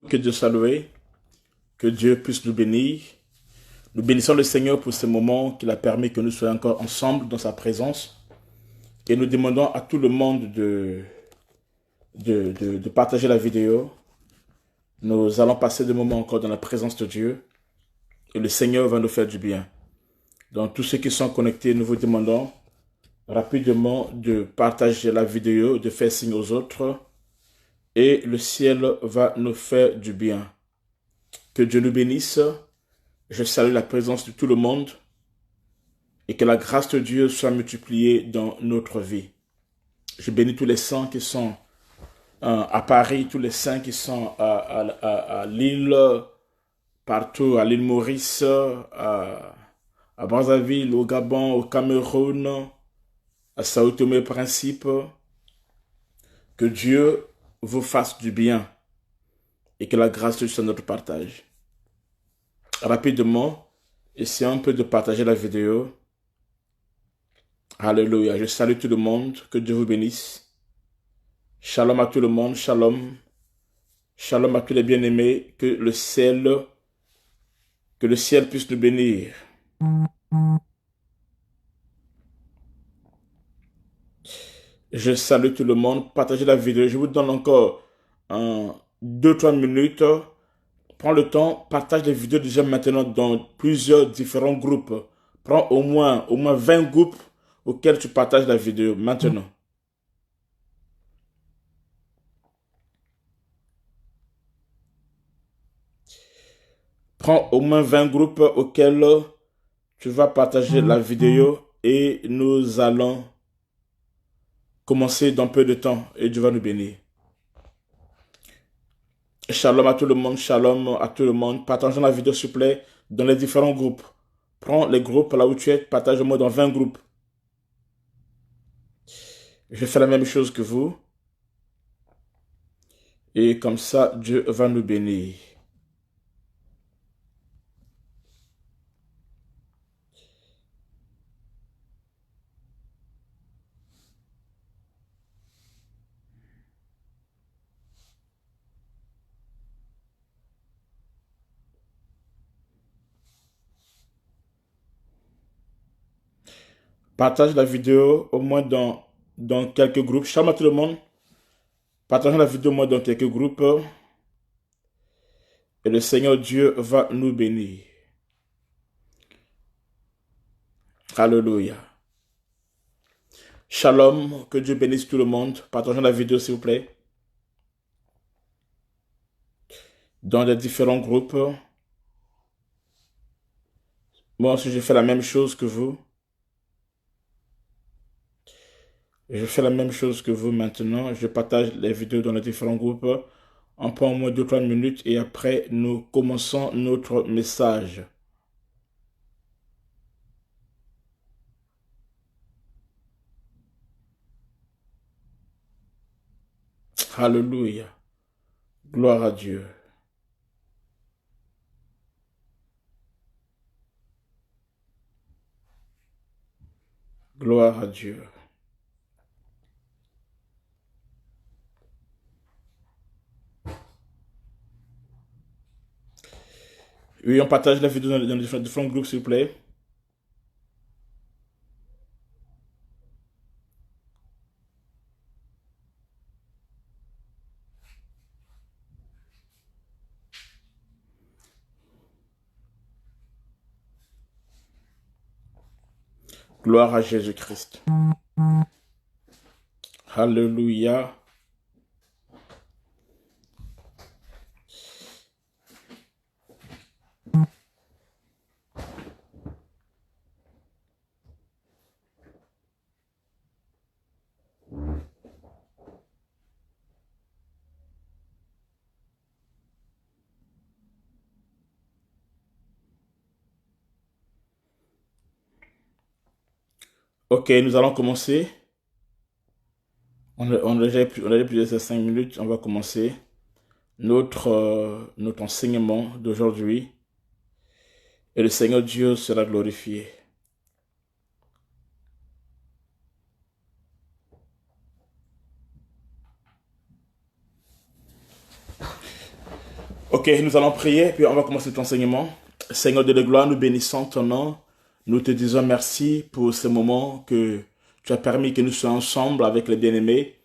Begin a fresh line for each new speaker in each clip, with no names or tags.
Que Dieu soit loué, que Dieu puisse nous bénir. Nous bénissons le Seigneur pour ce moment qu'il a permis que nous soyons encore ensemble dans sa présence. Et nous demandons à tout le monde de partager la vidéo. Nous allons passer des moments encore dans la présence de Dieu. Et le Seigneur va nous faire du bien. Donc tous ceux qui sont connectés, nous vous demandons rapidement de partager la vidéo, de faire signe aux autres. Et le ciel va nous faire du bien. Que Dieu nous bénisse. Je salue la présence de tout le monde et que la grâce de Dieu soit multipliée dans notre vie. Je bénis tous les saints qui sont à Paris, tous les saints qui sont à Lille, partout, à l'île Maurice, à Brazzaville, au Gabon, au Cameroun, à Sao Tomé et Principe. Que Dieu vous fasse du bien et que la grâce de Dieu soit notre partage. Rapidement, essayons un peu de partager la vidéo. Alléluia. Je salue tout le monde. Que Dieu vous bénisse. Shalom à tout le monde. Shalom. Shalom à tous les bien-aimés. Que le ciel puisse nous bénir. Je salue tout le monde. Partagez la vidéo. Je vous donne encore 2-3 minutes. Prends le temps. Partage les vidéos déjà maintenant dans plusieurs différents groupes. Prends au moins 20 groupes auxquels tu partages la vidéo maintenant. Prends au moins 20 groupes auxquels tu vas partager la vidéo et nous allons commencer dans peu de temps et Dieu va nous bénir. Shalom à tout le monde, shalom à tout le monde. Partageons la vidéo s'il vous plaît dans les différents groupes. Prends les groupes là où tu es, partage-moi dans 20 groupes. Je fais la même chose que vous. Et comme ça, Dieu va nous bénir. Partage la vidéo au moins dans quelques groupes. Shalom à tout le monde. Partageons la vidéo au moins dans quelques groupes. Et le Seigneur Dieu va nous bénir. Alléluia. Shalom, que Dieu bénisse tout le monde. Partageons la vidéo s'il vous plaît. Dans les différents groupes. Moi aussi je fais la même chose que vous. Je fais la même chose que vous maintenant. Je partage les vidéos dans les différents groupes. On prend au moins 2-3 minutes et après nous commençons notre message. Alléluia. Gloire à Dieu. Gloire à Dieu. Oui, on partage la vidéo dans les différents groupes s'il vous plaît. Gloire à Jésus-Christ. Alléluia. Ok, nous allons commencer. On a déjà plus de 5 minutes. On va commencer notre enseignement d'aujourd'hui. Et le Seigneur Dieu sera glorifié. Ok, nous allons prier, puis on va commencer notre enseignement. Seigneur de la gloire, nous bénissons ton nom. Nous te disons merci pour ce moment que tu as permis que nous soyons ensemble avec les bien-aimés.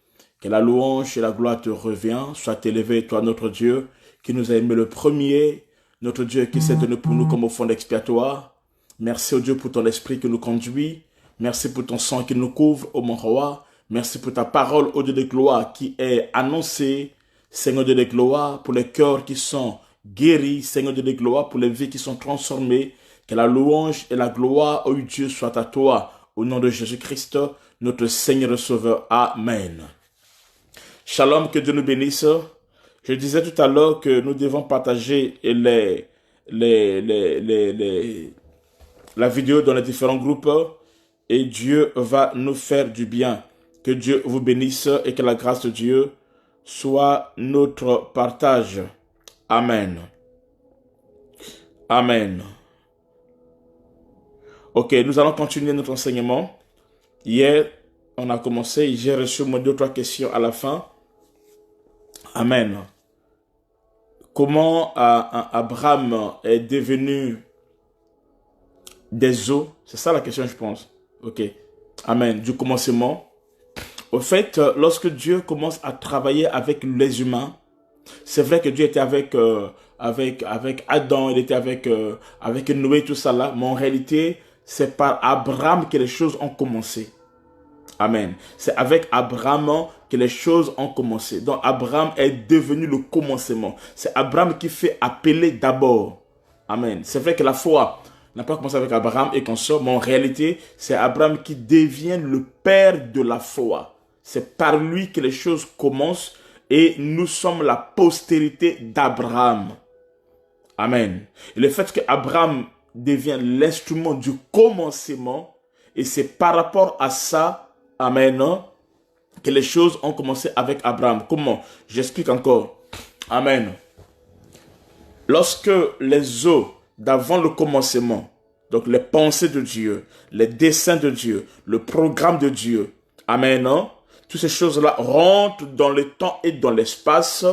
Que la louange et la gloire te reviennent. Sois élevé, toi, notre Dieu, qui nous a aimé le premier. Notre Dieu qui s'est donné pour nous comme offrande expiatoire. Merci, au Dieu, pour ton esprit qui nous conduit. Merci pour ton sang qui nous couvre, ô mon roi. Merci pour ta parole, ô Dieu de gloire, qui est annoncée. Seigneur de gloire, pour les cœurs qui sont guéris, Seigneur de gloire, pour les vies qui sont transformées, que la louange et la gloire, ô Dieu, soient à toi, au nom de Jésus-Christ, notre Seigneur et Sauveur. Amen. Shalom, que Dieu nous bénisse. Je disais tout à l'heure que nous devons partager la vidéo dans les différents groupes et Dieu va nous faire du bien. Que Dieu vous bénisse et que la grâce de Dieu soit notre partage. Amen. Amen. Ok, nous allons continuer notre enseignement. Hier, on a commencé, j'ai reçu moins 2 ou 3 questions à la fin. Amen. Comment Abraham est devenu des eaux? C'est ça la question, je pense. Ok. Amen. Du commencement. Au fait, lorsque Dieu commence à travailler avec les humains, c'est vrai que Dieu était avec Adam, il était avec Noé, tout ça là, mais en réalité, c'est par Abraham que les choses ont commencé. Amen. C'est avec Abraham que les choses ont commencé. Donc Abraham est devenu le commencement. C'est Abraham qui fait appeler d'abord. Amen. C'est vrai que la foi n'a pas commencé avec Abraham et qu'on sort, mais en réalité, c'est Abraham qui devient le père de la foi. C'est par lui que les choses commencent et nous sommes la postérité d'Abraham. Amen. Et le fait qu'Abraham devient l'instrument du commencement, et c'est par rapport à ça, amen, que les choses ont commencé avec Abraham. Comment? J'explique encore. Amen. Lorsque les eaux d'avant le commencement, donc les pensées de Dieu, les desseins de Dieu, le programme de Dieu, amen, toutes ces choses-là rentrent dans le temps et dans l'espace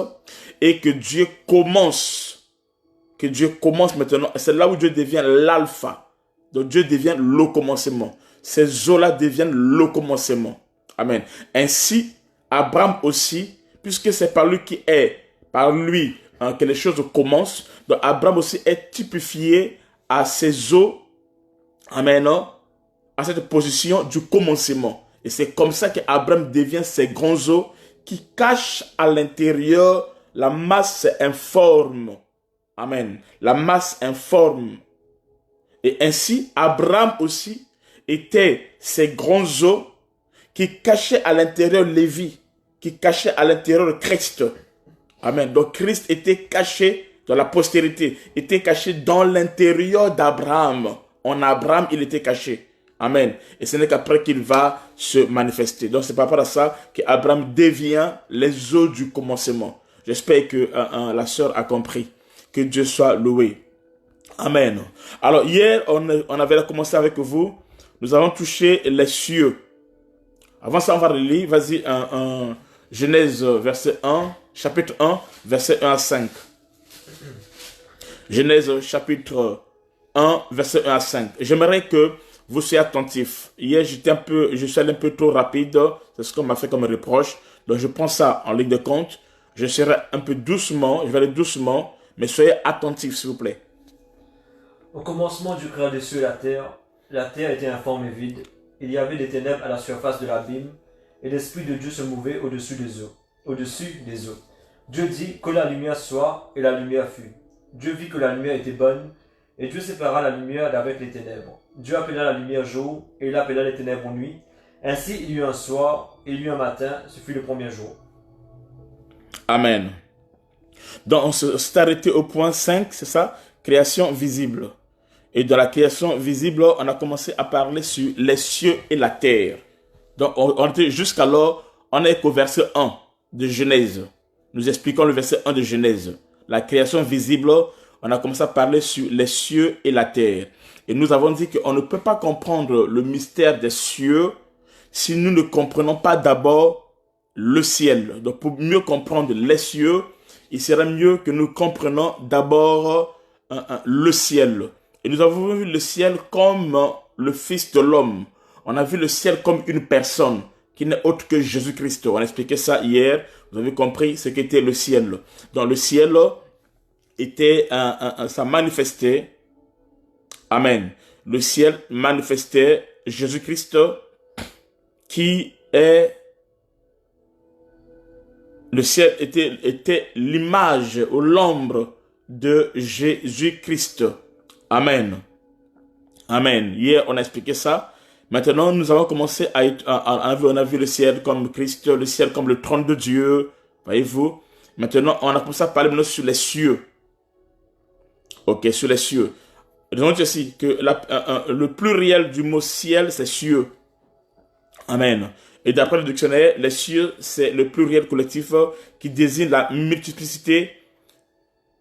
et que Dieu commence maintenant. C'est là où Dieu devient l'alpha. Donc Dieu devient le commencement. Ces eaux-là deviennent le commencement. Amen. Ainsi, Abraham aussi, puisque c'est par lui que les choses commencent, donc Abraham aussi est typifié à ces eaux, amen, à cette position du commencement. Et c'est comme ça qu'Abraham devient ces grands eaux qui cachent à l'intérieur la masse informe. Amen. La masse informe. Et ainsi, Abraham aussi était ces grands eaux qui cachaient à l'intérieur Lévi, qui cachaient à l'intérieur Christ. Amen. Donc Christ était caché dans la postérité, était caché dans l'intérieur d'Abraham. En Abraham, il était caché. Amen. Et ce n'est qu'après qu'il va se manifester. Donc c'est par rapport à ça qu'Abraham devient les eaux du commencement. J'espère que la sœur a compris. Que Dieu soit loué. Amen. Alors hier, on avait commencé avec vous. Nous avons touché les cieux. Avant ça, on va relire. Vas-y, Genèse verset 1, chapitre 1, verset 1 à 5. Genèse chapitre 1, verset 1 à 5. J'aimerais que vous soyez attentifs. Hier, je suis allé un peu trop rapide. C'est ce qu'on m'a fait comme reproche. Donc, je prends ça en ligne de compte. Je serai un peu doucement. Je vais aller doucement. Mais soyez attentifs, s'il vous plaît.
Au commencement, Dieu créa les cieux et la terre était informe et vide. Il y avait des ténèbres à la surface de l'abîme, et l'Esprit de Dieu se mouvait au-dessus des eaux. Dieu dit que la lumière soit, et la lumière fut. Dieu vit que la lumière était bonne, et Dieu sépara la lumière d'avec les ténèbres. Dieu appela la lumière jour, et il appela les ténèbres nuit. Ainsi il y eut un soir, et il y eut un matin, ce fut le premier jour.
Amen. Donc on s'est arrêté au point 5, c'est ça? Création visible. Et dans la création visible, on a commencé à parler sur les cieux et la terre. Donc on était jusqu'alors, on est qu'au verset 1 de Genèse. Nous expliquons le verset 1 de Genèse. La création visible, on a commencé à parler sur les cieux et la terre. Et nous avons dit qu'on ne peut pas comprendre le mystère des cieux si nous ne comprenons pas d'abord le ciel. Donc pour mieux comprendre les cieux, il serait mieux que nous comprenions d'abord le ciel. Et nous avons vu le ciel comme le Fils de l'homme. On a vu le ciel comme une personne qui n'est autre que Jésus-Christ. On a expliqué ça hier. Vous avez compris ce qu'était le ciel. Donc le ciel était, ça manifestait, amen. Le ciel manifestait Jésus-Christ qui est, le ciel était l'image ou l'ombre de Jésus-Christ. Amen. Amen. Hier, on a expliqué ça. Maintenant, nous avons commencé on a vu le ciel comme Christ, le ciel comme le trône de Dieu. Voyez-vous? Maintenant, on a commencé à parler maintenant sur les cieux. Ok, sur les cieux. Donc, aussi que le pluriel du mot ciel, c'est cieux. Amen. Et d'après le dictionnaire, les cieux, c'est le pluriel collectif qui désigne la multiplicité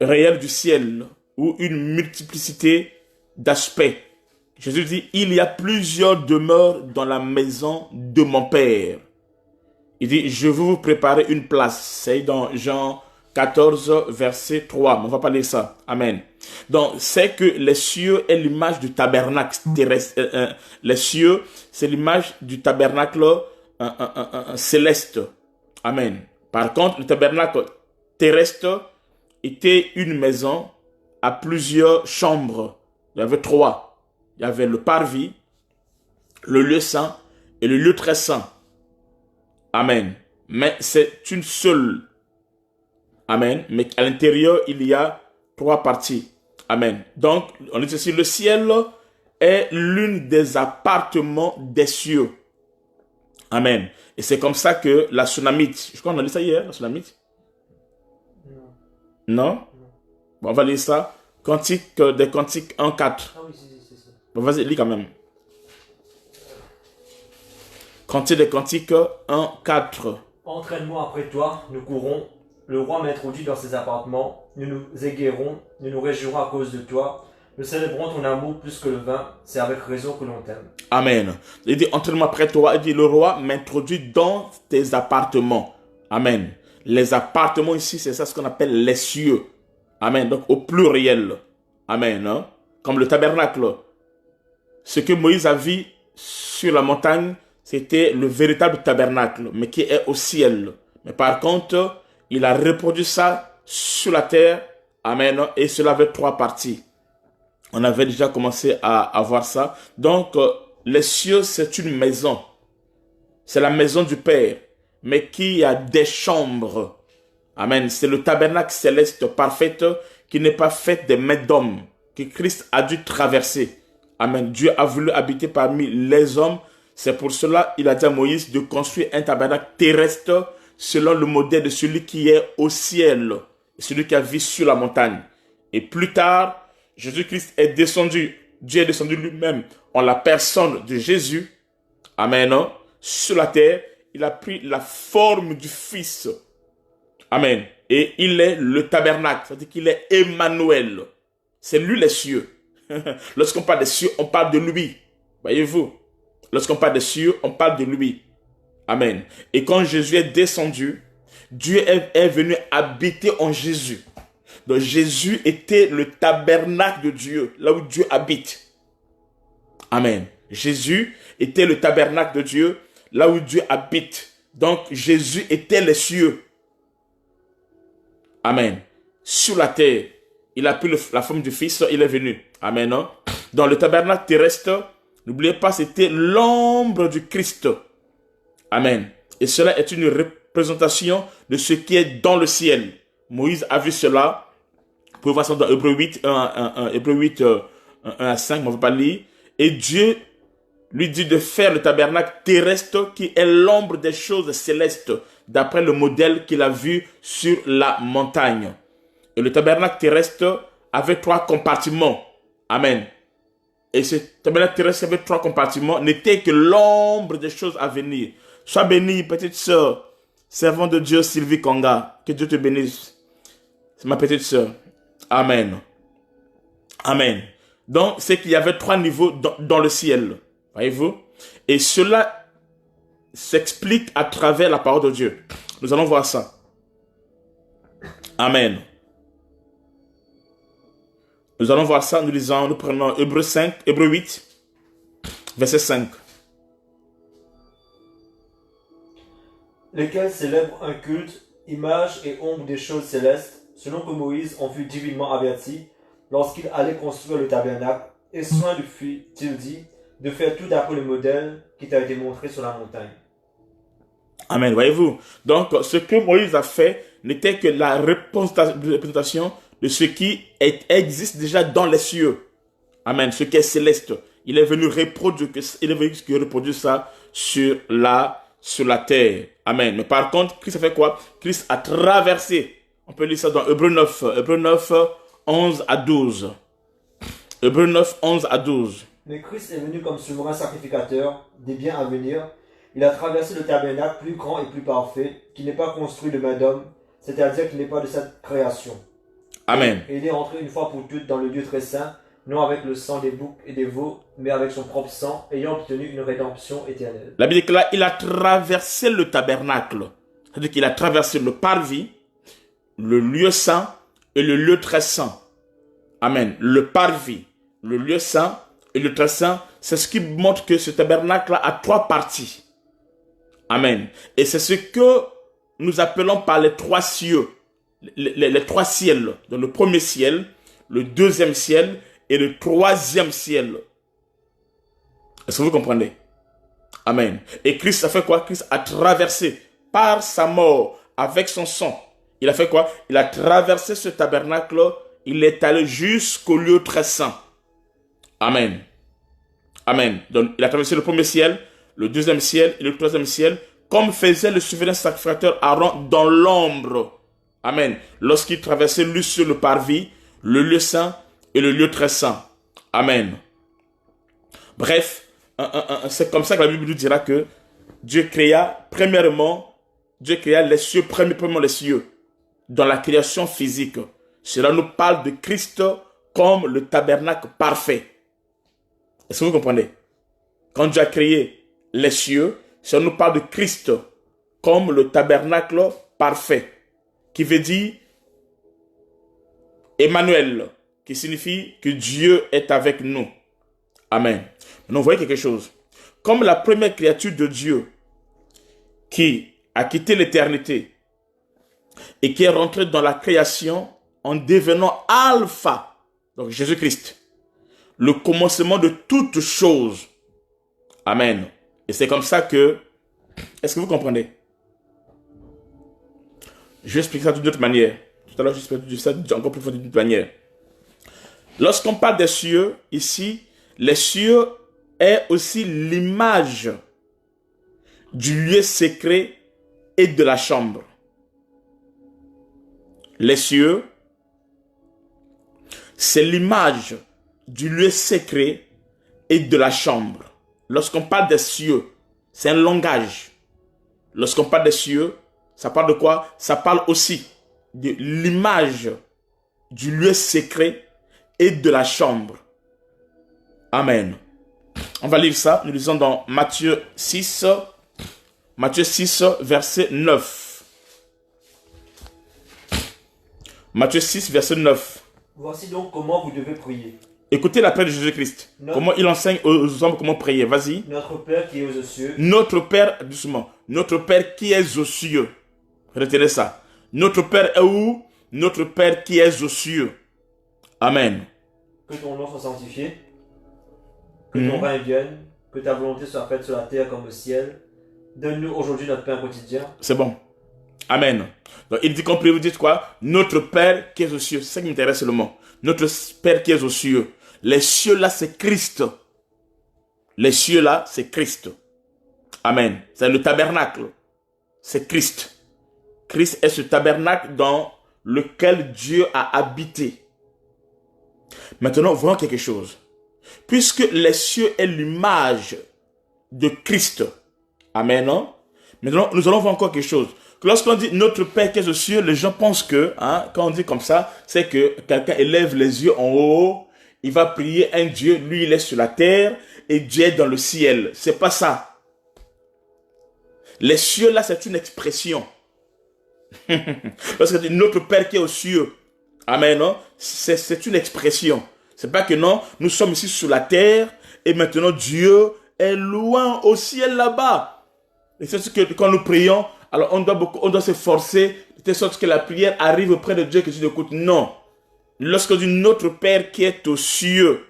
réelle du ciel ou une multiplicité d'aspects. Jésus dit, il y a plusieurs demeures dans la maison de mon Père. Il dit, je vais vous préparer une place. C'est dans Jean 14, verset 3. On va parler de ça. Amen. Donc, c'est que les cieux est l'image du tabernacle terrestre. Les cieux, c'est l'image du tabernacle céleste. Amen. Par contre, le tabernacle terrestre était une maison à plusieurs chambres. Il y avait 3. Il y avait le parvis, le lieu saint et le lieu très saint. Amen. Mais c'est une seule. Amen. Mais à l'intérieur, il y a 3 parties. Amen. Donc, on dit ceci, le ciel est l'une des appartements des cieux. Amen. Et c'est comme ça que la Sunamite, je crois qu'on a lu ça hier, la Sunamite. Non? Bon, on va lire ça. Cantique des Cantiques 1, 4. Ah oui, c'est. Bon, vas-y, lis quand même. Cantique des Cantiques 1, 4.
Entraîne-moi après toi, nous courons. Le roi m'introduit dans ses appartements. Nous nous égaierons, nous nous réjouirons à cause de toi. Nous célébrons ton amour plus que le vin. C'est avec raison que l'on t'aime.
Amen. Il dit, entraîne-moi après toi. Il dit, le roi m'introduit dans tes appartements. Amen. Les appartements ici, c'est ça ce qu'on appelle les cieux. Amen. Donc, au pluriel. Amen. Hein? Comme le tabernacle. Ce que Moïse a vu sur la montagne, c'était le véritable tabernacle, mais qui est au ciel. Mais par contre, il a reproduit ça sur la terre. Amen. Et cela avait 3 parties. On avait déjà commencé à voir ça. Donc, les cieux, c'est une maison. C'est la maison du Père, mais qui a des chambres. Amen. C'est le tabernacle céleste parfait qui n'est pas fait des mains d'hommes, que Christ a dû traverser. Amen. Dieu a voulu habiter parmi les hommes. C'est pour cela qu'il a dit à Moïse de construire un tabernacle terrestre selon le modèle de celui qui est au ciel, celui qui a vécu sur la montagne. Et plus tard, Jésus-Christ est descendu. Dieu est descendu lui-même en la personne de Jésus. Amen. Sur la terre, il a pris la forme du Fils. Amen. Et il est le tabernacle, c'est-à-dire qu'il est Emmanuel. C'est lui les cieux. Lorsqu'on parle des cieux, on parle de lui. Voyez-vous? Lorsqu'on parle des cieux, on parle de lui. Amen. Et quand Jésus est descendu, Dieu est venu habiter en Jésus. Donc Jésus était le tabernacle de Dieu, là où Dieu habite. Amen. Jésus était le tabernacle de Dieu, là où Dieu habite. Donc Jésus était les cieux. Amen. Sur la terre, il a pris la forme du Fils, il est venu. Amen. Dans le tabernacle terrestre, n'oubliez pas, c'était l'ombre du Christ. Amen. Et cela est une représentation de ce qui est dans le ciel. Moïse a vu cela. Vous pouvez voir ça dans Hébreux 8, 1 à 5, on ne va pas lire. Et Dieu lui dit de faire le tabernacle terrestre qui est l'ombre des choses célestes, d'après le modèle qu'il a vu sur la montagne. Et le tabernacle terrestre avait 3 compartiments. Amen. Et ce tabernacle terrestre avait 3 compartiments, n'était que l'ombre des choses à venir. Sois bénie, petite sœur, servante de Dieu Sylvie Konga. Que Dieu te bénisse. C'est ma petite sœur. Amen. Amen. Donc, c'est qu'il y avait 3 niveaux dans le ciel. Voyez-vous? Et cela s'explique à travers la parole de Dieu. Nous allons voir ça. Amen. Nous allons voir ça, nous prenons Hébreux 8, verset 5.
Lesquels célèbrent un culte, image et ombre des choses célestes, selon que Moïse en fut divinement averti, lorsqu'il allait construire le tabernacle, et soin lui fut-il dit de faire tout d'après le modèle qui t'a été montré sur la montagne.
Amen, voyez-vous. Donc, ce que Moïse a fait n'était que la représentation de ce qui existe déjà dans les cieux. Amen, ce qui est céleste. Il est venu reproduire ça sur la terre. Amen. Mais par contre, Christ a fait quoi? Christ a traversé. On peut lire ça dans Hébreux 9, 11 à 12. Hébreux 9, 11 à 12.
Mais Christ est venu comme souverain sacrificateur des biens à venir. Il a traversé le tabernacle plus grand et plus parfait, qui n'est pas construit de main d'homme, c'est-à-dire qui n'est pas de cette création.
Amen.
Et il est entré une fois pour toutes dans le lieu très saint, non avec le sang des boucs et des veaux, mais avec son propre sang, ayant obtenu une rédemption éternelle.
La Bible dit que là, il a traversé le tabernacle. C'est-à-dire qu'il a traversé le parvis, le lieu saint et le lieu très saint. Amen. Le parvis, le lieu saint et le très saint, c'est ce qui montre que ce tabernacle a 3 parties. Amen. Et c'est ce que nous appelons par les 3 cieux. Les 3 ciels. Donc le premier ciel, le deuxième ciel et le 3e ciel. Est-ce que vous comprenez? Amen. Et Christ a fait quoi? Christ a traversé par sa mort, avec son sang. Il a fait quoi? Il a traversé ce tabernacle. Il est allé jusqu'au lieu très saint. Amen. Amen. Donc il a traversé le premier ciel, le deuxième ciel et le 3e ciel, comme faisait le souverain sacrificateur Aaron dans l'ombre. Amen. Lorsqu'il traversait lui sur le parvis, le lieu saint et le lieu très saint. Amen. Bref, c'est comme ça que la Bible nous dira que Dieu créa les cieux, premièrement les cieux, dans la création physique. Cela nous parle de Christ comme le tabernacle parfait. Est-ce que vous comprenez? Quand Dieu a créé les cieux, ça nous parle de Christ comme le tabernacle parfait, qui veut dire Emmanuel, qui signifie que Dieu est avec nous. Amen. Maintenant, vous voyez quelque chose. Comme la première créature de Dieu qui a quitté l'éternité et qui est rentrée dans la création en devenant Alpha, donc Jésus-Christ, le commencement de toutes choses. Amen. Et c'est comme ça que... Est-ce que vous comprenez? Je vais expliquer ça d'une autre manière. Tout à l'heure, je vais expliquer ça encore plus fort d'une autre manière. Lorsqu'on parle des cieux, ici, les cieux est aussi l'image du lieu secret et de la chambre. Les cieux, c'est l'image du lieu secret et de la chambre. Lorsqu'on parle des cieux, c'est un langage. Lorsqu'on parle des cieux, ça parle de quoi? Ça parle aussi de l'image du lieu secret et de la chambre. Amen. On va lire ça. Nous lisons dans Matthieu 6, verset 9. Matthieu 6, verset 9.
Voici donc comment vous devez prier.
Écoutez la prière de Jésus-Christ. Comment il enseigne aux hommes comment prier. Vas-y.
Notre Père qui es aux cieux.
Notre Père, doucement. Notre Père qui est aux cieux. Retenez ça. Notre Père est où? Notre Père qui est aux cieux. Amen.
Que ton nom soit sanctifié. Que ton règne vienne. Que ta volonté soit faite sur la terre comme au ciel. Donne-nous aujourd'hui notre pain quotidien.
C'est bon. Amen. Donc il dit qu'on prie, vous dites quoi? Notre Père qui est aux cieux. C'est ça qui m'intéresse le mot. Notre Père qui est aux cieux. Les cieux là, c'est Christ. Les cieux là, c'est Christ. Amen. C'est le tabernacle. C'est Christ. Christ est ce tabernacle dans lequel Dieu a habité. Maintenant, voyons quelque chose. Puisque les cieux est l'image de Christ. Amen. Non? Maintenant, nous allons voir encore quelque chose. Lorsqu'on dit notre Père qui est aux cieux, les gens pensent que, quand on dit comme ça, c'est que quelqu'un élève les yeux en haut, il va prier un Dieu, lui il est sur la terre et Dieu est dans le ciel. C'est pas ça. Les cieux là, c'est une expression. Lorsque dit notre Père qui est aux cieux, amen, non? C'est une expression. C'est pas que non, nous sommes ici sur la terre et maintenant Dieu est loin au ciel là-bas. Et c'est ce que quand nous prions, alors on doit s'efforcer de telle sorte que la prière arrive auprès de Dieu que Dieu écoute. Non. Lorsque dit notre Père qui est aux cieux,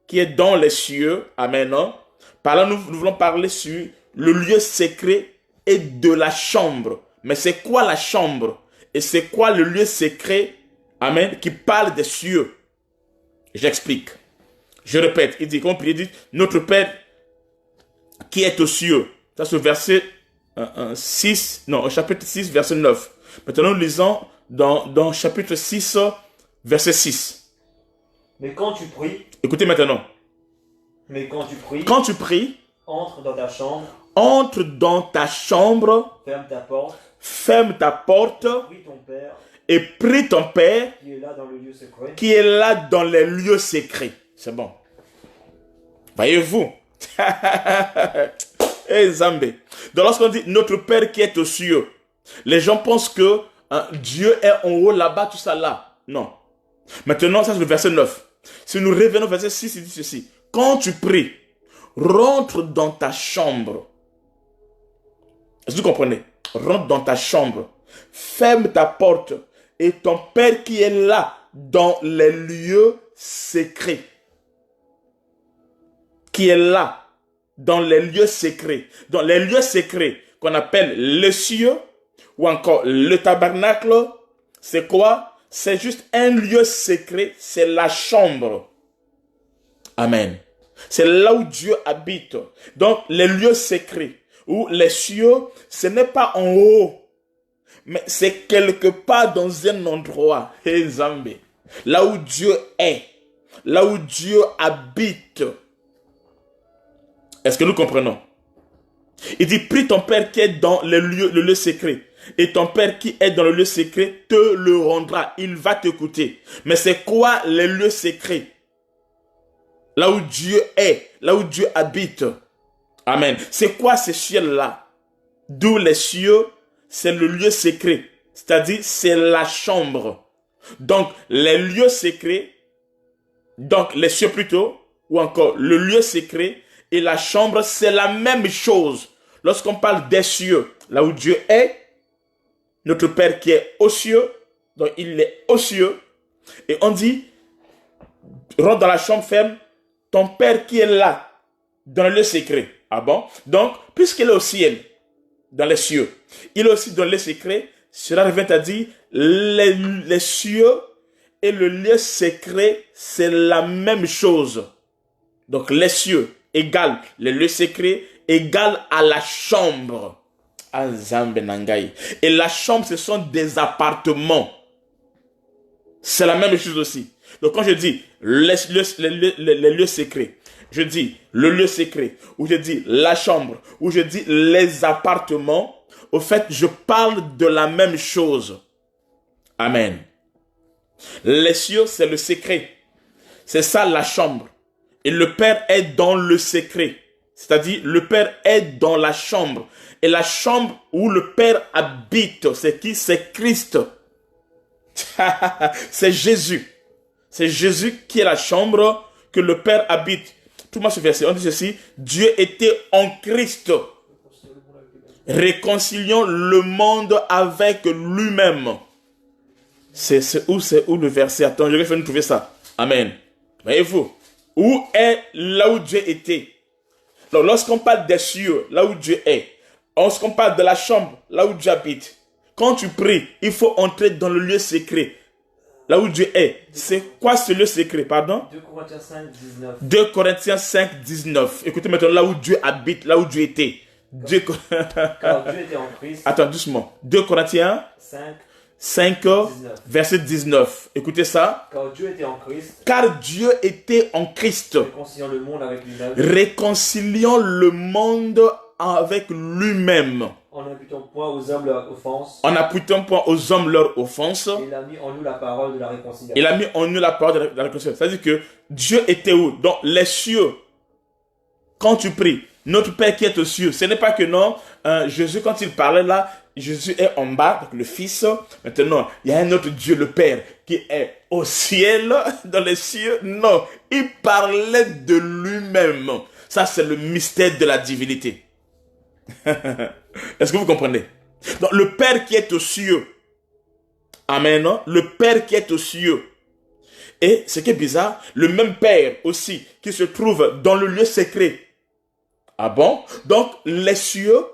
qui est dans les cieux, amen, non? Par là, nous voulons parler sur le lieu secret et de la chambre. Mais c'est quoi la chambre? Et c'est quoi le lieu secret, amen, qui parle des cieux? J'explique. Je répète, il dit, il dit, notre Père qui est aux cieux. Ça c'est verset 6, non, chapitre 6, verset 9. Maintenant, nous lisons dans chapitre 6, verset 6.
Mais quand tu pries,
écoutez maintenant.
Mais quand tu pries, entre dans ta chambre.
Entre dans ta chambre.
Ferme ta porte.
Prie
ton Père.
Et prie ton Père.
Qui est là dans le lieu secret.
Qui est là dans les lieux secrets. C'est bon. Voyez-vous. Eh Zambé. Donc lorsqu'on dit notre Père qui est aux cieux, les gens pensent que Dieu est en haut là-bas, tout ça là. Non. Maintenant, ça c'est le verset 9. Si nous revenons au verset 6, il dit ceci. Quand tu pries, rentre dans ta chambre. Est-ce que vous comprenez? Rentre dans ta chambre. Ferme ta porte. Et ton Père qui est là, dans les lieux secrets. Qui est là, dans les lieux secrets. Dans les lieux secrets qu'on appelle les cieux ou encore le tabernacle. C'est quoi? C'est juste un lieu secret. C'est la chambre. Amen. C'est là où Dieu habite. Donc, les lieux secrets ou les cieux, ce n'est pas en haut, mais c'est quelque part dans un endroit. Hey, Zambé. Là où Dieu est. Là où Dieu habite. Est-ce que nous comprenons? Il dit, prie ton Père qui est dans le lieu secret. Et ton Père qui est dans le lieu secret te le rendra. Il va t'écouter. Mais c'est quoi les lieux secrets? Là où Dieu est, là où Dieu habite. Amen. C'est quoi ces cieux-là? D'où les cieux, c'est le lieu secret. C'est-à-dire, c'est la chambre. Donc, les lieux secrets, donc les cieux plutôt, ou encore le lieu secret et la chambre, c'est la même chose. Lorsqu'on parle des cieux, là où Dieu est, notre Père qui est aux cieux, donc il est aux cieux, et on dit, rentre dans la chambre ferme, ton Père qui est là, dans le lieu secret. Ah bon? Donc, puisqu'il est au ciel, dans les cieux, il est aussi dans le secret, cela revient à dire, les cieux et le lieu secret, c'est la même chose. Donc, les cieux égale le lieu secret, égale à la chambre. Et la chambre, ce sont des appartements. C'est la même chose aussi. Donc quand je dis les lieux secrets, je dis le lieu secret, ou je dis la chambre, ou je dis les appartements, au fait, je parle de la même chose. Amen. Les cieux, c'est le secret. C'est ça la chambre. Et le Père est dans le secret. C'est-à-dire, le Père est dans la chambre. Et la chambre où le Père habite, c'est qui? C'est Christ. C'est Jésus. C'est Jésus qui est la chambre que le Père habite. Tout le monde se verset. On dit ceci. Dieu était en Christ, réconciliant le monde avec lui-même. C'est où le verset? Attends, je vais faire nous trouver ça. Amen. Voyez-vous? Où est là où Dieu était? Donc, lorsqu'on parle des cieux, là où Dieu est, lorsqu'on parle de la chambre, là où Dieu habite, quand tu pries, il faut entrer dans le lieu secret, là où Dieu est. C'est quoi ce lieu secret, pardon?
2 Corinthiens 5, 19.
2 Corinthiens 5, 19. Écoutez maintenant là où Dieu habite, là où Dieu était.
Car Dieu était en Christ.
Attends, doucement. 2 Corinthiens 5, 19. Verset 19. Écoutez ça.
Car Dieu était en Christ.
Car Dieu était en Christ.
Réconciliant le monde avec lui-même.
Réconciliant le monde avec lui-même.
En n'imputant point aux hommes leur offense.
En n'imputant point aux hommes leur offense.
Il a mis en nous la parole de la réconciliation.
Il a mis en nous la parole de la réconciliation. C'est-à-dire que Dieu était où? Dans les cieux. Quand tu pries, Notre Père qui est aux cieux. Ce n'est pas que non, Jésus, quand il parlait là, Jésus est en bas, donc le Fils. Maintenant, il y a un autre Dieu, le Père, qui est au ciel, dans les cieux. Non, il parlait de lui-même. Ça, c'est le mystère de la divinité. Est-ce que vous comprenez? Donc, le Père qui est aux cieux. Amen. Non? Le Père qui est aux cieux. Et ce qui est bizarre, le même Père aussi qui se trouve dans le lieu secret. Ah bon? Donc, les cieux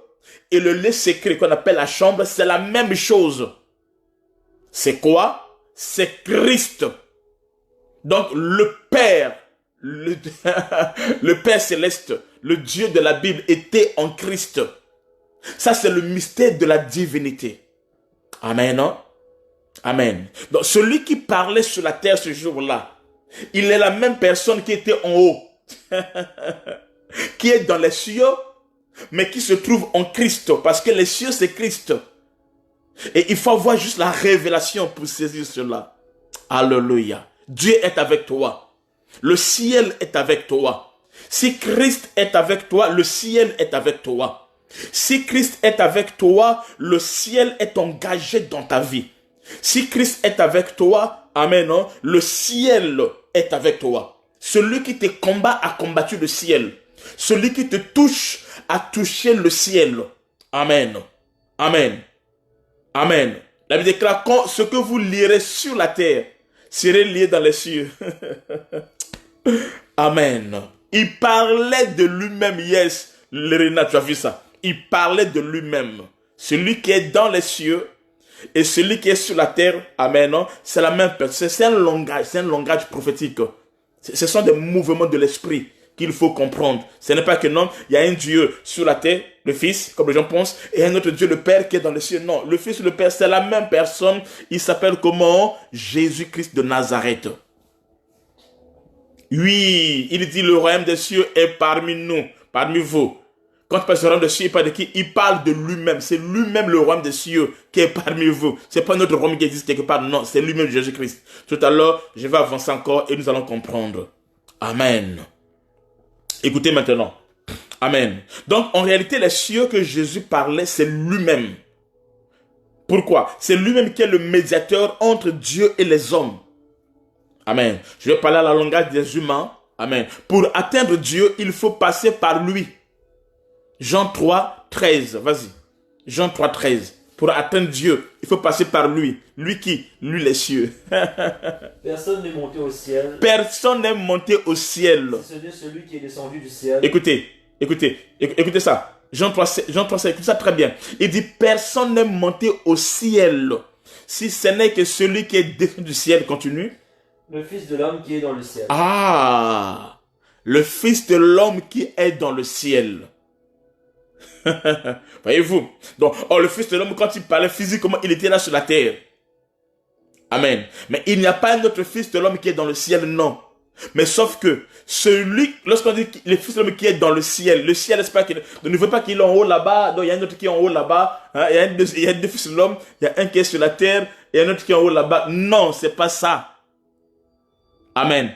et le lieu secret qu'on appelle la chambre, c'est la même chose. C'est quoi? C'est Christ. Donc, le Père, le Père céleste, le Dieu de la Bible était en Christ. Ça, c'est le mystère de la divinité. Amen, non? Amen. Donc, celui qui parlait sur la terre ce jour-là, il est la même personne qui était en haut, qui est dans les cieux, mais qui se trouve en Christ, parce que les cieux, c'est Christ. Et il faut avoir juste la révélation pour saisir cela. Alléluia. Dieu est avec toi. Le ciel est avec toi. Si Christ est avec toi, le ciel est avec toi. Si Christ est avec toi, le ciel est engagé dans ta vie. Si Christ est avec toi, amen, non, le ciel est avec toi. Celui qui te combat a combattu le ciel. Celui qui te touche a touché le ciel. Amen. Amen. Amen. La Bible déclare que ce que vous lirez sur la terre serait lié dans les cieux. Amen. Il parlait de lui-même. Yes, Léréna, tu as vu ça. Il parlait de lui-même. Celui qui est dans les cieux et celui qui est sur la terre, amen, c'est la même personne. C'est un langage prophétique. Ce sont des mouvements de l'esprit qu'il faut comprendre. Ce n'est pas que non, il y a un Dieu sur la terre, le Fils, comme les gens pensent, et un autre Dieu, le Père, qui est dans les cieux. Non, le Fils et le Père, c'est la même personne. Il s'appelle comment? Jésus-Christ de Nazareth. Oui, il dit le royaume des cieux est parmi nous, parmi vous. Quand il parle du royaume des cieux, il parle de qui? Il parle de lui-même. C'est lui-même le royaume des cieux qui est parmi vous. C'est pas notre royaume qui existe quelque part. Non, c'est lui-même Jésus-Christ. Tout à l'heure, je vais avancer encore et nous allons comprendre. Amen. Écoutez maintenant. Amen. Donc, en réalité, les cieux que Jésus parlait, c'est lui-même. Pourquoi? C'est lui-même qui est le médiateur entre Dieu et les hommes. Amen. Je vais parler à la langage des humains. Amen. Pour atteindre Dieu, il faut passer par lui. Jean 3, 13. Vas-y. Jean 3, 13. Pour atteindre Dieu, il faut passer par lui. Lui qui? Lui les cieux.
Personne n'est monté au ciel.
Personne n'est monté au ciel.
C'est celui qui est descendu du ciel.
Écoutez ça. Jean 3, écoutez ça très bien. Il dit, personne n'est monté au ciel. Si ce n'est que celui qui est descendu du ciel, continue.
Le Fils de l'homme qui est dans le ciel.
Ah, le Fils de l'homme qui est dans le ciel. Voyez-vous? Donc, le Fils de l'homme, quand il parlait physiquement, il était là sur la terre. Amen. Mais il n'y a pas un autre Fils de l'homme qui est dans le ciel, non. Mais sauf que lorsqu'on dit le Fils de l'homme qui est dans le ciel, c'est pas qu'il ne veut pas qu'il est en haut là-bas, donc il y a un autre qui est en haut là-bas, hein, il y a deux Fils de l'homme, il y a un qui est sur la terre, et un autre qui est en haut là-bas. Non, c'est pas ça. Amen.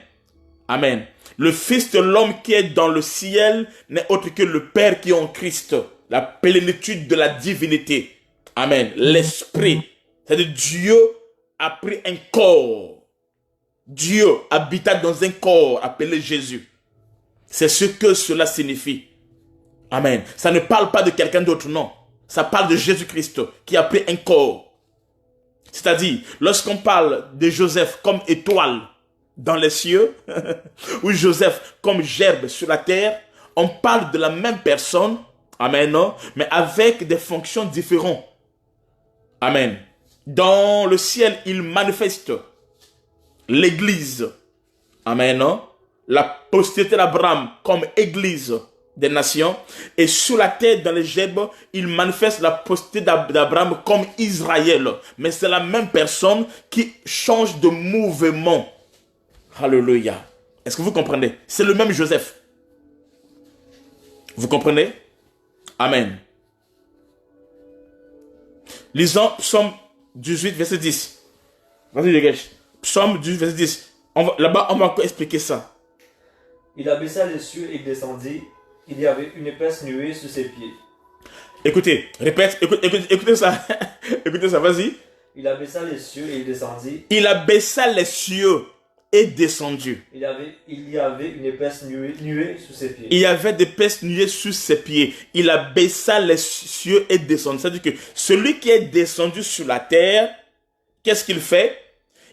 Amen. Le Fils de l'homme qui est dans le ciel n'est autre que le Père qui est en Christ. La plénitude de la divinité. Amen. L'Esprit. C'est-à-dire Dieu a pris un corps. Dieu habita dans un corps appelé Jésus. C'est ce que cela signifie. Amen. Ça ne parle pas de quelqu'un d'autre, non. Ça parle de Jésus-Christ qui a pris un corps. C'est-à-dire, lorsqu'on parle de Joseph comme étoile dans les cieux, ou Joseph comme gerbe sur la terre, on parle de la même personne, amen, non, mais avec des fonctions différentes. Amen. Dans le ciel, il manifeste l'église, amen, non, la postérité d'Abraham comme église des nations, et sur la terre, dans les gerbes, il manifeste la postérité d'Abraham comme Israël. Mais c'est la même personne qui change de mouvement. Alléluia. Est-ce que vous comprenez? C'est le même Joseph. Vous comprenez? Amen. Lisons Psaume 18, verset 10. Vas-y, les gars. Psaume 18, verset 10. Là-bas, on va encore expliquer ça.
Il abaissa les cieux et descendit. il y avait une épaisse nuée sous ses pieds.
Écoutez, répète, écoutez ça. Écoutez ça, vas-y.
Il abaissa les cieux et il descendit.
Il abaissa les cieux et descendu.
Il y avait une épaisse nuée sous ses pieds.
Il y avait d'épaisses nuées sous ses pieds. Il abaissa les cieux et descendu. C'est-à-dire que celui qui est descendu sur la terre, qu'est-ce qu'il fait?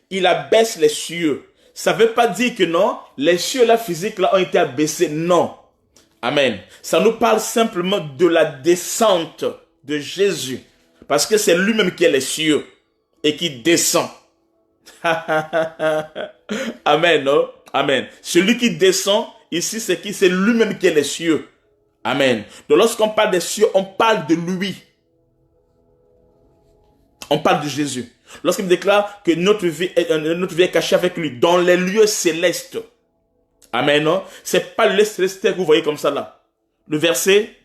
Il abaisse les cieux. Ça ne veut pas dire que non, les cieux là physiques là ont été abaissés. Non. Amen. Ça nous parle simplement de la descente de Jésus. Parce que c'est lui-même qui est les cieux et qui descend. Amen, non? Amen. Celui qui descend, ici, c'est qui? C'est lui-même qui est les cieux. Amen. Donc, lorsqu'on parle des cieux, on parle de lui. On parle de Jésus. Lorsqu'il déclare que notre vie est cachée avec lui dans les lieux célestes. Amen, non? C'est pas le céleste que vous voyez comme ça, là. Le verset,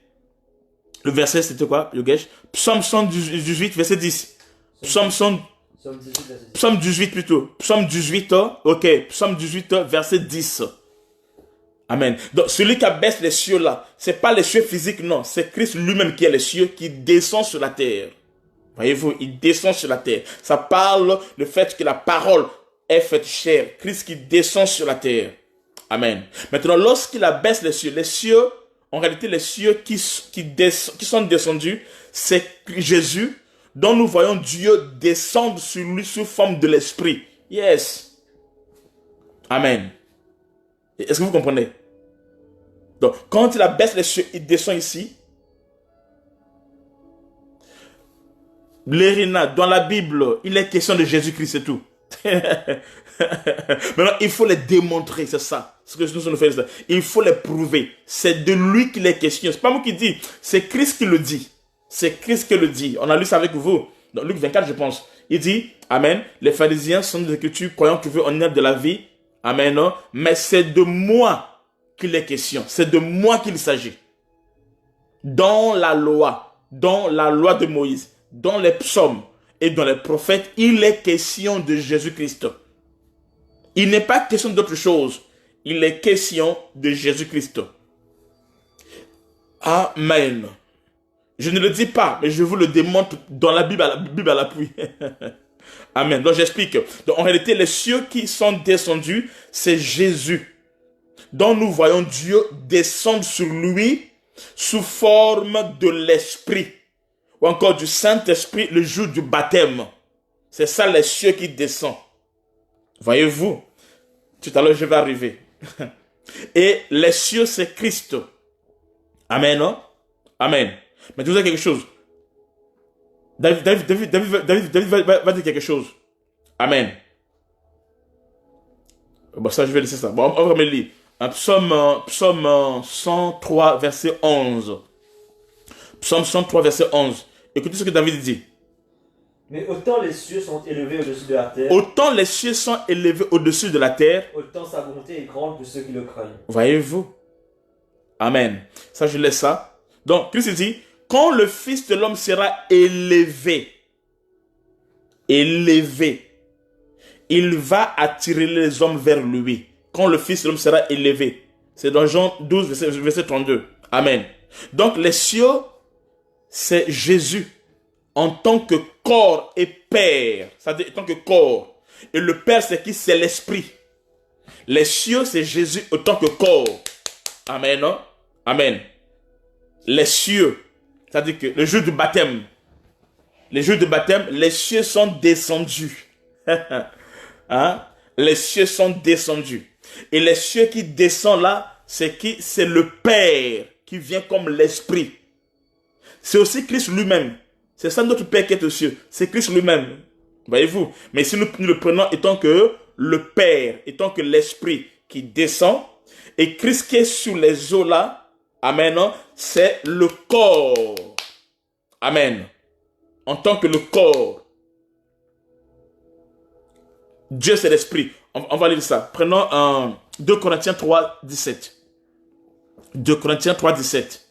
c'était quoi, Yogesh? Psaume 118, verset 10. Psaume 18 plutôt. Psaume 18, ok. Psaume 18, verset 10. Amen. Donc, celui qui abaisse les cieux là, c'est pas les cieux physiques, non. C'est Christ lui-même qui est les cieux, qui descend sur la terre. Voyez-vous, il descend sur la terre. Ça parle du fait que la parole est faite chair. Christ qui descend sur la terre. Amen. Maintenant, lorsqu'il abaisse les cieux, en réalité, les cieux qui sont descendus, c'est Jésus, dont nous voyons Dieu descendre sur lui sous forme de l'Esprit. Yes. Amen. Est-ce que vous comprenez? Donc, quand il abaisse les cieux, il descend ici. L'Érina, dans la Bible, il est question de Jésus-Christ, c'est tout. Maintenant, il faut les démontrer, c'est ça. Ce que nous faisons, il faut les prouver. C'est de lui qu'il est question. C'est pas moi qui dis, c'est Christ qui le dit. C'est Christ qui le dit. On a lu ça avec vous. Dans Luc 24, je pense. Il dit, Amen, les pharisiens sont des écritures croyant que veut en être de la vie. Amen, non? Mais c'est de moi qu'il est question. C'est de moi qu'il s'agit. Dans la loi de Moïse, dans les psaumes et dans les prophètes, il est question de Jésus-Christ. Il n'est pas question d'autre chose. Il est question de Jésus-Christ. Amen. Je ne le dis pas, mais je vous le démontre dans la Bible à l'appui. Amen. Donc j'explique. Donc en réalité, les cieux qui sont descendus, c'est Jésus, dont nous voyons Dieu descendre sur lui sous forme de l'Esprit, ou encore du Saint-Esprit le jour du baptême. C'est ça les cieux qui descendent. Voyez-vous? Tout à l'heure, je vais arriver. Et les cieux, c'est Christ. Amen, non? Amen. Mais tu veux dire quelque chose. David va dire quelque chose. Amen. Bon, ça, je vais laisser ça. Bon, on va me lire. Psaume 103, verset 11. Psaume 103, verset 11. Écoutez ce que David dit.
Mais autant les cieux sont élevés au-dessus de la terre.
Autant les cieux sont élevés au-dessus de la terre.
Autant sa bonté est grande pour ceux qui le craignent.
Voyez-vous? Amen. Ça, je laisse ça. Donc, Christ dit, quand le Fils de l'homme sera élevé, il va attirer les hommes vers lui. Quand le Fils de l'homme sera élevé. C'est dans Jean 12, verset 32. Amen. Donc, les cieux, c'est Jésus en tant que corps et père. C'est-à-dire en tant que corps. Et le père, c'est qui? C'est l'esprit. Les cieux, c'est Jésus en tant que corps. Amen, non? Amen. Les cieux, c'est-à-dire que le jour du baptême, les cieux sont descendus. Hein? Les cieux sont descendus. Et les cieux qui descendent là, c'est qui? C'est le Père qui vient comme l'Esprit. C'est aussi Christ lui-même. C'est ça notre Père qui est aux cieux. C'est Christ lui-même. Voyez-vous? Mais si nous le prenons étant que le Père, étant que l'Esprit qui descend, et Christ qui est sur les eaux là, amen, c'est le corps. Amen. En tant que le corps. Dieu c'est l'Esprit. On va lire ça. Prenons 2 Corinthiens 3, 17. 2 Corinthiens 3, 17.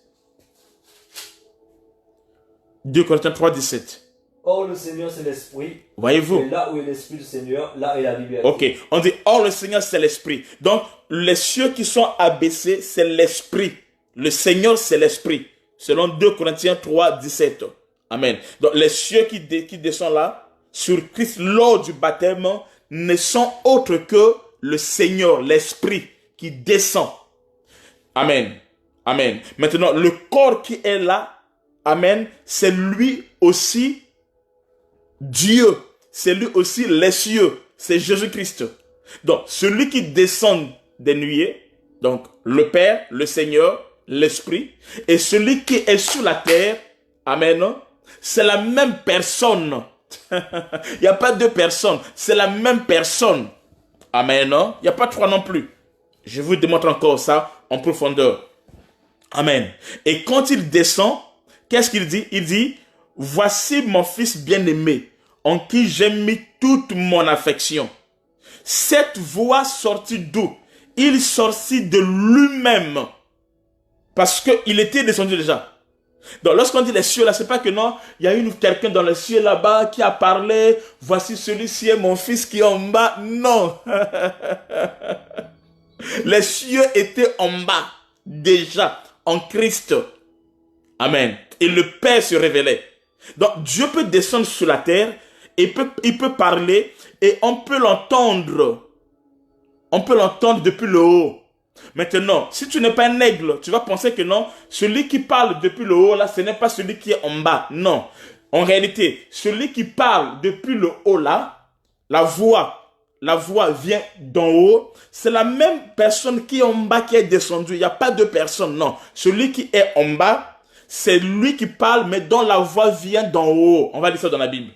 2 Corinthiens 3, 17.
Or le Seigneur c'est l'Esprit.
Voyez-vous?
Et là où est l'Esprit du Seigneur, là est la liberté.
Ok, on dit or le Seigneur c'est l'Esprit. Donc les cieux qui sont abaissés, c'est l'Esprit. Le Seigneur, c'est l'Esprit. Selon 2 Corinthiens 3, 17. Amen. Donc, les cieux qui descendent là, sur Christ, lors du baptême, ne sont autres que le Seigneur, l'Esprit, qui descend. Amen. Amen. Maintenant, le corps qui est là, amen, c'est lui aussi Dieu. C'est lui aussi les cieux. C'est Jésus-Christ. Donc, celui qui descend des nuées, donc le Père, le Seigneur, l'Esprit, et celui qui est sur la terre, amen, c'est la même personne. Il n'y a pas deux personnes, c'est la même personne. Amen. Il n'y a pas trois non plus. Je vous démontre encore ça en profondeur. Amen. Et quand il descend, qu'est-ce qu'il dit? Il dit, voici mon fils bien-aimé, en qui j'ai mis toute mon affection. Cette voix sortit d'où? Il sortit de lui-même. Parce qu'il était descendu déjà. Donc lorsqu'on dit les cieux là, c'est pas que non, il y a quelqu'un dans les cieux là-bas qui a parlé, voici celui-ci est mon fils qui est en bas. Non. Les cieux étaient en bas, déjà, en Christ. Amen. Et le Père se révélait. Donc Dieu peut descendre sur la terre, et il peut parler, et on peut l'entendre. On peut l'entendre depuis le haut. Maintenant, si tu n'es pas un aigle, tu vas penser que non, celui qui parle depuis le haut, là, ce n'est pas celui qui est en bas. Non. En réalité, celui qui parle depuis le haut, là, la voix vient d'en haut. C'est la même personne qui est en bas qui est descendue. Il n'y a pas deux personnes, non. Celui qui est en bas, c'est lui qui parle, mais dont la voix vient d'en haut. On va lire ça dans la Bible.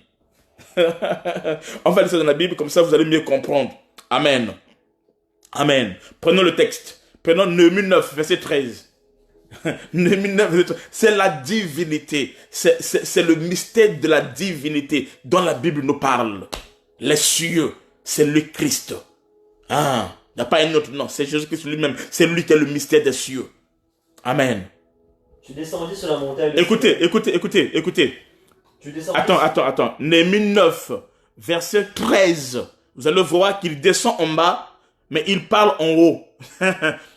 On va lire ça dans la Bible, comme ça vous allez mieux comprendre. Amen. Amen. Prenons le texte. Prenons Néhémie 9, verset 13. Néhémie 9, verset 13. C'est la divinité. C'est le mystère de la divinité dont la Bible nous parle. Les cieux, c'est le Christ. Ah, il n'y a pas un autre nom. C'est Jésus-Christ lui-même. C'est lui qui est le mystère des cieux. Amen.
Tu descendis sur la montagne.
Écoutez. Attends. Néhémie 9, verset 13. Vous allez voir qu'il descend en bas, mais il parle en haut.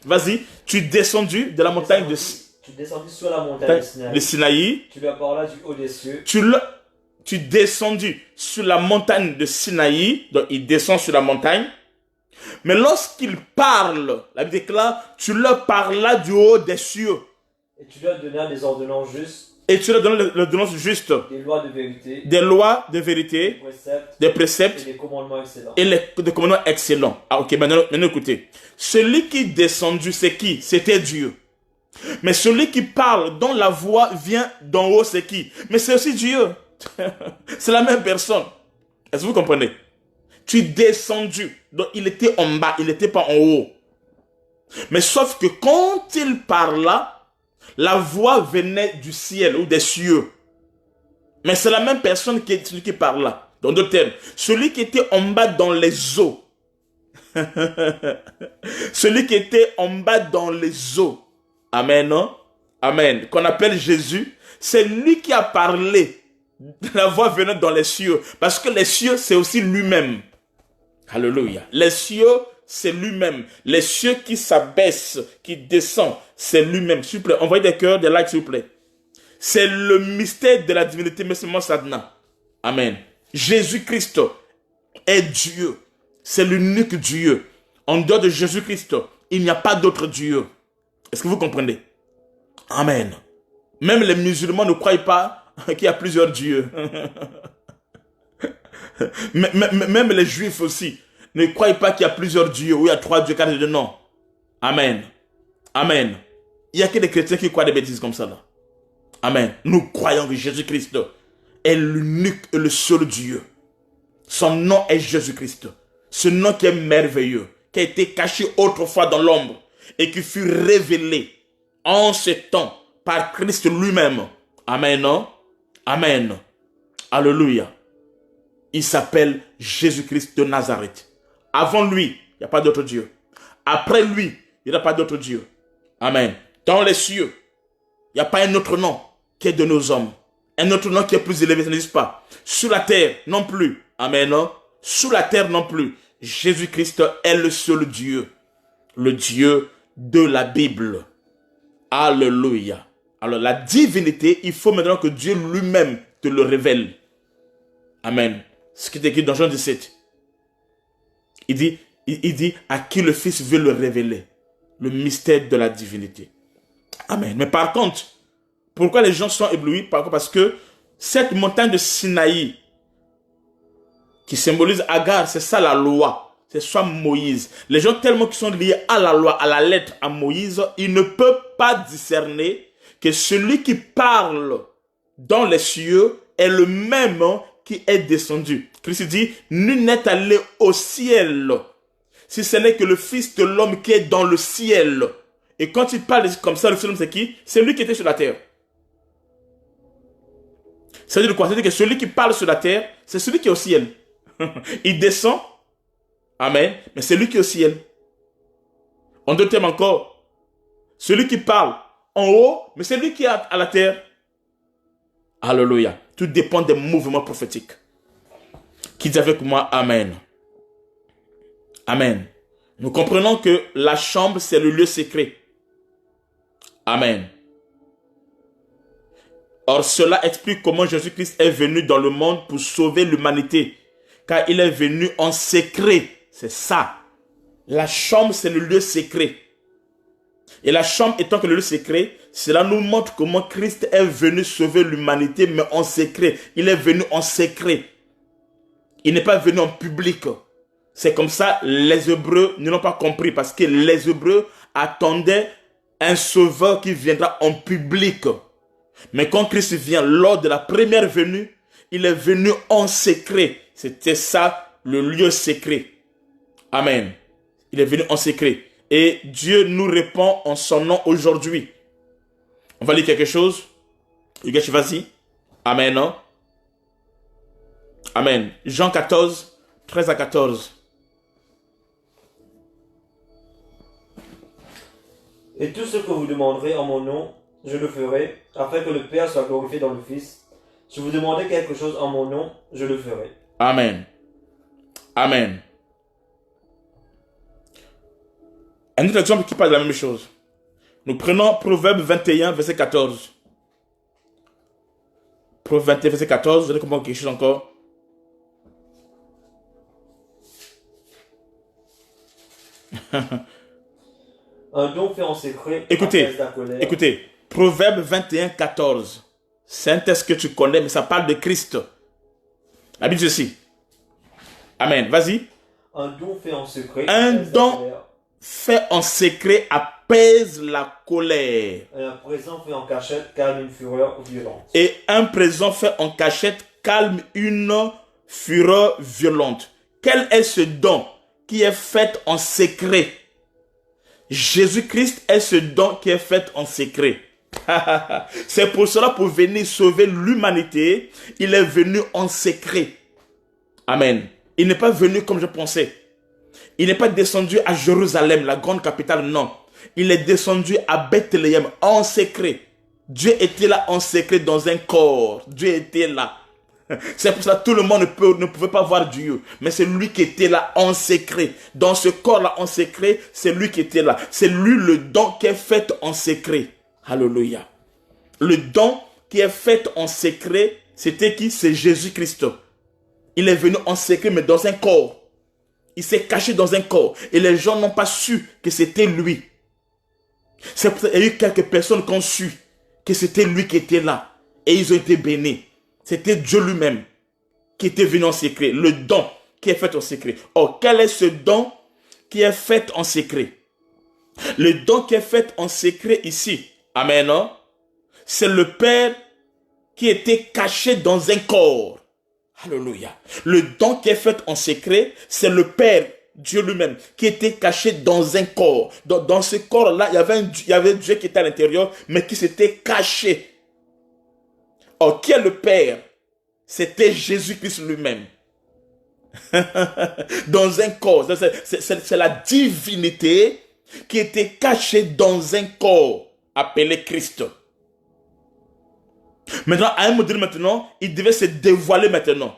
Vas-y, tu es descendu de la montagne de...
Tu descendis sur la montagne
de Sinaï.
Tu lui as parlé du haut des cieux.
Tu es descendu sur la montagne de Sinaï. Donc il descend sur la montagne. Mais lorsqu'il parle, la Bible déclare, tu leur parlas du haut des cieux.
Et tu leur donnas des ordonnances justes.
Et tu leur donnes les ordonnances justes.
Des lois de vérité.
Des lois de vérité. Des préceptes.
Et des commandements excellents.
Et des commandements excellents. Ah ok, maintenant écoutez. Celui qui est descendu, c'est qui? C'était Dieu. Mais celui qui parle, dont la voix vient d'en haut, c'est qui? Mais c'est aussi Dieu. C'est la même personne. Est-ce que vous comprenez? Tu es descendu. Donc il était en bas, il n'était pas en haut. Mais sauf que quand il parla, la voix venait du ciel ou des cieux. Mais c'est la même personne qui est celui qui parle là. Dans d'autres termes, celui qui était en bas dans les eaux. Celui qui était en bas dans les eaux. Amen, non? Amen. Qu'on appelle Jésus. C'est lui qui a parlé. La voix venait dans les cieux. Parce que les cieux, c'est aussi lui-même. Alléluia. Les cieux, c'est lui-même. Les cieux qui s'abaissent, qui descendent, c'est lui-même. S'il vous plaît, envoyez des cœurs, des likes, s'il vous plaît. C'est le mystère de la divinité, mais c'est moi, Sadna. Amen. Jésus-Christ est Dieu. C'est l'unique Dieu. En dehors de Jésus-Christ, il n'y a pas d'autre Dieu. Est-ce que vous comprenez? Amen. Même les musulmans ne croient pas qu'il y a plusieurs dieux. Même les juifs aussi ne croient pas qu'il y a plusieurs dieux, ou il y a 3 dieux, 4 dieux, non. Amen. Amen. Il n'y a que des chrétiens qui croient des bêtises comme ça là. Amen. Nous croyons que Jésus-Christ est l'unique et le seul Dieu. Son nom est Jésus-Christ. Ce nom qui est merveilleux, qui a été caché autrefois dans l'ombre et qui fut révélé en ce temps par Christ lui-même. Amen. Non? Amen. Alléluia. Il s'appelle Jésus-Christ de Nazareth. Avant lui, il n'y a pas d'autre Dieu. Après lui, il n'y a pas d'autre Dieu. Amen. Dans les cieux, il n'y a pas un autre nom qui est de nos hommes. Un autre nom qui est plus élevé, ça n'existe pas. Sur la terre, non plus. Amen. Non? Sous la terre, non plus. Jésus-Christ est le seul Dieu. Le Dieu de la Bible. Alléluia. Alors la divinité, il faut maintenant que Dieu lui-même te le révèle. Amen. Ce qui est écrit dans Jean 17. Il dit à qui le Fils veut le révéler. Le mystère de la divinité. Amen. Mais par contre, pourquoi les gens sont éblouis? Parce que cette montagne de Sinaï, qui symbolise Agar, c'est ça la loi. C'est soit Moïse. Les gens tellement qui sont liés à la loi, à la lettre, à Moïse, ils ne peuvent pas discerner que celui qui parle dans les cieux est le même qui est descendu. Christ dit, nul n'est allé au ciel, si ce n'est que le Fils de l'homme qui est dans le ciel. Et quand il parle comme ça, le Fils de l'homme, c'est qui? C'est lui qui était sur la terre. Ça veut dire quoi? Ça veut dire que celui qui parle sur la terre, c'est celui qui est au ciel. Il descend, amen, mais c'est lui qui est au ciel. En d'autres termes encore, celui qui parle en haut, mais c'est lui qui est à la terre. Alléluia. Tout dépend des mouvements prophétiques. Qui dit avec moi, amen. Amen. Nous comprenons que la chambre, c'est le lieu secret. Amen. Or, cela explique comment Jésus-Christ est venu dans le monde pour sauver l'humanité. Car il est venu en secret. C'est ça. La chambre, c'est le lieu secret. Et la chambre étant que le lieu secret, cela nous montre comment Christ est venu sauver l'humanité, mais en secret. Il est venu en secret. Il n'est pas venu en public. C'est comme ça, les Hébreux ne l'ont pas compris, parce que les Hébreux attendaient un sauveur qui viendra en public. Mais quand Christ vient lors de la première venue, il est venu en secret. C'était ça, le lieu secret. Amen. Il est venu en secret. Et Dieu nous répond en son nom aujourd'hui. On va lire quelque chose. Yugesh, vas-y. Amen. Hein? Amen. Jean 14, 13 à 14.
Et tout ce que vous demanderez en mon nom, je le ferai, afin que le Père soit glorifié dans le Fils. Si vous demandez quelque chose en mon nom, je le ferai.
Amen. Amen. Un autre exemple qui parle de la même chose. Nous prenons Proverbe 21, verset 14. Proverbe 21, verset 14. Vous allez comprendre quelque chose encore.
Un don fait en secret.
Écoutez. Proverbe 21, 14. C'est un texte que tu connais, mais ça parle de Christ. La Bible dit ceci. Amen. Vas-y.
Un don fait en secret.
Un don fait en secret apaise la colère.
Et un présent fait en cachette calme une fureur violente.
Et un présent fait en cachette calme une fureur violente. Quel est ce don qui est fait en secret? Jésus-Christ est ce don qui est fait en secret. C'est pour cela, pour venir sauver l'humanité, il est venu en secret. Amen. Il n'est pas venu comme je pensais. Il n'est pas descendu à Jérusalem, la grande capitale, non. Il est descendu à Bethléem en secret. Dieu était là en secret dans un corps. Dieu était là. C'est pour ça que tout le monde ne pouvait pas voir Dieu. Mais c'est lui qui était là en secret. Dans ce corps-là en secret, c'est lui qui était là. C'est lui le don qui est fait en secret. Alléluia. Le don qui est fait en secret, c'était qui? C'est Jésus-Christ. Il est venu en secret, mais dans un corps. Il s'est caché dans un corps. Et les gens n'ont pas su que c'était lui. C'est pour ça qu'il y a eu quelques personnes qui ont su que c'était lui qui était là. Et ils ont été bénis. C'était Dieu lui-même qui était venu en secret. Le don qui est fait en secret. Or, quel est ce don qui est fait en secret? Le don qui est fait en secret ici, amen, non? C'est le Père qui était caché dans un corps. Alléluia. Le don qui est fait en secret, c'est le Père, Dieu lui-même, qui était caché dans un corps. Dans ce corps-là, il y avait Dieu qui était à l'intérieur, mais qui s'était caché. Or, qui est le Père? C'était Jésus-Christ lui-même. Dans un corps. C'est la divinité qui était cachée dans un corps appelé Christ. Maintenant, à un modèle maintenant, il devait se dévoiler maintenant.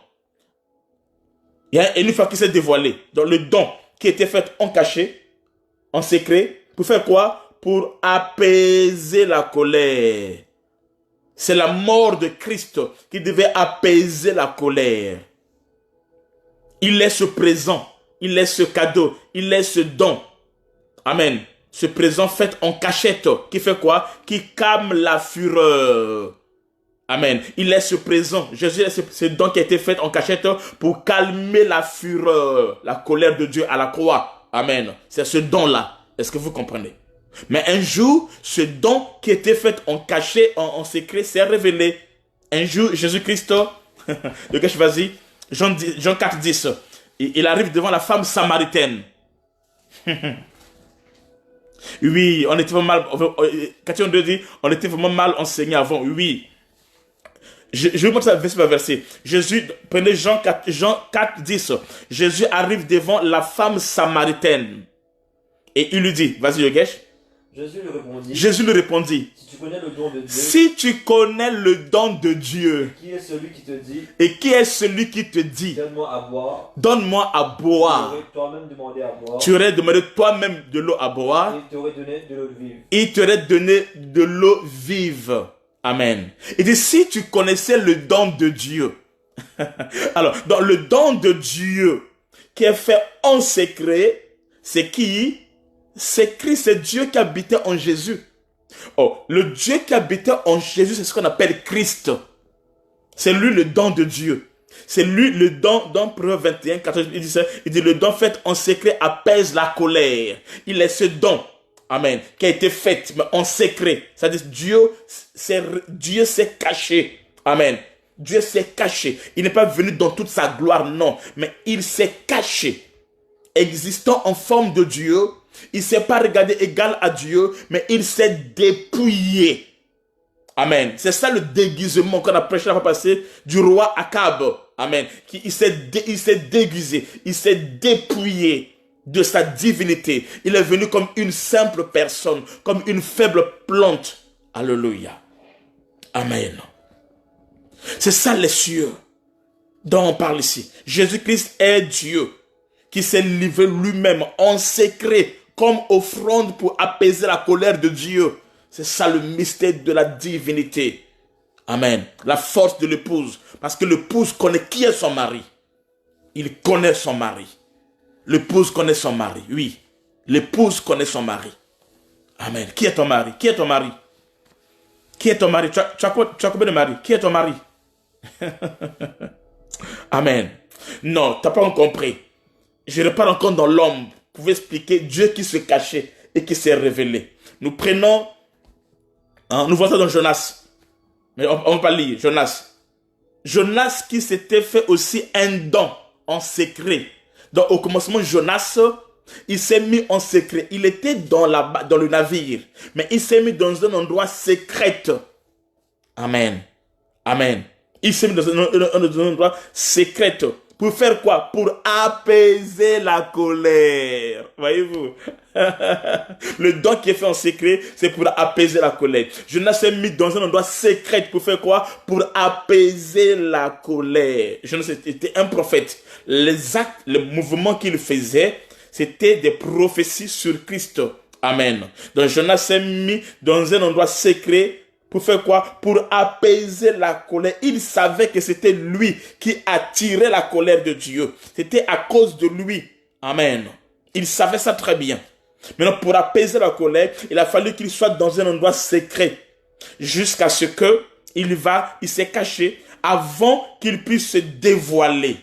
Et une fois qu'il s'est dévoilé, dans le don qui était fait en cachet, en secret, pour faire quoi? pour apaiser la colère. C'est la mort de Christ qui devait apaiser la colère. Il est ce présent, il est ce cadeau, il est ce don. Amen. Ce présent fait en cachette, qui fait quoi? Qui calme la fureur. Amen. Il est ce présent. Jésus est ce don qui a été fait en cachette pour calmer la fureur, la colère de Dieu à la croix. Amen. C'est ce don-là. Est-ce que vous comprenez? Mais un jour, ce don qui était fait en cachet, en secret, s'est révélé. Un jour, Jésus-Christ, vas-y, Jean 4, 10, il arrive devant la femme samaritaine. Oui, on était vraiment mal, Catherine 2 dit, on était vraiment mal enseigné avant, oui. Je vais vous montrer ça verset par verset. Jésus, prenez Jean 4, 10. Jésus arrive devant la femme samaritaine. Et il lui dit, vas-y Yogesh. Jésus lui répondit. Si tu connais le don de Dieu. Si tu connais le don de Dieu.
Qui est celui qui te dit.
Et qui est celui qui te dit.
Donne-moi à boire.
Donne-moi à boire.
Tu aurais toi-même demandé à boire.
Tu aurais demandé toi-même de l'eau à boire.
Et il t'aurait donné de l'eau vive.
Il t'aurait donné de l'eau vive. Amen. Il dit, si tu connaissais le don de Dieu. Alors, dans le don de Dieu qui est fait en secret, c'est qui? C'est Christ, c'est Dieu qui habitait en Jésus. Oh, le Dieu qui habitait en Jésus, c'est ce qu'on appelle Christ. C'est lui le don de Dieu. C'est lui le don, dans Proverbe 21, 14, il dit, le don fait en secret apaise la colère. Il est ce don. Amen. Qui a été fait, mais en secret. C'est-à-dire, Dieu s'est caché. Amen. Dieu s'est caché. Il n'est pas venu dans toute sa gloire, non. Mais il s'est caché. Existant en forme de Dieu, il ne s'est pas regardé égal à Dieu, mais il s'est dépouillé. Amen. C'est ça le déguisement qu'on a prêché la fois passée du roi Akab. Amen. Il s'est déguisé, il s'est dépouillé de sa divinité. Il est venu comme une simple personne, comme une faible plante. Alléluia. Amen. C'est ça les cieux dont on parle ici. Jésus-Christ est Dieu qui s'est livré lui-même en secret comme offrande pour apaiser la colère de Dieu. C'est ça le mystère de la divinité. Amen. La force de l'épouse. Parce que l'épouse connaît qui est son mari. Il connaît son mari. L'épouse connaît son mari. Oui. L'épouse connaît son mari. Amen. Qui est ton mari? Qui est ton mari? Qui est ton mari? Tu as combien de mari? Qui est ton mari? Amen. Non, tu n'as pas encore compris. Je repars encore dans l'ombre. Vous pouvez expliquer Dieu qui se cachait et qui s'est révélé. Nous prenons, nous voyons ça dans Jonas. Mais on va pas lire Jonas. Jonas qui s'était fait aussi un don en secret. Donc au commencement, Jonas, il s'est mis en secret. Il était dans le navire. Mais il s'est mis dans un endroit secret. Amen. Amen. Il s'est mis dans un endroit secret. Pour faire quoi? Pour apaiser la colère. Voyez-vous? Le don qui est fait en secret, c'est pour apaiser la colère. Jonas s'est mis dans un endroit secret pour faire quoi? Pour apaiser la colère. Jonas était un prophète. Les actes, les mouvements qu'il faisait, c'était des prophéties sur Christ. Amen. Donc Jonas s'est mis dans un endroit secret pour faire quoi? Pour apaiser la colère. Il savait que c'était lui qui attirait la colère de Dieu. C'était à cause de lui. Amen. Il savait ça très bien. Maintenant, pour apaiser la colère, il a fallu qu'il soit dans un endroit secret. Jusqu'à ce que il s'est caché avant qu'il puisse se dévoiler.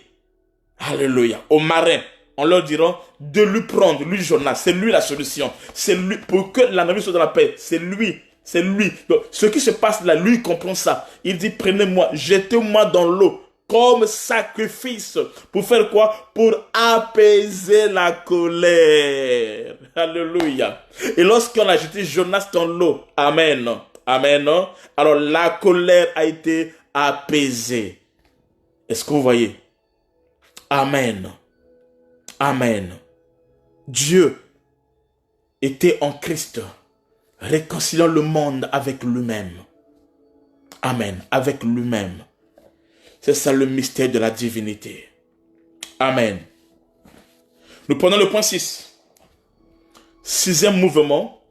Alléluia. Aux marins, on leur dira de lui prendre, lui Jonas. C'est lui la solution. C'est lui, pour que la navire soit dans la paix. C'est lui. C'est lui. Donc, ce qui se passe là, lui, il comprend ça. Il dit, prenez-moi, jetez-moi dans l'eau comme sacrifice. Pour faire quoi? Pour apaiser la colère. Alléluia. Et lorsqu'on a jeté Jonas dans l'eau, amen. Amen. Alors, la colère a été apaisée. Est-ce que vous voyez? Amen. Amen. Dieu était en Christ, réconciliant le monde avec lui-même. Amen. Avec lui-même. C'est ça le mystère de la divinité. Amen. Nous prenons le point 6. Sixième mouvement.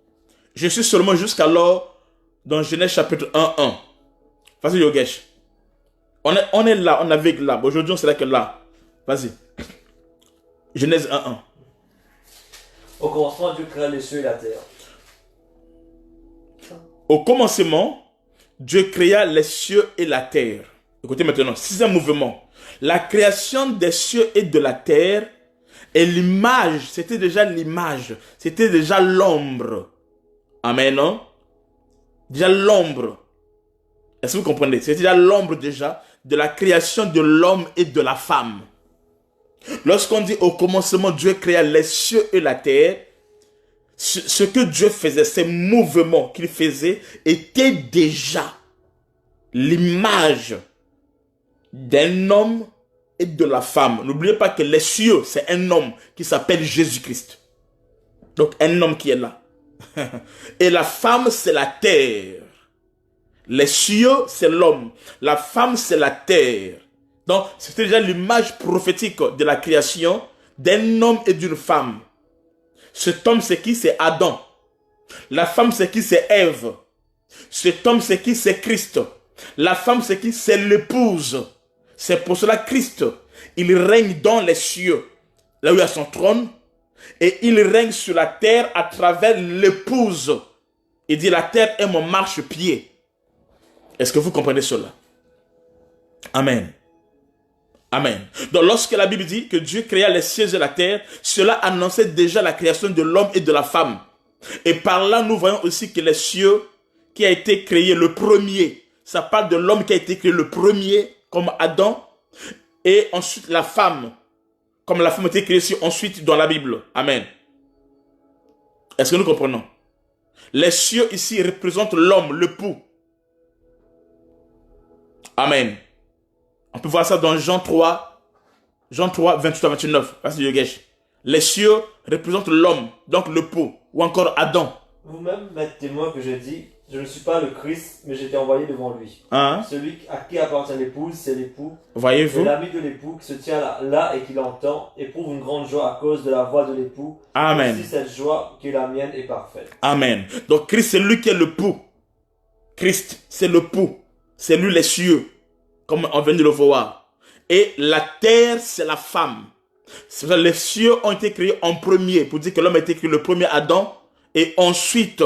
Je suis seulement jusqu'alors dans Genèse chapitre 1:1. Vas-y, Yogesh. On est là, on navigue là. Aujourd'hui, on sera que là. Vas-y. Genèse 1:1.
Au commencement, Dieu créa les cieux et la terre.
Au commencement, Dieu créa les cieux et la terre. Écoutez maintenant, sixième mouvement. La création des cieux et de la terre est l'image, c'était déjà l'image, c'était déjà l'ombre. Amen, non? Déjà l'ombre. Est-ce que vous comprenez? C'était déjà l'ombre déjà de la création de l'homme et de la femme. Lorsqu'on dit au commencement, Dieu créa les cieux et la terre, ce que Dieu faisait, ces mouvements qu'il faisait, étaient déjà l'image d'un homme et de la femme. N'oubliez pas que les cieux, c'est un homme qui s'appelle Jésus-Christ. Donc un homme qui est là. Et la femme, c'est la terre. Les cieux, c'est l'homme. La femme, c'est la terre. Donc, c'était déjà l'image prophétique de la création d'un homme et d'une femme. Cet homme, c'est qui? C'est Adam. La femme, c'est qui? C'est Ève. Cet homme, c'est qui? C'est Christ. La femme, c'est qui? C'est l'épouse. C'est pour cela Christ, il règne dans les cieux, là où il y a son trône, et il règne sur la terre à travers l'épouse. Il dit, la terre est mon marchepied. Est-ce que vous comprenez cela? Amen. Amen. Donc lorsque la Bible dit que Dieu créa les cieux et la terre, cela annonçait déjà la création de l'homme et de la femme. Et par là, nous voyons aussi que les cieux qui a été créé le premier, ça parle de l'homme qui a été créé le premier, comme Adam, et ensuite la femme, comme la femme a été créée ici, ensuite dans la Bible. Amen. Est-ce que nous comprenons? Les cieux ici représentent l'homme, l'époux. Amen. On peut voir ça dans Jean 3, 28 à 29. Vas-y, Yogesh. Les cieux représentent l'homme, donc l'époux, ou encore Adam.
Vous-même m'êtes témoin que je dis, je ne suis pas le Christ, mais j'ai été envoyé devant lui.
Hein?
Celui à qui appartient l'épouse, c'est l'époux.
Voyez-vous?
Et l'ami de l'époux qui se tient là et qui l'entend, éprouve une grande joie à cause de la voix de l'époux.
Amen.
Aussi cette joie qui est la mienne est parfaite.
Amen. Donc Christ, c'est lui qui est l'époux. Christ, c'est l'époux. C'est lui les cieux, comme on vient de le voir. Et la terre, c'est la femme. C'est pour ça que les cieux ont été créés en premier, pour dire que l'homme a été créé le premier Adam, et ensuite,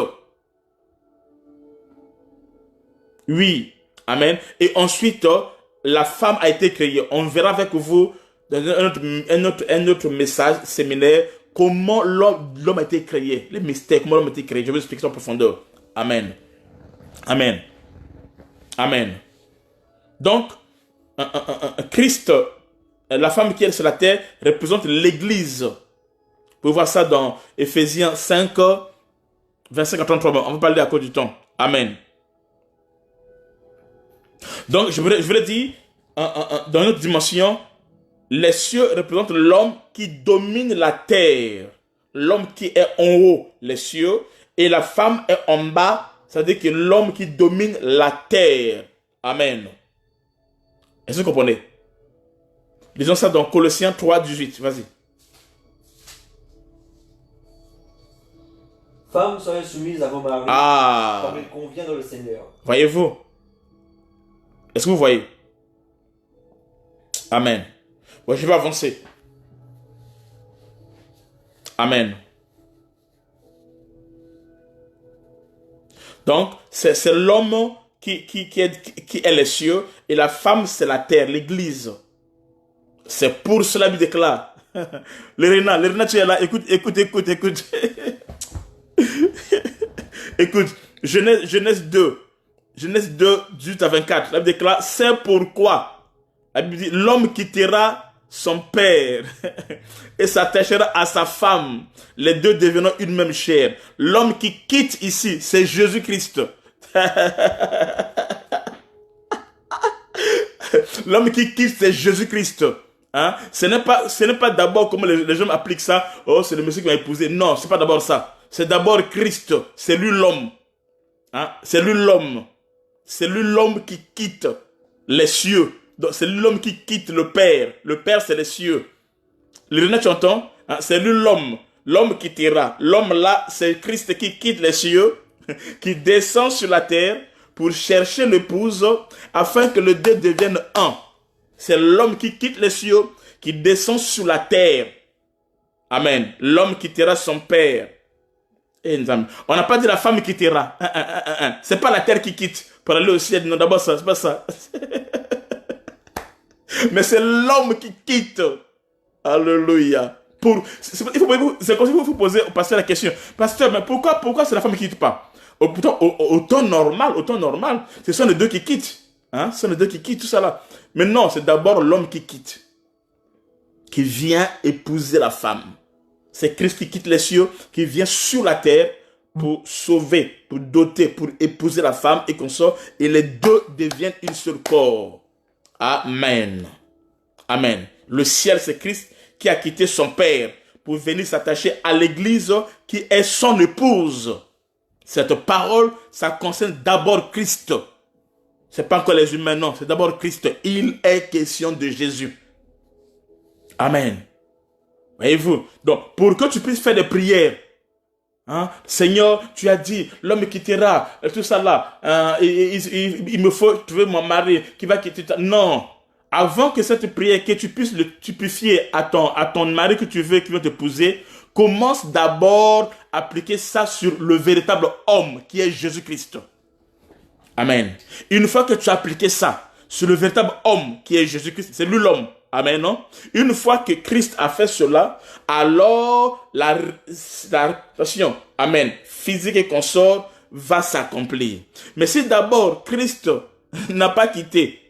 oui, amen, et ensuite, la femme a été créée. On verra avec vous dans un autre message séminaire comment l'homme a été créé, les mystères, comment l'homme a été créé. Je vais expliquer ça en profondeur. Amen. Amen. Amen. Donc, Christ, la femme qui est sur la terre, représente l'Église. Vous pouvez voir ça dans Éphésiens 5, 25 à 33. On va parler à cause du temps. Amen. Donc, je voudrais dire, dans une autre dimension, les cieux représentent l'homme qui domine la terre. L'homme qui est en haut, les cieux, et la femme est en bas, c'est-à-dire que l'homme qui domine la terre. Amen. Est-ce que vous comprenez? Lisons ça dans Colossiens 3, 18. Vas-y.
Femmes, soyez soumises à vos maris, comme il convient dans le Seigneur.
Voyez-vous? Est-ce que vous voyez? Amen. Ouais, je vais avancer. Amen. Donc, c'est l'homme qui est les cieux et la femme, c'est la terre, l'église. C'est pour cela qu'il déclare. Lerina, tu es là. Écoute. Écoute, Genèse 2, 18 à 24. La Bible déclare, c'est pourquoi. La Bible dit, l'homme quittera son père et s'attachera à sa femme. Les deux devenant une même chair. L'homme qui quitte ici, c'est Jésus-Christ. L'homme qui quitte, c'est Jésus-Christ. Hein? Ce n'est pas d'abord comme les gens appliquent ça. Oh, c'est le monsieur qui m'a épousé. Non, c'est pas d'abord ça. C'est d'abord Christ. C'est lui l'homme. Hein? C'est lui l'homme. C'est lui l'homme qui quitte les cieux. Donc, c'est lui l'homme qui quitte le Père. Le Père, c'est les cieux. Lérina, tu entends? Hein? C'est lui l'homme. l'homme quittera. L'homme là, c'est Christ qui quitte les cieux, qui descend sur la terre pour chercher l'épouse afin que les deux deviennent un. C'est l'homme qui quitte les cieux, qui descend sur la terre. Amen. L'homme quittera son père. On n'a pas dit la femme quittera. C'est pas la terre qui quitte pour aller au ciel. Non, d'abord ça, c'est pas ça. Mais c'est l'homme qui quitte. Alléluia. C'est comme si vous posez au pasteur la question. Pasteur, mais pourquoi c'est la femme qui ne quitte pas? Au temps normal, ce sont les deux qui quittent. Hein? Ce sont les deux qui quittent tout ça là. Mais non, c'est d'abord l'homme qui quitte. Qui vient épouser la femme. C'est Christ qui quitte les cieux, qui vient sur la terre pour sauver, pour doter, pour épouser la femme et qu'on sort. Et les deux deviennent un seul corps. Amen. Amen. Le ciel, c'est Christ qui a quitté son père pour venir s'attacher à l'église qui est son épouse. Cette parole, ça concerne d'abord Christ. C'est pas encore les humains, non. C'est d'abord Christ. Il est question de Jésus. Amen. Voyez-vous? Donc, pour que tu puisses faire des prières, hein, Seigneur, tu as dit, l'homme quittera, tout ça là, il me faut trouver mon mari qui va quitter. Non. Avant que cette prière, que tu puisses le typifier à ton mari que tu veux, qui va t'épouser, commence d'abord à appliquer ça sur le véritable homme qui est Jésus-Christ. Amen. Une fois que tu as appliqué ça sur le véritable homme qui est Jésus-Christ, c'est lui l'homme. Amen, non? Une fois que Christ a fait cela, alors la relation, amen, physique et consort va s'accomplir. Mais si d'abord Christ n'a pas quitté,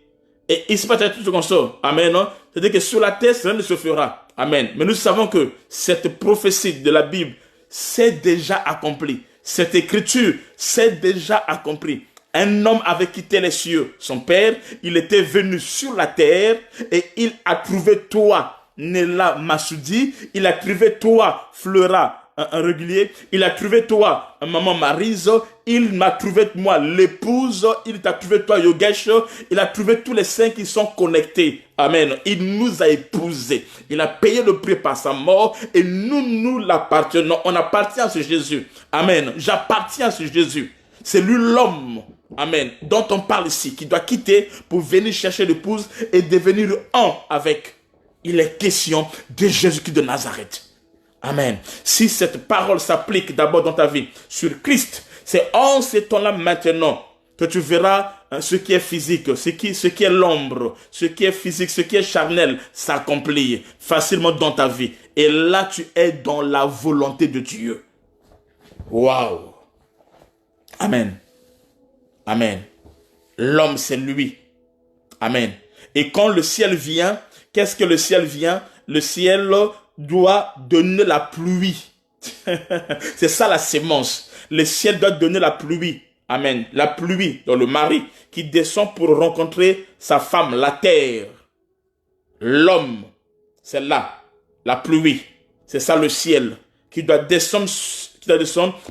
et il se passe tout ce consort, amen, non? C'est-à-dire que sur la terre, rien ne se fera. Amen. Mais nous savons que cette prophétie de la Bible s'est déjà accomplie. Cette écriture s'est déjà accomplie. Un homme avait quitté les cieux, son père, il était venu sur la terre et il a trouvé toi, Néla Massoudi, il a trouvé toi, Fleura, un régulier, il a trouvé toi, maman Maryse, il m'a trouvé moi, l'épouse, il t'a trouvé toi, Yogesh, il a trouvé tous les saints qui sont connectés. Amen. Il nous a épousés. Il a payé le prix par sa mort et nous l'appartenons. On appartient à ce Jésus. Amen. J'appartiens à ce Jésus. C'est lui l'homme, amen, dont on parle ici, qui doit quitter pour venir chercher l'épouse et devenir un avec. Il est question de Jésus-Christ de Nazareth. Amen. Si cette parole s'applique d'abord dans ta vie sur Christ, c'est en ce temps-là maintenant que tu verras ce qui est physique, ce qui est l'ombre, ce qui est physique, ce qui est charnel s'accomplir facilement dans ta vie. Et là, tu es dans la volonté de Dieu. Waouh! Amen. Amen. L'homme, c'est lui. Amen. Et quand le ciel vient, qu'est-ce que le ciel vient? Le ciel doit donner la pluie. C'est ça la sémence. Le ciel doit donner la pluie. Amen. La pluie, dans le mari qui descend pour rencontrer sa femme, la terre. L'homme, c'est là. La pluie. C'est ça le ciel qui doit descendre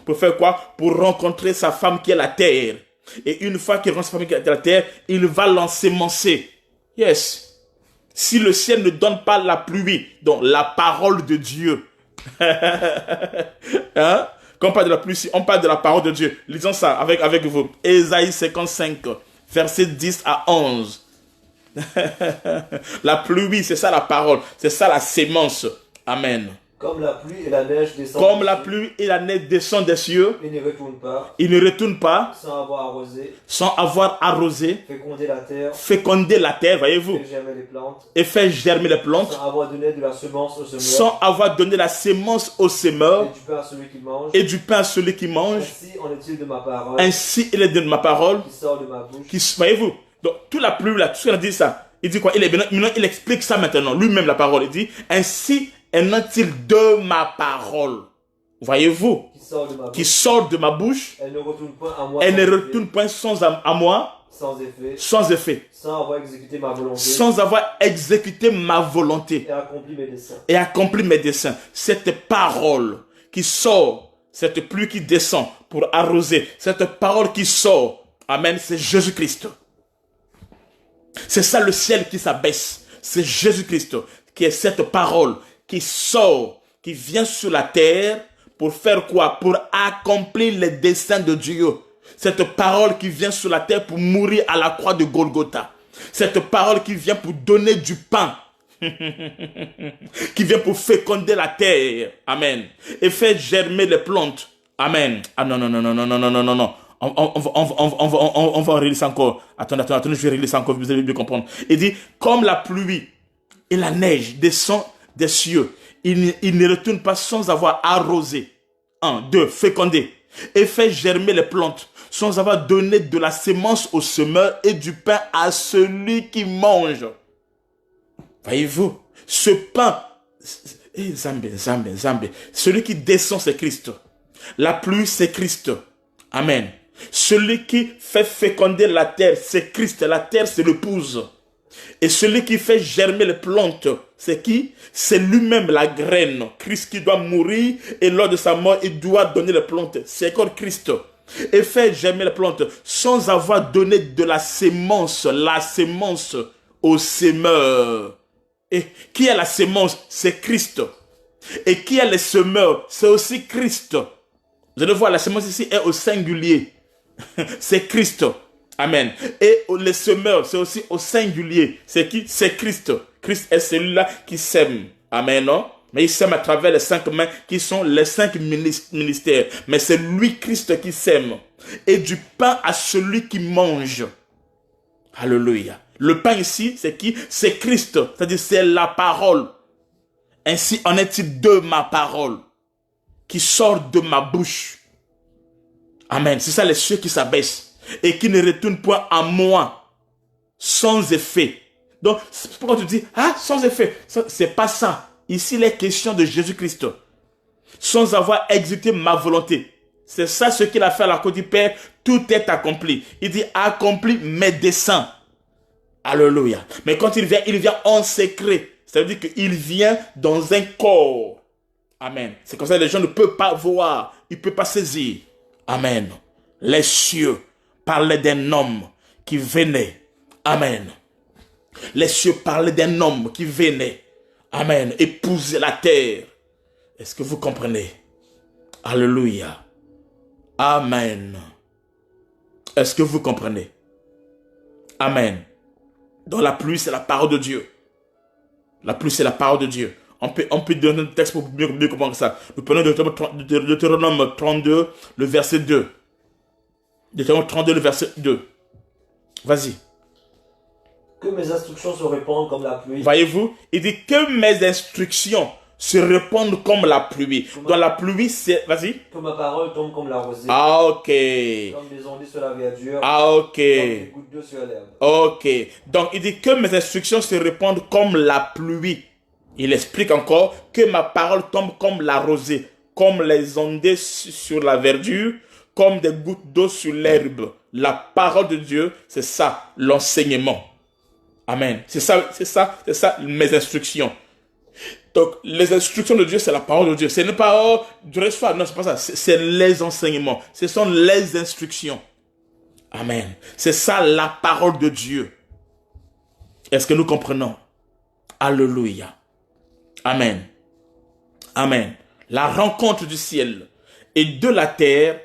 pour faire quoi? Pour rencontrer sa femme qui est la terre. Et une fois qu'il rencontre sa femme qui est la terre, il va l'ensemencer. Yes. Si le ciel ne donne pas la pluie, donc la parole de Dieu. Hein? Quand on parle de la pluie, on parle de la parole de Dieu. Lisons ça avec vous. Ésaïe 55, versets 10 à 11. La pluie, c'est ça la parole. C'est ça la sémence. Amen.
Comme la pluie et la neige descendent.
Comme la pluie et la neige descendent des cieux.
Il ne retourne pas.
Il ne retourne pas.
Sans avoir arrosé.
Sans avoir arrosé.
Féconder la terre.
Féconder la terre, voyez-vous.
Fait germer les plantes.
Et faire germer les plantes.
Sans avoir donné de la semence au semeur.
Sans avoir donné la sémence au semeur.
Et du pain à celui qui mange.
Et du pain à celui qui mange.
Ainsi en est-il de ma parole.
Ainsi il est de ma parole.
Qui sort de ma bouche.
Voyez-vous. Donc toute la pluie là, tout ce qu'il a dit ça. Il dit quoi? Maintenant il explique ça maintenant. Lui-même la parole. Il dit ainsi est-il de ma parole. Voyez-vous, qui sort de ma bouche.
Elle ne retourne point à moi.
Elle ne retourne point à moi.
Sans effet.
Sans effet.
Sans avoir exécuté ma volonté.
Sans avoir exécuté ma volonté.
Et accompli mes desseins.
Et accompli mes desseins. Cette parole qui sort, cette pluie qui descend pour arroser, cette parole qui sort, amen, c'est Jésus-Christ. C'est ça le ciel qui s'abaisse. C'est Jésus-Christ qui est cette parole qui sort qui vient sur la terre pour faire quoi? Pour accomplir les desseins de Dieu. Cette parole qui vient sur la terre pour mourir à la croix de Golgotha. Cette parole qui vient pour donner du pain. Qui vient pour féconder la terre. Amen. Et faire germer les plantes. Amen. Ah non, non, non, non, non, non, non, non, non. On va relire ça encore. Attendez, je vais relire ça encore, vous allez mieux comprendre. Il dit, comme la pluie et la neige descend des cieux, il ne retourne pas sans avoir arrosé. 1, 2, fécondé. Et fait germer les plantes, sans avoir donné de la sémence au semeur et du pain à celui qui mange. Voyez-vous, ce pain, celui qui descend, c'est Christ. La pluie, c'est Christ. Amen. Celui qui fait féconder la terre, c'est Christ. La terre, c'est l'épouse. Et celui qui fait germer les plantes, c'est qui? C'est lui-même la graine. Christ qui doit mourir et lors de sa mort, il doit donner les plantes. C'est encore Christ. Et fait germer les plantes sans avoir donné de la sémence au semeur. Et qui est la sémence? C'est Christ. Et qui est le semeur? C'est aussi Christ. Vous allez voir, la sémence ici est au singulier. C'est Christ. Amen. Et le semeur, c'est aussi au singulier. C'est qui? C'est Christ. Christ est celui-là qui sème. Amen, non? Mais il sème à travers les 5 mains qui sont les 5 ministères. Mais c'est lui, Christ, qui sème. Et du pain à celui qui mange. Alléluia. Le pain ici, c'est qui? C'est Christ. C'est-à-dire, c'est la parole. Ainsi en est-il de ma parole qui sort de ma bouche. Amen. C'est ça les cieux qui s'abaissent et qui ne retournent point à moi sans effet. Donc, pourquoi tu dis, sans effet? C'est pas ça. Ici, il est question de Jésus-Christ. Sans avoir exécuté ma volonté. C'est ça ce qu'il a fait à la côte du Père. Tout est accompli. Il dit, accompli mes desseins. Alléluia. Mais quand il vient en secret. Ça veut dire qu'il vient dans un corps. Amen. C'est comme ça que les gens ne peuvent pas voir. Ils ne peuvent pas saisir. Amen. Les cieux parlaient d'un homme qui venait. Amen. Les cieux parlaient d'un homme qui venait. Amen. Épouser la terre. Est-ce que vous comprenez? Alléluia. Amen. Est-ce que vous comprenez? Amen. Donc la pluie, c'est la parole de Dieu. La pluie, c'est la parole de Dieu. On peut donner un texte pour mieux comprendre ça. Nous prenons Deutéronome 32, le verset 2. Deutéronome 32, le verset 2. Vas-y.
Que mes instructions se répandent comme la pluie.
Voyez-vous, il dit que mes instructions se répandent comme la pluie. Dans la pluie, c'est... Vas-y.
Que ma parole tombe comme la rosée.
Ah, ok.
Comme des ondées sur la verdure.
Ah, ok.
Comme des gouttes d'eau sur l'herbe.
Ok. Donc, il dit que mes instructions se répandent comme la pluie. Il explique encore que ma parole tombe comme la rosée, comme les ondées sur la verdure, comme des gouttes d'eau sur l'herbe. La parole de Dieu, c'est ça, l'enseignement. Amen. C'est ça mes instructions. Donc, les instructions de Dieu, c'est la parole de Dieu. Ce n'est pas du reste, non, c'est pas ça. C'est les enseignements. Ce sont les instructions. Amen. C'est ça la parole de Dieu. Est-ce que nous comprenons? Alléluia. Amen. Amen. La rencontre du ciel et de la terre,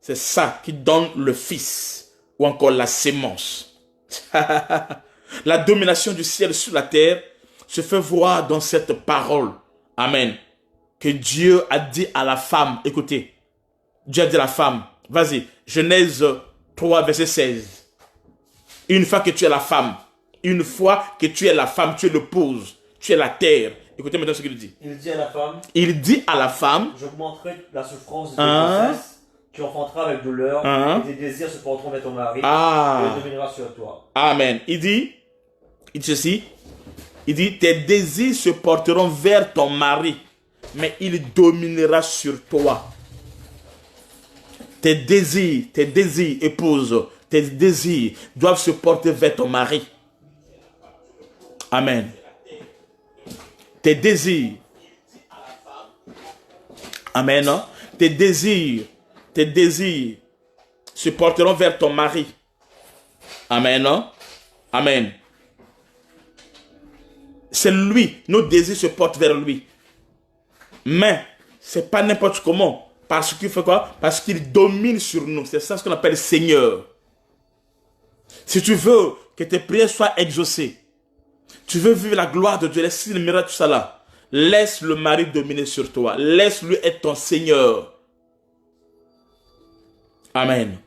c'est ça qui donne le Fils ou encore la sémence. La domination du ciel sur la terre se fait voir dans cette parole. Amen. Que Dieu a dit à la femme. Écoutez. Dieu a dit à la femme. Vas-y. Genèse 3, verset 16. Une fois que tu es la femme. Une fois que tu es la femme, tu es l'épouse. Tu es la terre. Écoutez maintenant ce qu'il dit.
Il dit à la femme.
Il dit à la femme.
J'augmenterai la souffrance de tes grossesses. Tu enfanteras avec douleur. Et tes désirs se porteront vers ton mari. Et il dominera sur toi.
Amen. Il dit ceci. Il dit, tes désirs se porteront vers ton mari, mais il dominera sur toi. Tes désirs, épouse, tes désirs doivent se porter vers ton mari. Amen. Tes désirs. Amen. Non? Tes désirs se porteront vers ton mari. Amen. Non? Amen. C'est lui. Nos désirs se portent vers lui. Mais c'est pas n'importe comment. Parce qu'il fait quoi? Parce qu'il domine sur nous. C'est ça ce qu'on appelle Seigneur. Si tu veux que tes prières soient exaucées, tu veux vivre la gloire de Dieu, laisse le miracle, tout ça là. Laisse le mari dominer sur toi. Laisse-lui être ton Seigneur. Amen.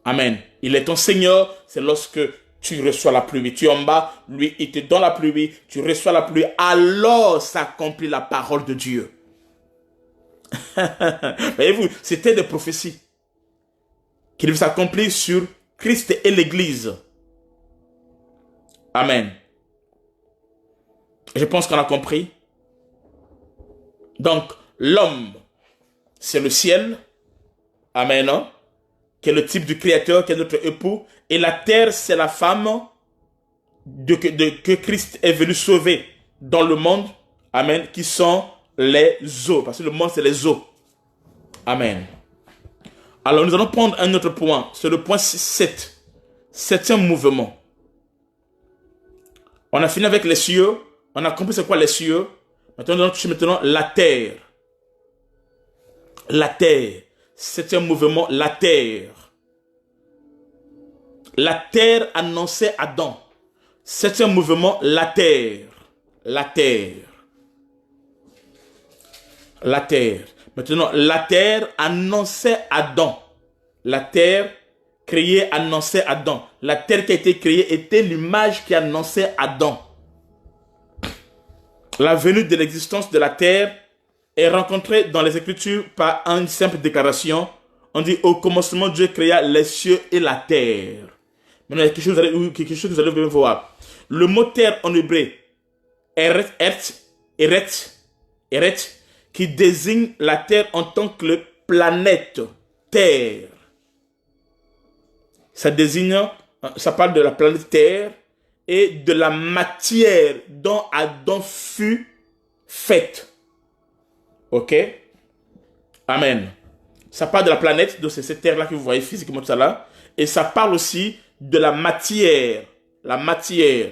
Amen. Il est ton Seigneur, c'est lorsque tu reçois la pluie. Tu es en bas, lui, il te donne la pluie, tu reçois la pluie, alors s'accomplit la parole de Dieu. Voyez-vous, c'était des prophéties qui devaient s'accomplir sur Christ et l'Église. Amen. Je pense qu'on a compris. Donc, l'homme, c'est le ciel. Amen. Hein? Qui est le type du Créateur, qui est notre époux. Et la terre, c'est la femme que Christ est venu sauver dans le monde. Amen. Qui sont les eaux. Parce que le monde, c'est les eaux. Amen. Alors, nous allons prendre un autre point. C'est le point 7. Septième mouvement. On a fini avec les cieux. On a compris c'est quoi les cieux. Maintenant, nous allons toucher la terre. La terre. Septième mouvement, la terre. La terre annonçait Adam. Septième mouvement, la terre. La terre. La terre. Maintenant, la terre annonçait Adam. La terre créée annonçait Adam. La terre qui a été créée était l'image qui annonçait Adam. La venue de l'existence de la terre est rencontrée dans les Écritures par une simple déclaration. On dit, au commencement, Dieu créa les cieux et la terre. Maintenant, il y a quelque chose que vous allez voir. Le mot terre en hébreu, eret, qui désigne la terre en tant que planète, terre. Ça désigne, ça parle de la planète terre et de la matière dont Adam fut faite. Ok? Amen. Ça parle de la planète, donc c'est cette terre-là que vous voyez physiquement tout ça là. Et ça parle aussi de la matière. La matière.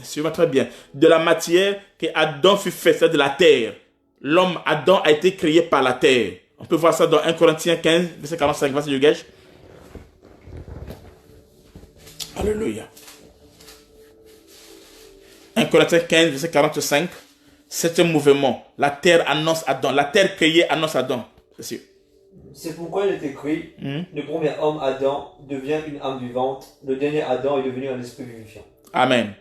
Suivez-moi très bien. De la matière que Adam fut fait, c'est de la terre. L'homme Adam a été créé par la terre. On peut voir ça dans 1 Corinthiens 15, verset 45, verset du gage. Alléluia. 1 Corinthiens 15, verset 45. Septième mouvement. La terre annonce Adam. La terre créée annonce Adam. C'est sûr.
C'est pourquoi il est écrit, le premier homme, Adam, devient une âme vivante. Le dernier Adam est devenu un esprit vivifiant.
Amen.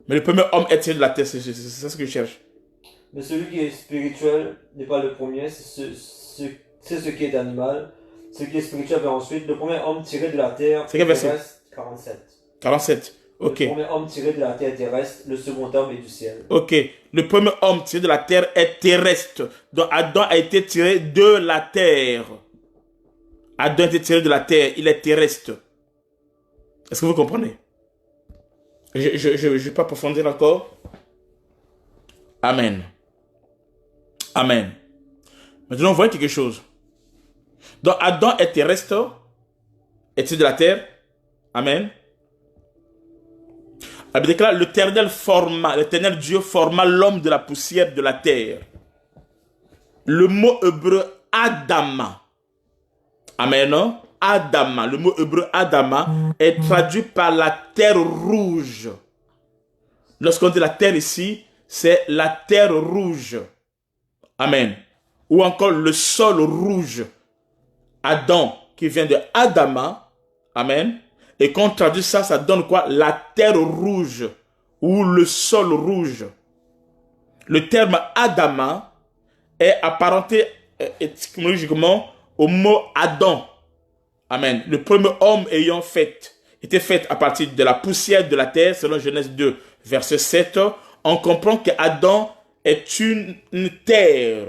Mais le premier homme est tiré de la terre, c'est ce que je cherche.
Mais celui qui est spirituel n'est pas le premier, c'est ce qui est animal. Ce qui est spirituel vient ensuite. Le premier homme tiré de la terre terrestre, 47.
47. Ok.
Le premier homme tiré de la terre terrestre, le second homme est du ciel.
Ok. Le premier homme tiré de la terre est terrestre. Donc Adam a été tiré de la terre. Adam a été tiré de la terre. Il est terrestre. Est-ce que vous comprenez? Je ne vais pas approfondir encore. Amen. Amen. Maintenant, on voit quelque chose. Donc Adam est terrestre. Est tiré de la terre. Amen. La Bible déclare, l'éternel Dieu forma l'homme de la poussière de la terre. Le mot hébreu Adama. Amen. Adama. Le mot hébreu Adama est traduit par la terre rouge. Lorsqu'on dit la terre ici, c'est la terre rouge. Amen. Ou encore le sol rouge. Adam, qui vient de Adama. Amen. Et quand on traduit ça, ça donne quoi? La terre rouge ou le sol rouge. Le terme Adama est apparenté étymologiquement au mot Adam. Amen. Le premier homme était fait à partir de la poussière de la terre, selon Genèse 2, verset 7. On comprend que Adam est une terre,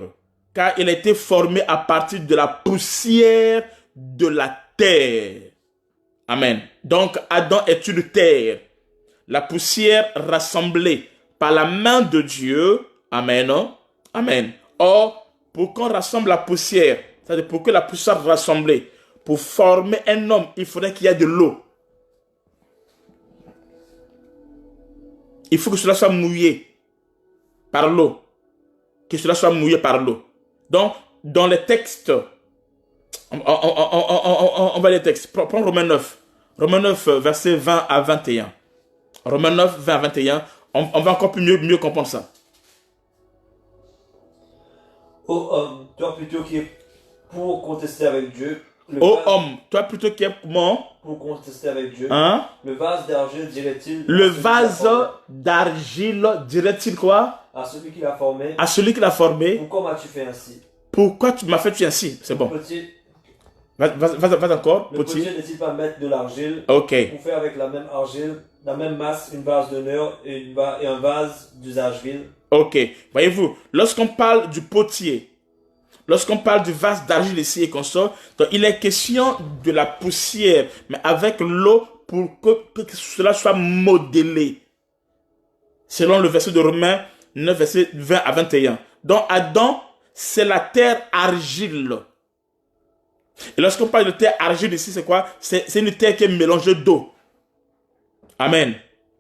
car il a été formé à partir de la poussière de la terre. Amen. Donc, Adam est une terre. La poussière rassemblée par la main de Dieu. Amen. Amen. Or, pour qu'on rassemble la poussière, c'est-à-dire pour que la poussière soit rassemblée, pour former un homme, il faudrait qu'il y ait de l'eau. Il faut que cela soit mouillé par l'eau. que cela soit mouillé par l'eau. Donc, dans les textes, on va les textes. Prends Romains 9. Romains 9, versets 20 à 21. Romains 9, 20 à 21. On va encore mieux comprendre ça.
Ô homme, toi plutôt qui es pour contester avec Dieu.
Ô homme, toi plutôt qui es comment?
Pour contester avec Dieu.
Hein?
Le vase d'argile dirait-il.
Le vase d'argile dirait-il quoi?
À celui qui l'a formé.
À celui qui l'a formé.
Pourquoi m'as-tu fait ainsi?
Pourquoi tu m'as fait ainsi? C'est bon. Va encore.
Le potier n'est-il pas mettre de l'argile?
Ok.
Pour faire avec la même argile, la même masse, une vase d'honneur et un vase d'usage vil.
Ok. Voyez-vous, lorsqu'on parle du potier, lorsqu'on parle du vase d'argile ici et qu'on sort, donc il est question de la poussière, mais avec l'eau pour que cela soit modelé. Selon le verset de Romains 9, verset 20 à 21. Donc Adam, c'est la terre argile. Et lorsqu'on parle de terre argile ici, c'est quoi? C'est une terre qui est mélangée d'eau. Amen.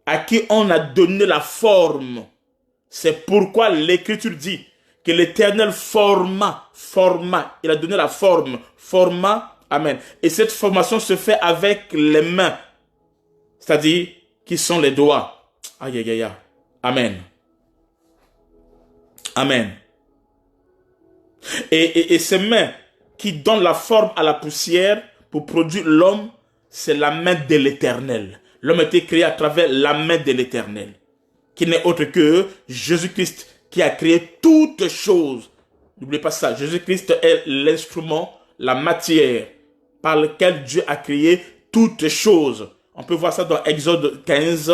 À qui on a donné la forme. C'est pourquoi l'Écriture dit que l'Éternel forma, il a donné la forma, amen. Et cette formation se fait avec les mains, c'est-à-dire qui sont les doigts. Aïe, aïe, aïe, amen. Amen. Et ces mains qui donnent la forme à la poussière pour produire l'homme, c'est la main de l'Éternel. L'homme a été créé à travers la main de l'Éternel, qui n'est autre que Jésus-Christ, qui a créé toutes choses. N'oubliez pas ça, Jésus-Christ est l'instrument, la matière par laquelle Dieu a créé toutes choses. On peut voir ça dans Exode 15,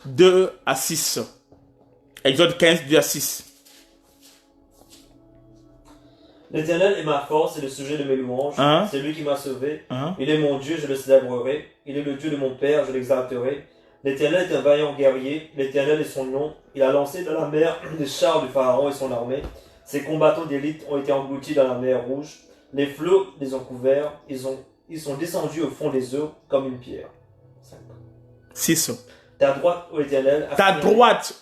2 à 6. Exode 15, 2 à 6.
L'Éternel est ma force et le sujet de mes louanges. C'est lui qui m'a sauvé. Il est mon Dieu, je le célébrerai. Il est le Dieu de mon Père, je l'exalterai. L'Éternel est un vaillant guerrier. L'Éternel est son nom. Il a lancé dans la mer des chars du Pharaon et son armée. Ses combattants d'élite ont été engloutis dans la mer Rouge. Les flots les ont couverts. Ils sont descendus au fond des eaux comme une pierre.
6.
Ta droite,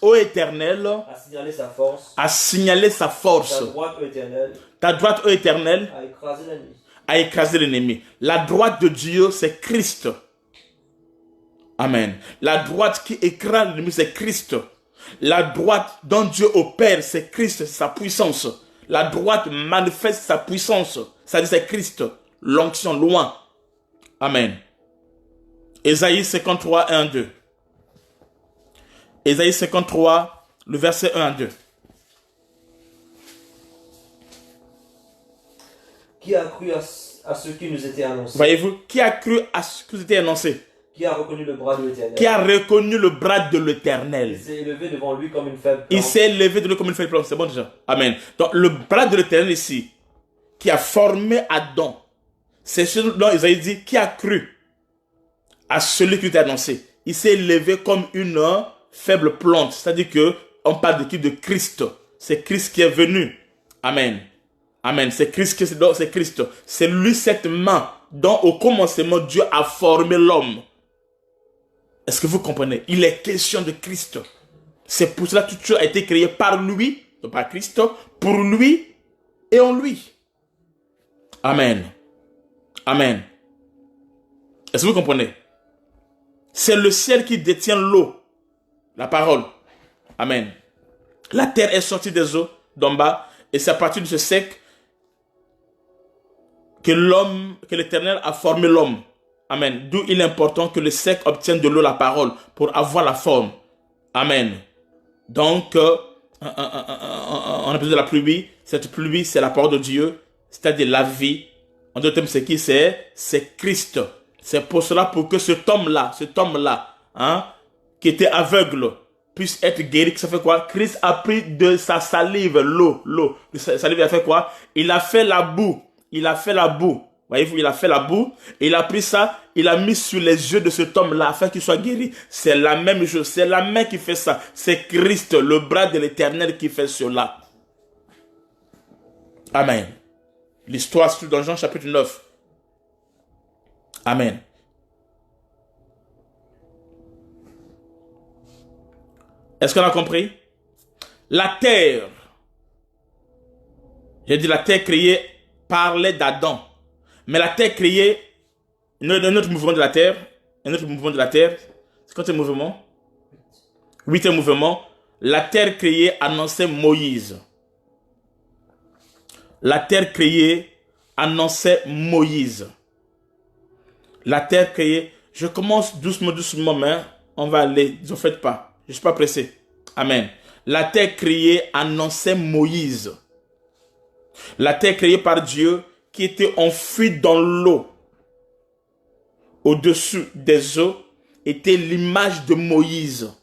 ô Éternel,
a
signalé sa force.
A signalé sa force.
Ta droite, ô
Éternel,
a écrasé l'ennemi.
A écrasé l'ennemi. La droite de Dieu, c'est Christ. Amen. La droite qui écrase l'ennemi, c'est Christ. La droite dont Dieu opère, c'est Christ, c'est sa puissance. La droite manifeste sa puissance. Ça dit c'est Christ. L'onction loin. Amen. Ésaïe 53, 1, 2. Ésaïe 53, le verset 1 à 2.
Qui a cru à ce qui nous était annoncé?
Voyez-vous, qui a cru à ce qui nous était annoncé?
Qui a reconnu le bras de l'Éternel?
Qui a reconnu le bras de l'Éternel?
Il s'est élevé devant lui comme une faible plante.
Il s'est élevé devant lui comme une faible plante. C'est bon déjà. Amen. Donc le bras de l'Éternel ici, qui a formé Adam, c'est ce dont Isaïe dit, qui a cru à celui qui lui était annoncé. Il s'est élevé comme une faible plante. C'est-à-dire que on parle de Christ. C'est Christ qui est venu. Amen. Amen. C'est Christ. C'est Christ. C'est lui cette main dont au commencement Dieu a formé l'homme. Est-ce que vous comprenez? Il est question de Christ. C'est pour cela que toute chose a été créée par lui, non par Christ, pour lui et en lui. Amen. Amen. Est-ce que vous comprenez? C'est le ciel qui détient l'eau. La parole. Amen. La terre est sortie des eaux d'en bas et c'est à partir de ce sec que l'Éternel a formé l'homme. Amen. D'où il est important que le sec obtienne de l'eau, la parole, pour avoir la forme. Amen. Donc, on a besoin de la pluie. Cette pluie, c'est la parole de Dieu, c'est-à-dire la vie. En d'autres termes, c'est qui? C'est Christ. C'est pour cela, pour que cet homme-là, qui était aveugle, puisse être guéri. Ça fait quoi? Christ a pris de sa salive, l'eau. Sa salive, il a fait quoi? Il a fait la boue. Voyez-vous, il a fait la boue. Et il a pris ça, il a mis sur les yeux de cet homme-là afin qu'il soit guéri. C'est la même chose. C'est la main qui fait ça. C'est Christ, le bras de l'Éternel qui fait cela. Amen. L'histoire se trouve dans Jean chapitre 9. Amen. Est-ce qu'on a compris? La terre J'ai dit la terre créée parlait d'Adam. Mais la terre créée, un autre mouvement de la terre, c'est quand un mouvement? Huitième mouvement, la terre créée annonçait Moïse. La terre créée annonçait Moïse. La terre créée, je commence doucement, mais on va aller, ne faites pas, je ne suis pas pressé. Amen. La terre créée annonçait Moïse. La terre créée par Dieu qui était enfouie dans l'eau, au-dessus des eaux, était l'image de Moïse.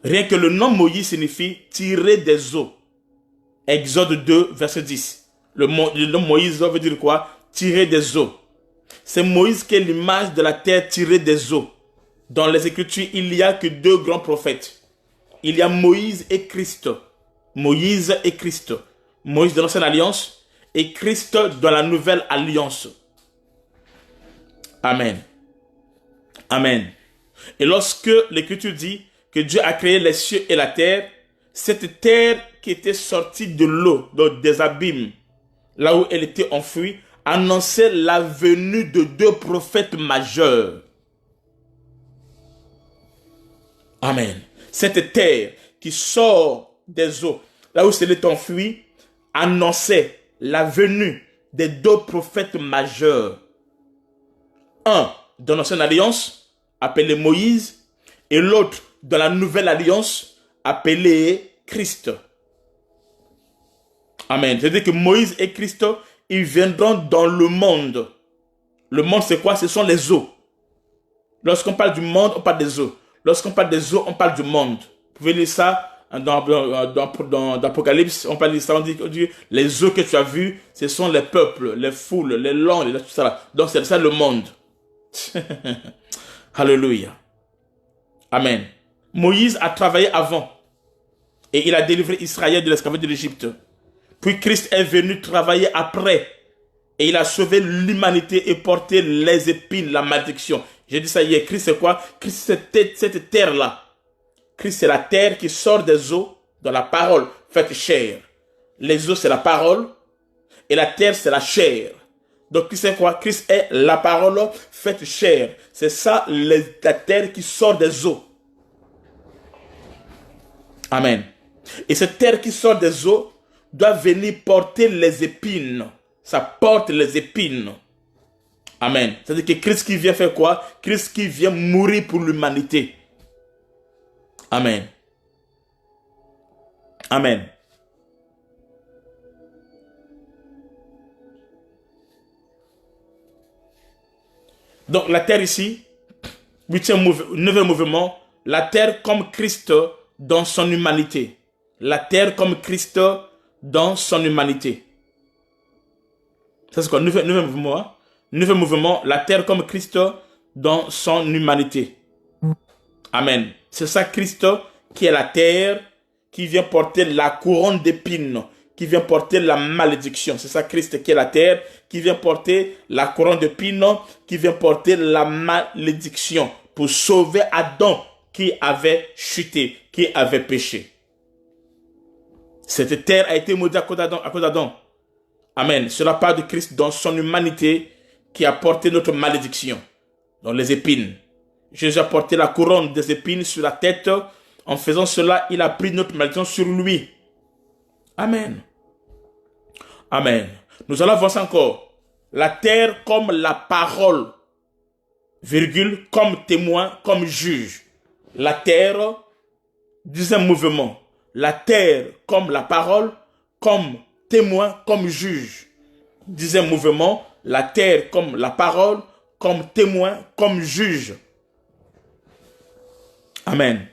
Rien que le nom Moïse signifie tirer des eaux. Exode 2, verset 10. Le nom Moïse veut dire quoi? Tirer des eaux. C'est Moïse qui est l'image de la terre tirée des eaux. Dans les Écritures, il n'y a que deux grands prophètes. Il y a Moïse et Christ. Moïse et Christ. Moïse de l'Ancienne Alliance et Christ dans la Nouvelle Alliance. Amen. Amen. Et lorsque l'Écriture dit que Dieu a créé les cieux et la terre, cette terre qui était sortie de l'eau, donc des abîmes, là où elle était enfouie, annonçait la venue de deux prophètes majeurs. Amen. Cette terre qui sort des eaux, là où elle est enfouie, annonçait la venue des deux prophètes majeurs. Un dans l'Ancienne Alliance, appelé Moïse, et l'autre dans la Nouvelle Alliance, appelé Christ. Amen. C'est-à-dire que Moïse et Christ, ils viendront dans le monde. Le monde, c'est quoi? Ce sont les eaux. Lorsqu'on parle du monde, on parle des eaux. Lorsqu'on parle des eaux, on parle du monde. Vous pouvez lire ça dans Apocalypse, on parle de ça, on dit les eaux que tu as vues, ce sont les peuples, les foules, les langues, tout ça. Donc c'est ça le monde. Alléluia. Amen. Moïse a travaillé avant et il a délivré Israël de l'esclavage de l'Égypte. Puis Christ est venu travailler après et il a sauvé l'humanité et porté les épines, la malédiction. J'ai dit ça hier. Christ c'est quoi? Christ c'est cette terre-là. Christ c'est la terre qui sort des eaux dans la parole faite chair. Les eaux c'est la parole et la terre c'est la chair. Donc Christ c'est quoi? Christ est la parole faite chair. C'est ça la terre qui sort des eaux. Amen. Et cette terre qui sort des eaux doit venir porter les épines. Ça porte les épines. Amen. C'est-à-dire que Christ qui vient faire quoi? Christ qui vient mourir pour l'humanité. Amen. Amen. Donc la terre ici, neuvième mouvement, la terre comme Christ dans son humanité. La terre comme Christ dans son humanité. Ça c'est quoi? Neuvième mouvement. Hein? Neuvième mouvement, la terre comme Christ dans son humanité. Amen. C'est ça Christ qui est la terre, qui vient porter la couronne d'épines, qui vient porter la malédiction. C'est ça Christ qui est la terre, qui vient porter la couronne d'épines, qui vient porter la malédiction pour sauver Adam qui avait chuté, qui avait péché. Cette terre a été maudite à cause d'Adam. Amen. Cela part de Christ dans son humanité qui a porté notre malédiction, dans les épines. Jésus a porté la couronne des épines sur la tête. En faisant cela, il a pris notre malédiction sur lui. Amen. Amen. Nous allons voir ça encore. La terre comme la parole, virgule, comme témoin, comme juge. La terre, deuxième mouvement. La terre comme la parole, comme témoin, comme juge. Dixième mouvement. La terre comme la parole, comme témoin, comme juge. Amen.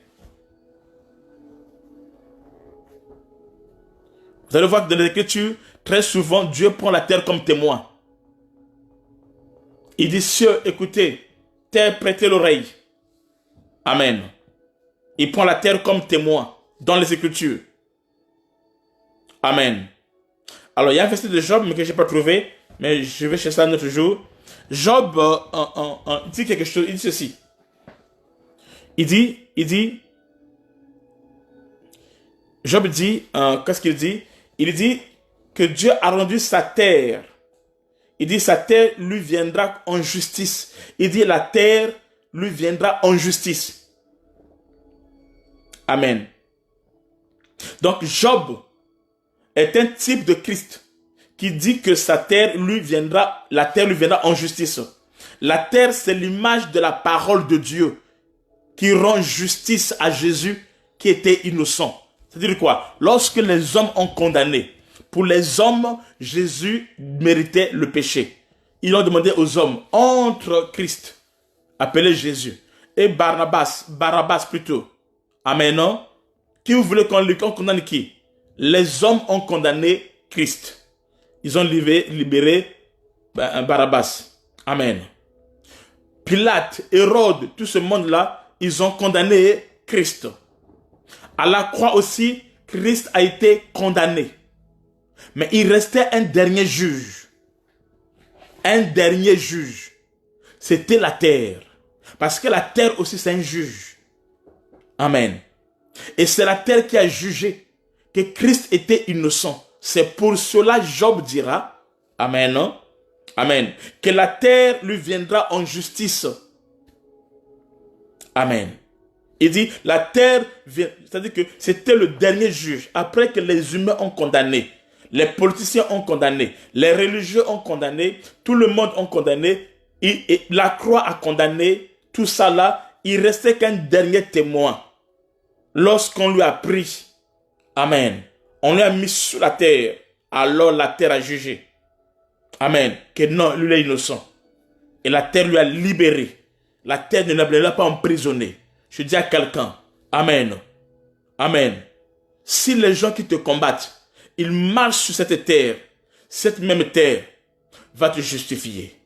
Vous allez voir que dans l'Écriture, très souvent, Dieu prend la terre comme témoin. Il dit, cieux, écoutez, terre, prêtez l'oreille. Amen. Il prend la terre comme témoin dans les Écritures. Amen. Alors, il y a un verset de Job, mais que je n'ai pas trouvé, mais je vais chercher ça un autre jour. Job dit quelque chose, il dit ceci. Il dit, Job dit, qu'est-ce qu'il dit? Il dit, que Dieu a rendu sa terre. Il dit sa terre lui viendra en justice. Il dit la terre lui viendra en justice. Amen. Donc Job est un type de Christ qui dit que sa terre lui viendra, la terre lui viendra en justice. La terre, c'est l'image de la parole de Dieu qui rend justice à Jésus qui était innocent. C'est-à-dire quoi? Lorsque les hommes ont condamné, pour les hommes, Jésus méritait le péché. Ils ont demandé aux hommes, entre Christ, appelé Jésus, et Barabbas plutôt. Amen, non? Qui vous voulez qu'on condamne qui? Les hommes ont condamné Christ. Ils ont libéré Barabbas. Amen. Pilate, Hérode, tout ce monde-là, ils ont condamné Christ. À la croix aussi, Christ a été condamné. Mais il restait un dernier juge. Un dernier juge. C'était la terre. Parce que la terre aussi, c'est un juge. Amen. Et c'est la terre qui a jugé que Christ était innocent. C'est pour cela Job dira, Amen, non? Amen, que la terre lui viendra en justice. Amen. Il dit, la terre, c'est-à-dire que c'était le dernier juge. Après que les humains ont condamné, les politiciens ont condamné, les religieux ont condamné, tout le monde ont condamné, et la croix a condamné, tout ça là, il restait qu'un dernier témoin. Lorsqu'on lui a pris, Amen, on lui a mis sur la terre, alors la terre a jugé. Amen, que non, lui est innocent. Et la terre lui a libéré. La terre ne l'a pas emprisonné. Je dis à quelqu'un, Amen, Amen. Si les gens qui te combattent, ils marchent sur cette même terre va te justifier.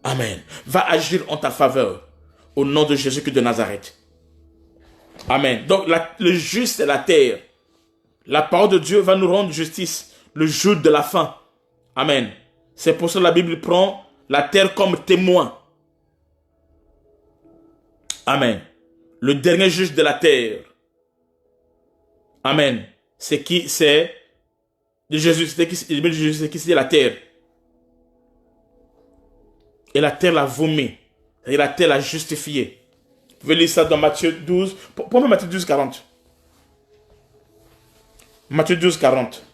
Amen. Va agir en ta faveur. Au nom de Jésus-Christ de Nazareth. Amen. Donc le juste c'est la terre. La parole de Dieu va nous rendre justice le jour de la fin. Amen. C'est pour ça que la Bible prend la terre comme témoin. Amen. Le dernier juge de la terre. Amen. C'est qui? C'est Jésus. C'est qui? C'est la terre. Et la terre l'a vomi. Et la terre l'a justifié. Vous pouvez lire ça dans Matthieu 12. Pourquoi Matthieu 12, 40? Matthieu 12, 40.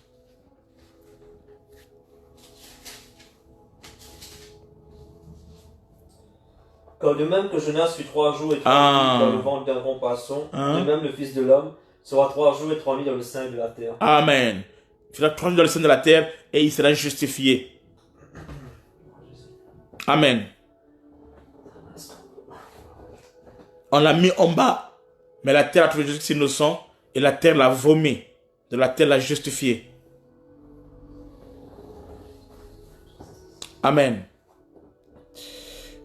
Car de même que Jonas fut 3 jours et 3 nuits dans le ventre d'un grand poisson, de même le Fils de l'homme sera 3 jours et 3 nuits dans le sein de la terre.
Amen. Il sera 3 jours dans le sein de la terre et il sera justifié. Amen. On l'a mis en bas, mais la terre a trouvé Jésus innocent et la terre l'a vomi. De la terre l'a justifié. Amen.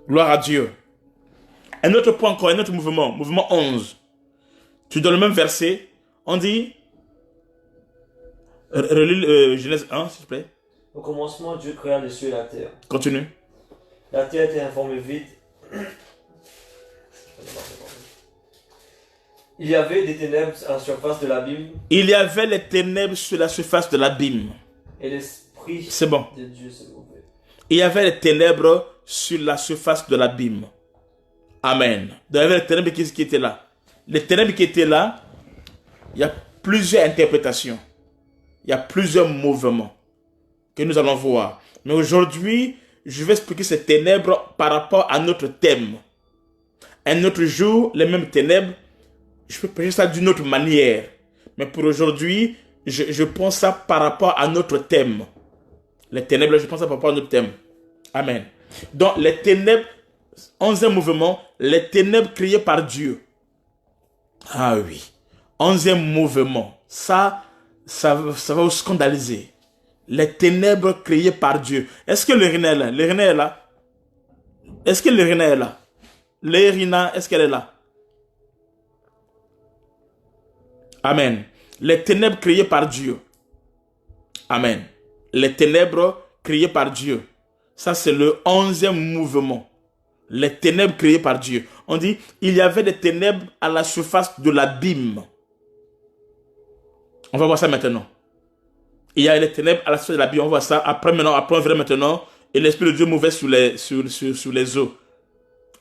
Gloire à Dieu. Un autre point encore, un autre mouvement. Mouvement 11. Tu dans le même verset, on dit... Relis Genèse 1, s'il te plaît.
Au commencement, Dieu créa les cieux et la terre.
Continue.
La terre était informe et vide. Il y avait des ténèbres à la surface de l'abîme.
Il y avait les ténèbres sur la surface de l'abîme.
Et l'esprit
C'est bon.
de Dieu se mouvait.
Il y avait les ténèbres sur la surface de l'abîme. Amen. Il y avait les ténèbres qui étaient là. Les ténèbres qui étaient là, il y a plusieurs interprétations. Il y a plusieurs mouvements que nous allons voir. Mais aujourd'hui, je vais expliquer ces ténèbres par rapport à notre thème. Un autre jour, les mêmes ténèbres, je peux prêcher ça d'une autre manière. Mais pour aujourd'hui, je pense ça par rapport à notre thème. Les ténèbres, je pense ça par rapport à notre thème. Amen. Donc, les ténèbres, 11e mouvement, les ténèbres créées par Dieu. Ah oui. 11e mouvement. Ça va vous scandaliser. Les ténèbres créées par Dieu. Est-ce que l'Irina est là? L'Irina est là? Est-ce que l'Irina est là? L'Irina, est-ce qu'elle est là? Amen. Les ténèbres créées par Dieu. Amen. Les ténèbres créées par Dieu. Ça, c'est le 11e mouvement. Les ténèbres créées par Dieu. On dit, il y avait des ténèbres à la surface de l'abîme. On va voir ça maintenant. Il y a les ténèbres à la suite de la Bible, on voit ça. Après, on verra maintenant. Et l'Esprit de Dieu mouvait sur les eaux.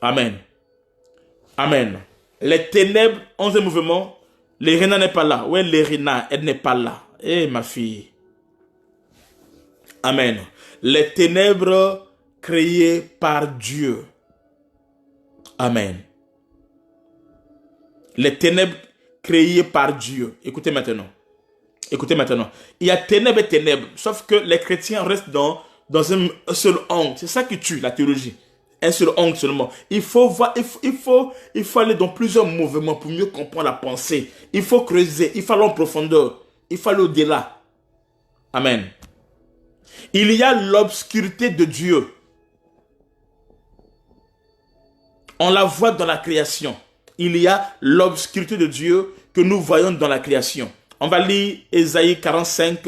Amen. Amen. Les ténèbres, 11e mouvement. L'Irina n'est pas là. Ouais, l'Irina, elle n'est pas là. Eh, ma fille. Amen. Les ténèbres créées par Dieu. Amen. Les ténèbres créées par Dieu. Écoutez maintenant. Écoutez maintenant. Il y a ténèbres et ténèbres. Sauf que les chrétiens restent dans un seul angle. C'est ça qui tue la théologie. Un seul angle seulement. Il faut aller dans plusieurs mouvements pour mieux comprendre la pensée. Il faut creuser. Il faut aller en profondeur. Il faut aller au-delà. Amen. Il y a l'obscurité de Dieu. On la voit dans la création. Il y a l'obscurité de Dieu que nous voyons dans la création. On va lire Ésaïe 45,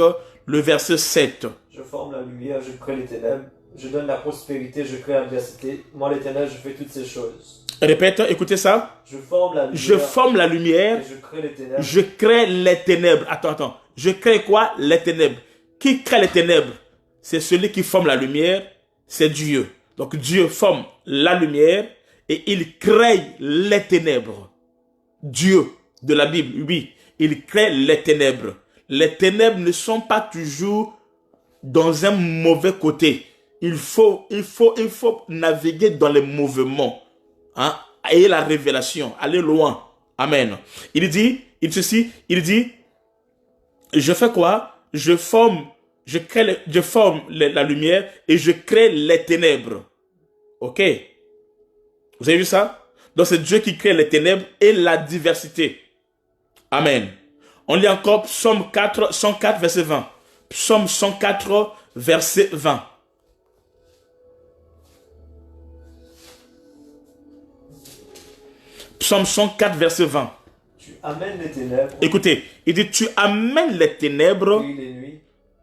le verset 7.
Je forme la lumière, je crée les ténèbres. Je donne la prospérité, je crée l'adversité. Moi, l'Éternel, je fais toutes ces choses.
Répète, écoutez ça.
Je forme la lumière.
Je forme la lumière.
Et je crée les ténèbres.
Je crée les ténèbres. Attends. Je crée quoi? Les ténèbres. Qui crée les ténèbres? C'est celui qui forme la lumière. C'est Dieu. Donc Dieu forme la lumière et il crée les ténèbres. Dieu de la Bible, oui, il crée les ténèbres. Les ténèbres ne sont pas toujours dans un mauvais côté. Il faut naviguer dans les mouvements. Hein? Et la révélation, aller loin. Amen. Il dit, je fais quoi? Je forme la lumière et je crée les ténèbres. Ok? Vous avez vu ça? Donc c'est Dieu qui crée les ténèbres et la diversité. Amen. On lit encore Psaume 104, verset 20. Psaume 104, verset 20. Psaume 104, verset 20.
Tu amènes les ténèbres.
Écoutez, il dit, tu amènes les ténèbres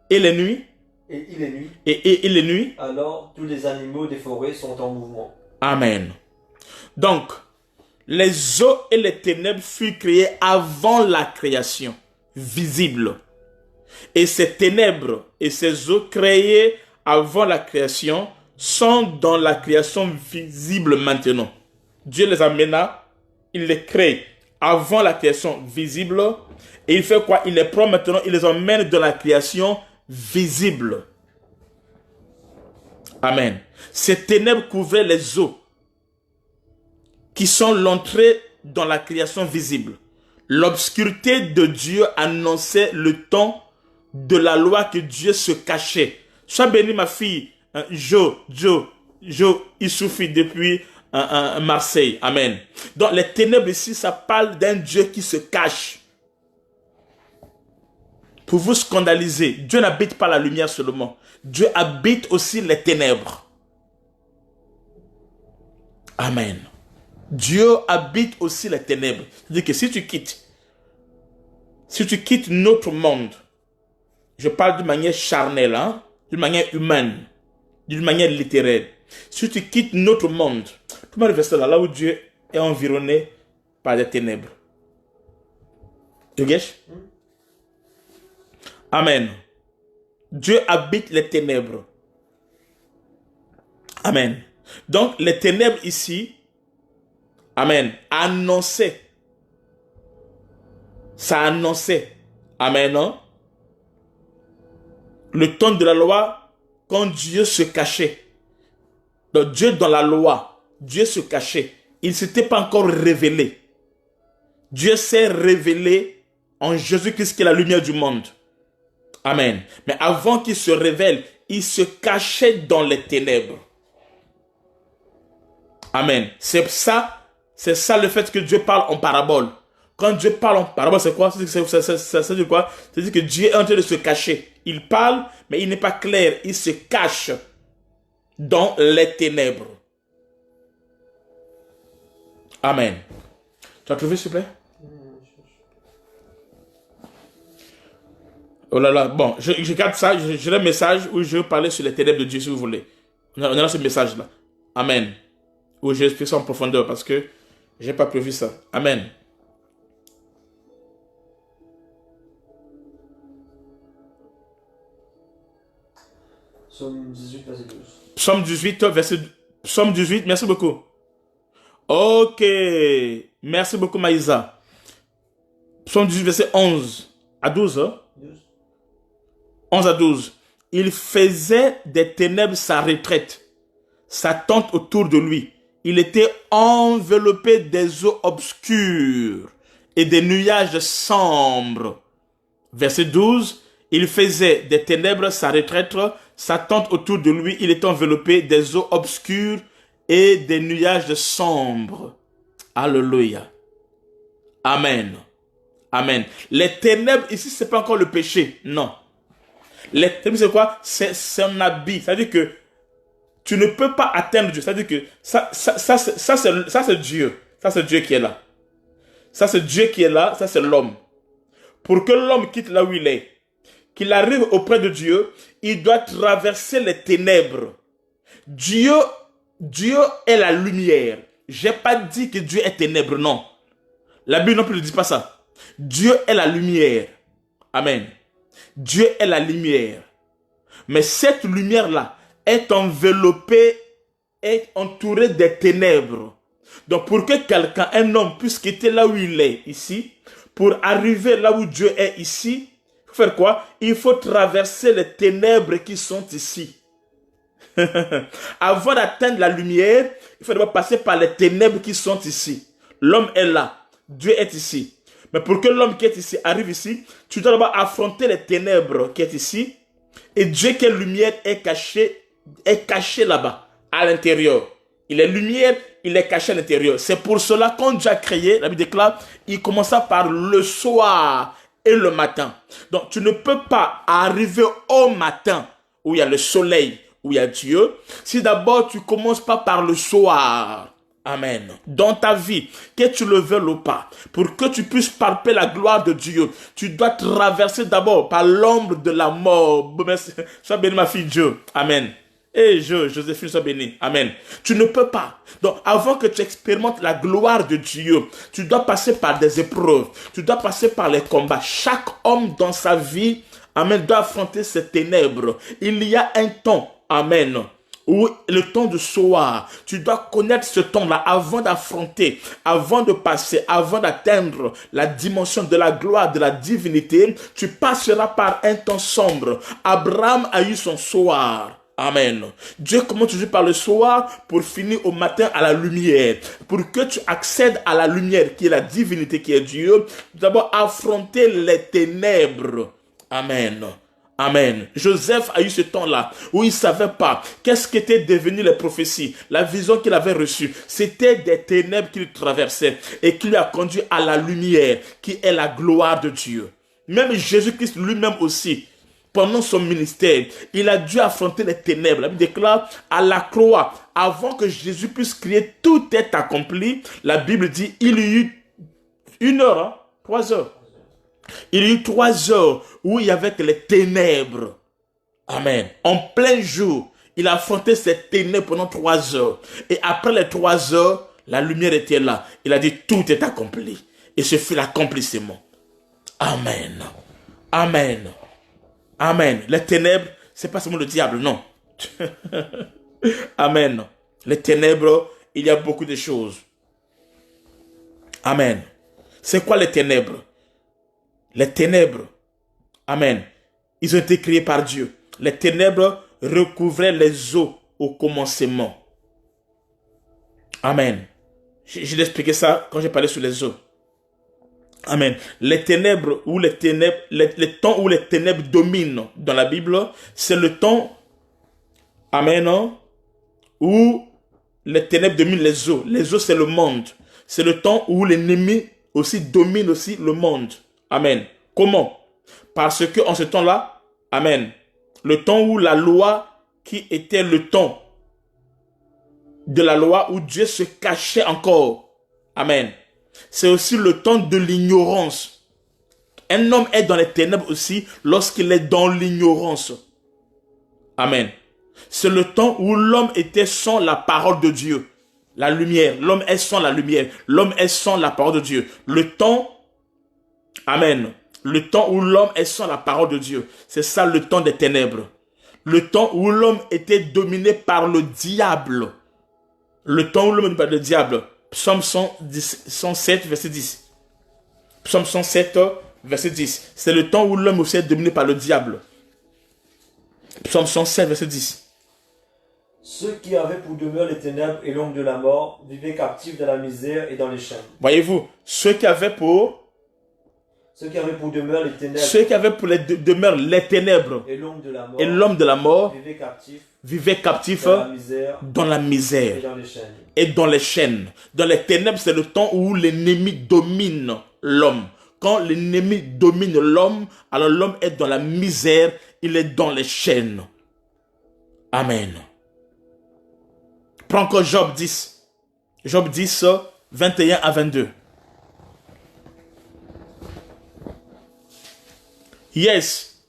et les nuits. Et les nuits.
Alors, tous les animaux des forêts sont en mouvement.
Amen. Donc, les eaux et les ténèbres furent créées avant la création, visible. Et ces ténèbres et ces eaux créées avant la création sont dans la création visible maintenant. Dieu les amena, il les crée avant la création visible. Et il fait quoi? Il les prend maintenant, il les emmène dans la création visible. Amen. Ces ténèbres couvraient les eaux qui sont l'entrée dans la création visible. L'obscurité de Dieu annonçait le temps de la loi que Dieu se cachait. Sois béni ma fille, Jo, il suffit depuis Marseille. Amen. Donc les ténèbres ici, ça parle d'un Dieu qui se cache. Pour vous scandaliser, Dieu n'habite pas la lumière seulement. Dieu habite aussi les ténèbres. Amen. Dieu habite aussi les ténèbres. C'est-à-dire que si tu quittes notre monde, je parle d'une manière charnelle, hein, d'une manière humaine, d'une manière littéraire. Si tu quittes notre monde, tout le monde reste là où Dieu est environné par des ténèbres. Tu gâches? Amen. Dieu habite les ténèbres. Amen. Donc, les ténèbres ici, amen, annonçaient. Ça annonçait. Amen, non? Le temps de la loi, quand Dieu se cachait. Donc, Dieu dans la loi, Dieu se cachait. Il ne s'était pas encore révélé. Dieu s'est révélé en Jésus-Christ qui est la lumière du monde. Amen. Mais avant qu'il se révèle, il se cachait dans les ténèbres. Amen. C'est ça le fait que Dieu parle en parabole. Quand Dieu parle en parabole, c'est quoi? Ça dit quoi? C'est-à-dire que Dieu est en train de se cacher. Il parle, mais il n'est pas clair. Il se cache dans les ténèbres. Amen. Tu as trouvé, s'il te plaît? Oh là là, bon, je garde ça, j'ai un message où je veux parler sur les ténèbres de Dieu, si vous voulez. On a ce message-là. Amen. Où je vais expliquer ça en profondeur parce que je n'ai pas prévu ça. Amen.
Psaume 18, verset 12.
Psaume 18, merci beaucoup. Ok, merci beaucoup Maïsa. Psaume 18, verset 11 à 12. Hein?
12.
11 à 12. Il faisait des ténèbres sa retraite, sa tente autour de lui. Il était enveloppé des eaux obscures et des nuages sombres. Verset 12. Il faisait des ténèbres sa retraite, sa tente autour de lui. Il était enveloppé des eaux obscures et des nuages sombres. Alléluia. Amen. Amen. Les ténèbres, ici, c'est pas encore le péché. Non. Les ténèbres, c'est quoi? C'est un habit. C'est-à-dire que tu ne peux pas atteindre Dieu. C'est-à-dire que ça c'est Dieu. Ça, c'est Dieu qui est là. Ça, c'est Dieu qui est là. Ça, c'est l'homme. Pour que l'homme quitte là où il est, qu'il arrive auprès de Dieu, il doit traverser les ténèbres. Dieu est la lumière. J'ai pas dit que Dieu est ténèbre, non. La Bible non plus ne dit pas ça. Dieu est la lumière. Amen. Dieu est la lumière. Mais cette lumière-là est enveloppée, est entourée des ténèbres. Donc pour que quelqu'un, un homme, puisse quitter là où il est, ici, pour arriver là où Dieu est ici, il faut faire quoi? Il faut traverser les ténèbres qui sont ici. Avant d'atteindre la lumière, il faut d'abord passer par les ténèbres qui sont ici. L'homme est là. Dieu est ici. Mais pour que l'homme qui est ici arrive ici, tu dois d'abord affronter les ténèbres qui est ici. Et Dieu qui est lumière est caché là-bas, à l'intérieur. Il est lumière, il est caché à l'intérieur. C'est pour cela, quand Dieu a créé, la Bible déclare, il commença par le soir et le matin. Donc, tu ne peux pas arriver au matin où il y a le soleil, où il y a Dieu, si d'abord tu commences pas par le soir. Amen. Dans ta vie, que tu le veuilles ou pas, pour que tu puisses palper la gloire de Dieu, tu dois traverser d'abord par l'ombre de la mort. Sois béni ma fille Dieu. Amen. Et Joséphine, sois béni. Amen. Tu ne peux pas. Donc, avant que tu expérimentes la gloire de Dieu, tu dois passer par des épreuves. Tu dois passer par les combats. Chaque homme dans sa vie, amen, doit affronter ces ténèbres. Il y a un temps, amen, ou le temps de soir, tu dois connaître ce temps-là avant d'affronter, avant de passer, avant d'atteindre la dimension de la gloire, de la divinité. Tu passeras par un temps sombre. Abraham a eu son soir. Amen. Dieu commence toujours par le soir pour finir au matin à la lumière. Pour que tu accèdes à la lumière qui est la divinité, qui est Dieu, tu dois d'abord affronter les ténèbres. Amen. Amen. Joseph a eu ce temps-là où il ne savait pas qu'est-ce qu'étaient devenues les prophéties. La vision qu'il avait reçue, c'était des ténèbres qu'il traversait et qui lui a conduit à la lumière qui est la gloire de Dieu. Même Jésus-Christ lui-même aussi, pendant son ministère, il a dû affronter les ténèbres. La Bible déclare à la croix, avant que Jésus puisse crier tout est accompli, la Bible dit il y eut 1 heure, 3 heures. Il y a eu 3 heures où il y avait que les ténèbres. Amen. En plein jour, il a affronté ces ténèbres pendant 3 heures. Et après les 3 heures, la lumière était là. Il a dit tout est accompli. Et ce fut l'accomplissement. Amen. Amen. Amen. Les ténèbres, c'est pas seulement le diable, non. Amen. Les ténèbres, il y a beaucoup de choses. Amen. C'est quoi les ténèbres? Les ténèbres, amen, ils ont été créés par Dieu. Les ténèbres recouvraient les eaux au commencement. Amen. J'ai expliqué ça quand j'ai parlé sur les eaux. Amen. Les ténèbres ou les ténèbres, les temps où les ténèbres dominent dans la Bible, c'est le temps, amen, où les ténèbres dominent les eaux. Les eaux, c'est le monde. C'est le temps où l'ennemi aussi domine aussi le monde. Amen. Comment? Parce que en ce temps-là, amen, le temps où la loi, qui était le temps de la loi où Dieu se cachait encore, amen, c'est aussi le temps de l'ignorance. Un homme est dans les ténèbres aussi lorsqu'il est dans l'ignorance. Amen. C'est le temps où l'homme était sans la parole de Dieu. La lumière. L'homme est sans la lumière. L'homme est sans la parole de Dieu. Le temps, amen, le temps où l'homme est sans la parole de Dieu. C'est ça le temps des ténèbres. Le temps où l'homme était dominé par le diable. Le temps où l'homme était dominé par le diable. Psaume 107, verset 10. Psaume 107, verset 10. C'est le temps où l'homme aussi est dominé par le diable. Psaume 107, verset 10.
Ceux qui avaient pour demeure les ténèbres et l'ombre de la mort vivaient captifs dans la misère et dans les chaînes.
Voyez-vous, ceux qui avaient pour
demeure les ténèbres
ceux qui avaient pour demeure les ténèbres
et l'ombre
de la mort
vivaient captifs
dans la misère
et dans les chaînes.
et dans les chaînes. Dans les ténèbres, c'est le temps où l'ennemi domine l'homme. Quand l'ennemi domine l'homme, alors l'homme est dans la misère, il est dans les chaînes. Amen. Prends encore Job 10. Job 10, 21 à 22. Yes.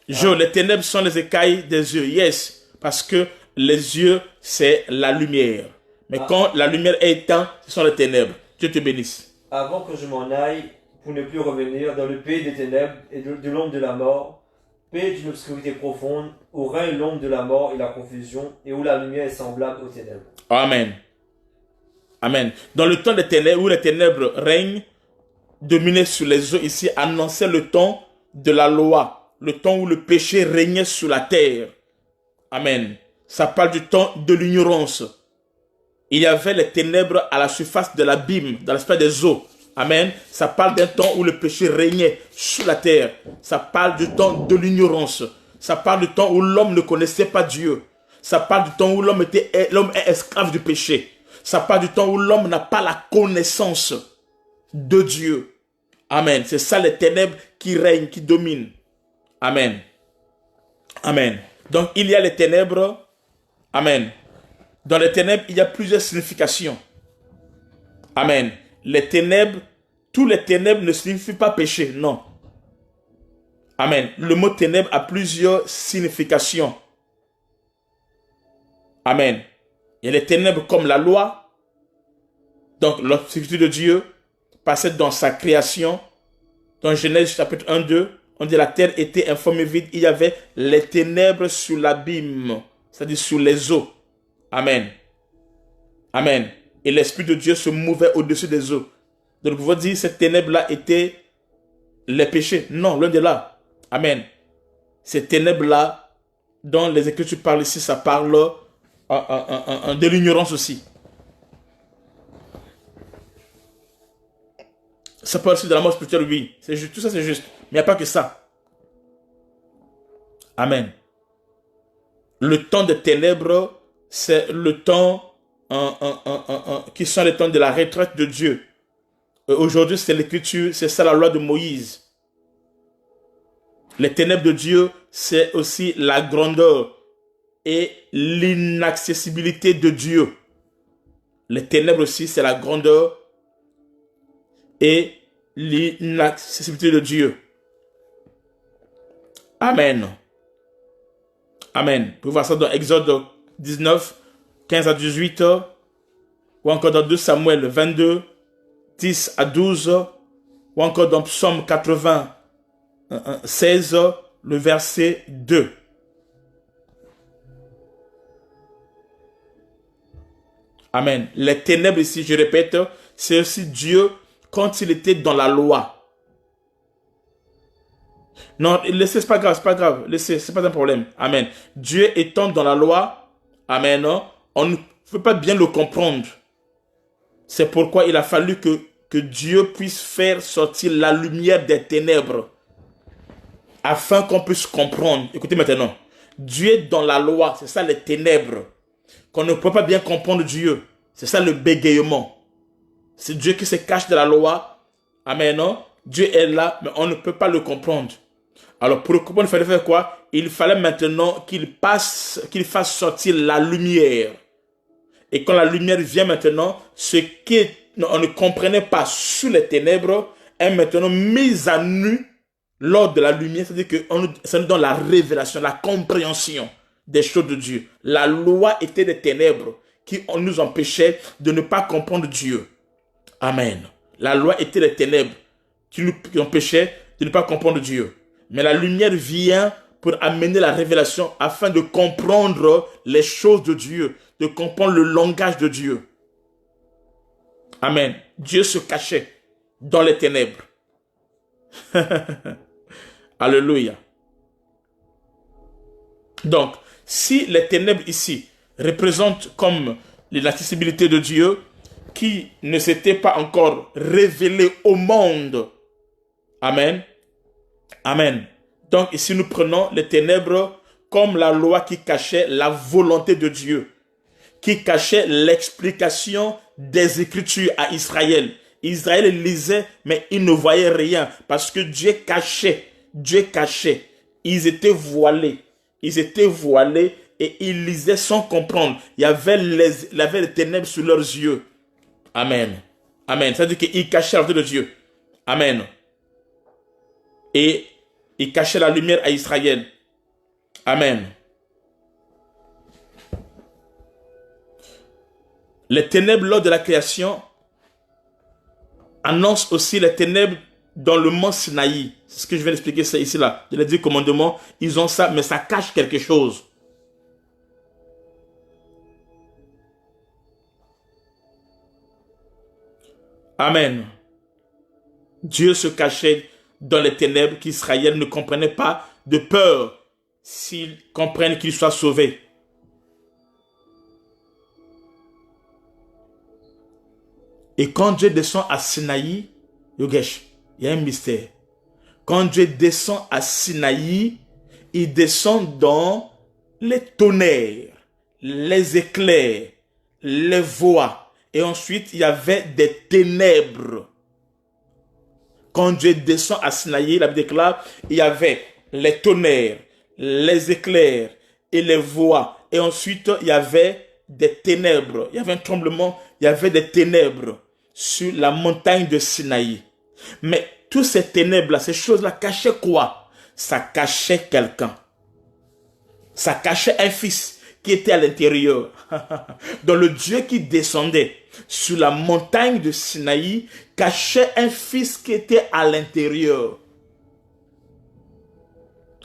Job, les ténèbres sont les écailles des yeux. Yes. Parce que les yeux, c'est la lumière. Mais quand la lumière est éteinte, ce sont les ténèbres. Dieu te bénisse.
Avant que je m'en aille, pour ne plus revenir dans le pays des ténèbres et de l'ombre de la mort, pays d'une obscurité profonde, où règne l'ombre de la mort et la confusion, et où la lumière est semblable aux ténèbres.
Amen. Amen. Dans le temps des ténèbres, où les ténèbres règnent, dominées sur les eaux, ici, annonçait le temps de la loi, le temps où le péché régnait sur la terre. Amen. Ça parle du temps de l'ignorance. Il y avait les ténèbres à la surface de l'abîme, dans l'aspect des eaux. Amen. Ça parle d'un temps où le péché régnait sur la terre. Ça parle du temps de l'ignorance. Ça parle du temps où l'homme ne connaissait pas Dieu. Ça parle du temps où l'homme est esclave du péché. Ça parle du temps où l'homme n'a pas la connaissance de Dieu. Amen. C'est ça les ténèbres qui règnent, qui dominent. Amen. Amen. Donc il y a les ténèbres. Amen. Dans les ténèbres, il y a plusieurs significations. Amen. Les ténèbres, tous les ténèbres ne signifient pas péché, non. Amen. Le mot ténèbres a plusieurs significations. Amen. Il y a les ténèbres comme la loi, donc l'obscurité de Dieu, passée dans sa création. Dans Genèse chapitre 1, 2, on dit la terre était informe et vide. Il y avait les ténèbres sur l'abîme, c'est-à-dire sur les eaux. Amen. Amen. Et l'Esprit de Dieu se mouvait au-dessus des eaux. Donc, vous dire cette ténèbres-là étaient les péchés. Non, loin de là. Amen. Ces ténèbres-là, dont les Écritures parlent ici, ça parle de l'ignorance aussi. Ça parle aussi de la mort spirituelle, oui. C'est juste, tout ça, c'est juste. Mais il n'y a pas que ça. Amen. Le temps de ténèbres, c'est le temps qui sont les temps de la retraite de Dieu. Aujourd'hui, c'est l'écriture, c'est ça la loi de Moïse. Les ténèbres de Dieu, c'est aussi la grandeur et l'inaccessibilité de Dieu. Les ténèbres aussi, c'est la grandeur et l'inaccessibilité de Dieu. Amen. Amen. Vous pouvez voir ça dans Exode 19, 15 à 18, ou encore dans 2 Samuel 22, 10 à 12, ou encore dans Psaume 80, 16, le verset 2. Amen. Les ténèbres ici, je répète, c'est aussi Dieu quand il était dans la loi. Non, laissez, c'est pas grave, laissez, c'est pas un problème. Amen. Dieu étant dans la loi, amen, on ne peut pas bien le comprendre. C'est pourquoi il a fallu que Dieu puisse faire sortir la lumière des ténèbres afin qu'on puisse comprendre. Écoutez maintenant, Dieu est dans la loi, c'est ça les ténèbres. Qu'on ne peut pas bien comprendre Dieu, c'est ça le bégayement. C'est Dieu qui se cache de la loi. Amen. Dieu est là, mais on ne peut pas le comprendre. Alors pour le comprendre, il fallait faire quoi? Il fallait maintenant qu'il fasse sortir la lumière. Et quand la lumière vient maintenant, ce qu'on ne comprenait pas sous les ténèbres est maintenant mis à nu lors de la lumière. C'est-à-dire que ça nous donne la révélation, la compréhension des choses de Dieu. La loi était des ténèbres qui nous empêchaient de ne pas comprendre Dieu. Amen. La loi était des ténèbres qui nous empêchaient de ne pas comprendre Dieu. Mais la lumière vient pour amener la révélation afin de comprendre les choses de Dieu, de comprendre le langage de Dieu. Amen. Dieu se cachait dans les ténèbres. Alléluia. Donc, si les ténèbres ici représentent comme l'inaccessibilité de Dieu qui ne s'était pas encore révélé au monde. Amen. Amen. Donc ici nous prenons les ténèbres comme la loi qui cachait la volonté de Dieu, qui cachait l'explication des Écritures à Israël. Israël lisait, mais il ne voyait rien parce que Dieu cachait. Dieu cachait. Ils étaient voilés. Ils étaient voilés et ils lisaient sans comprendre. Il y avait les ténèbres sur leurs yeux. Amen. Amen. C'est-à-dire qu'ils cachaient la volonté de Dieu. Amen. Et ils cachaient la lumière à Israël. Amen. Les ténèbres lors de la création annoncent aussi les ténèbres dans le mont Sinaï. C'est ce que je vais expliquer ça ici là. Je l'ai dit commandement, ils ont ça, mais ça cache quelque chose. Amen. Dieu se cachait dans les ténèbres qu'Israël ne comprenait pas, de peur s'ils comprennent qu'ils soient sauvés. Et quand Dieu descend à Sinaï, Yogesh, il y a un mystère. Quand Dieu descend à Sinaï, il descend dans les tonnerres, les éclairs, les voix. Et ensuite, il y avait des ténèbres. Quand Dieu descend à Sinaï, la Bible déclare, il y avait les tonnerres, les éclairs et les voix. Et ensuite, il y avait des ténèbres. Il y avait un tremblement, il y avait des ténèbres sur la montagne de Sinaï. Mais toutes ces ténèbres-là, ces choses-là cachaient quoi? Ça cachait quelqu'un. Ça cachait un fils qui était à l'intérieur. Donc le Dieu qui descendait sur la montagne de Sinaï cachait un fils qui était à l'intérieur.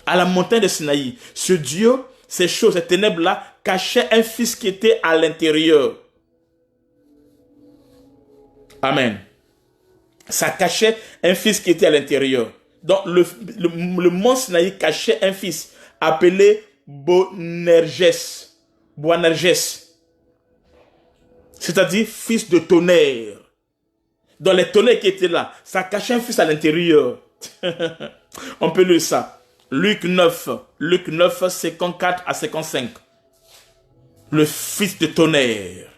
À la montagne de Sinaï, ce Dieu, ces choses, ces ténèbres-là, cachaient un fils qui était à l'intérieur. Amen. Ça cachait un fils qui était à l'intérieur. Donc le mont Sinaï cachait un fils appelé Boanerges. C'est-à-dire fils de tonnerre. Dans les tonnerres qui étaient là, ça cachait un fils à l'intérieur. On peut lire ça. Luc 9, 54 à 55. Le fils de tonnerre.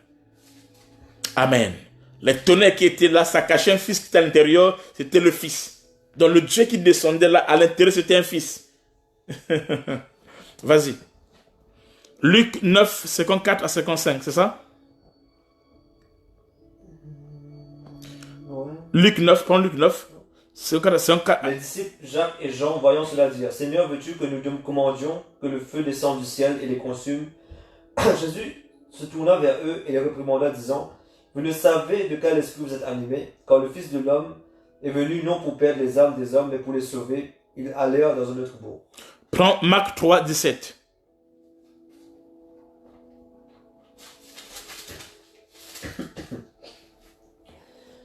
Amen. Les tonnerres qui étaient là, ça cachait un fils qui était à l'intérieur, c'était le fils. Donc le Dieu qui descendait là, à l'intérieur, c'était un fils. Vas-y. Luc 9, 54 à 55, c'est ça?
Ouais.
Luc 9, prends Luc 9. 54.
Les disciples Jacques et Jean, voyant cela, dirent, Seigneur, veux-tu que nous te commandions que le feu descende du ciel et les consume? Jésus se tourna vers eux et les réprimanda, disant, vous ne savez de quel esprit vous êtes animés, quand le Fils de l'homme est venu non pour perdre les âmes des hommes, mais pour les sauver. Ils allèrent dans un autre bourg.
Prends Marc 3, 17.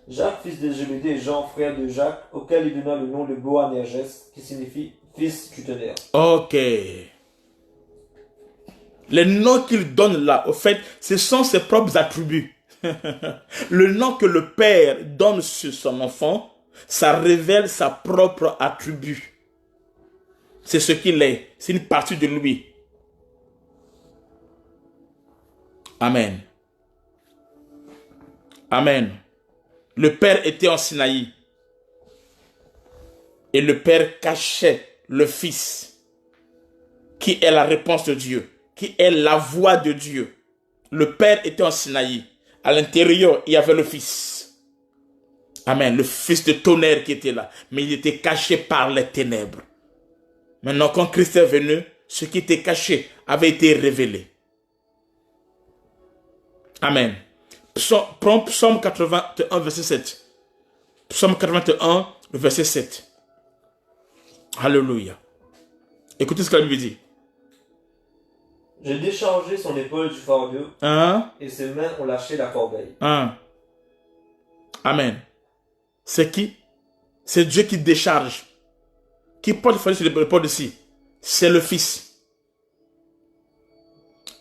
Jacques, fils de Zébédée, et Jean, frère de Jacques, auquel il donna le nom de Boanerges, qui signifie fils du tonnerre.
Ok. Les noms qu'il donne là, au fait, ce sont ses propres attributs. Le nom que le père donne sur son enfant, ça révèle sa propre attribut. C'est ce qu'il est. C'est une partie de lui. Amen. Amen. Le père était en Sinaï. Et le père cachait le fils, qui est la réponse de Dieu, qui est la voix de Dieu. Le père était en Sinaï. À l'intérieur, il y avait le fils. Amen. Le fils de tonnerre qui était là. Mais il était caché par les ténèbres. Maintenant, quand Christ est venu, ce qui était caché avait été révélé. Amen. Prends Psaume 81, verset 7. Psaume 81, verset 7. Alléluia. Écoutez ce que la Bible dit.
J'ai déchargé son épaule du fardeau et ses mains ont lâché la corbeille.
Amen. C'est qui? C'est Dieu qui décharge. Qui porte le fardeau sur l'épaule ici? C'est le Fils.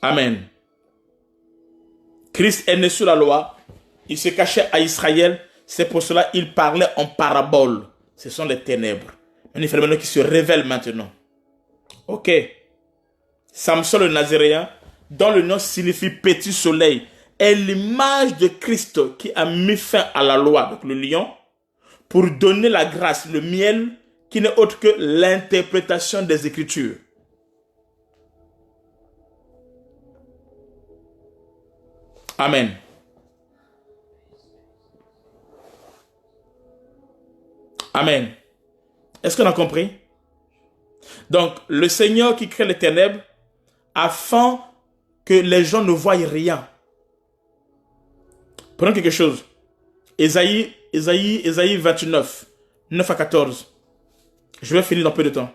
Amen. Christ est né sous la loi. Il se cachait à Israël. C'est pour cela qu'il parlait en parabole. Ce sont les ténèbres. Un phénomène qui se révèle maintenant. Ok. Samson le Nazaréen, dont le nom signifie petit soleil, est l'image de Christ qui a mis fin à la loi, donc le lion, pour donner la grâce, le miel, qui n'est autre que l'interprétation des Écritures. Amen. Amen. Est-ce qu'on a compris? Donc, le Seigneur qui crée les ténèbres afin que les gens ne voient rien. Prenons quelque chose. Ésaïe 29, 9 à 14. Je vais finir dans peu de temps.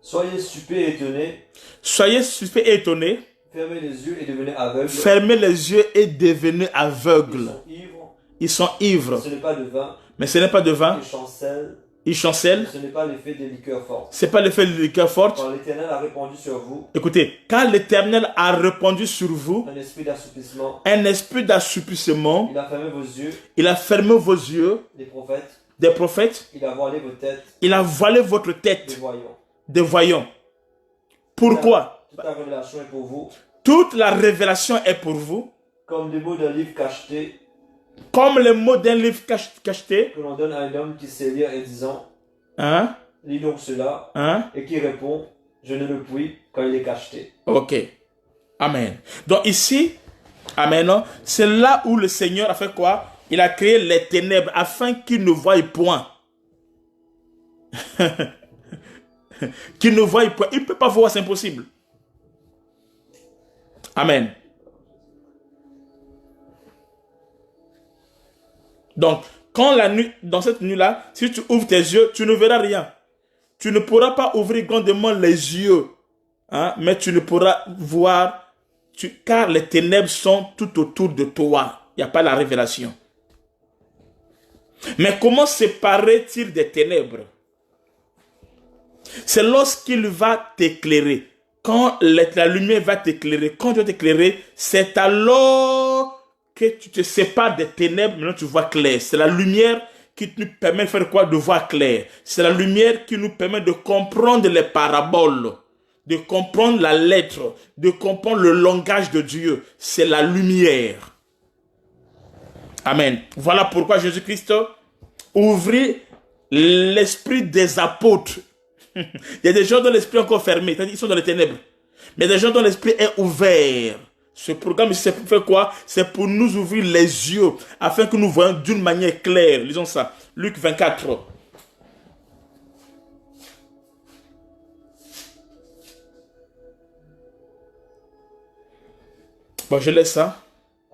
Soyez stupés et étonnés.
Soyez stupés et étonnés.
Fermez les yeux et devenez aveugles.
Fermez les yeux et devenez aveugles.
Ils sont ivres.
Ce
n'est pas de vin.
Mais ce n'est pas de vin.
Ils chancellent.
Ce
n'est pas l'effet des liqueurs fortes.
Ce n'est pas l'effet des liqueurs fortes.
Quand l'Éternel a répandu sur vous.
Écoutez, car l'Éternel a répandu sur vous
un esprit d'assouplissement.
Un esprit d'assouplissement.
Il a fermé vos yeux.
Il a fermé vos yeux. Des prophètes.
Il a voilé vos têtes.
Il a voilé votre tête. Des voyants. Pourquoi?
Toute la révélation est pour vous.
Toute la révélation est pour vous.
Comme des mots d'un livre cacheté.
Comme les mots d'un livre cacheté.
Que l'on donne à un homme qui sait lire et disant. Lis donc cela. Et qui répond. Je ne le puis quand il est cacheté.
Ok. Amen. Donc ici. Amen. C'est là où le Seigneur a fait quoi? Il a créé les ténèbres afin qu'ils ne voient point. Qu'ils ne voient point. Il ne peut pas voir, c'est impossible. Amen. Donc, quand la nuit, dans cette nuit-là, si tu ouvres tes yeux, tu ne verras rien. Tu ne pourras pas ouvrir grandement les yeux, mais tu ne pourras voir, car les ténèbres sont tout autour de toi. Il n'y a pas la révélation. Mais comment séparer-il des ténèbres? C'est lorsqu'il va t'éclairer. Quand la lumière va t'éclairer, quand Dieu va t'éclairer, c'est alors que tu te sépares des ténèbres, maintenant tu vois clair. C'est la lumière qui nous permet de faire quoi? De voir clair. C'est la lumière qui nous permet de comprendre les paraboles, de comprendre la lettre, de comprendre le langage de Dieu. C'est la lumière. Amen. Voilà pourquoi Jésus-Christ ouvrit l'esprit des apôtres. Il y a des gens dont l'esprit est encore fermé, c'est-à-dire ils sont dans les ténèbres. Mais il y a des gens dont l'esprit est ouvert. Ce programme, c'est pour faire quoi? C'est pour nous ouvrir les yeux, afin que nous voyons d'une manière claire. Lisons ça. Luc 24. Bon, je laisse ça.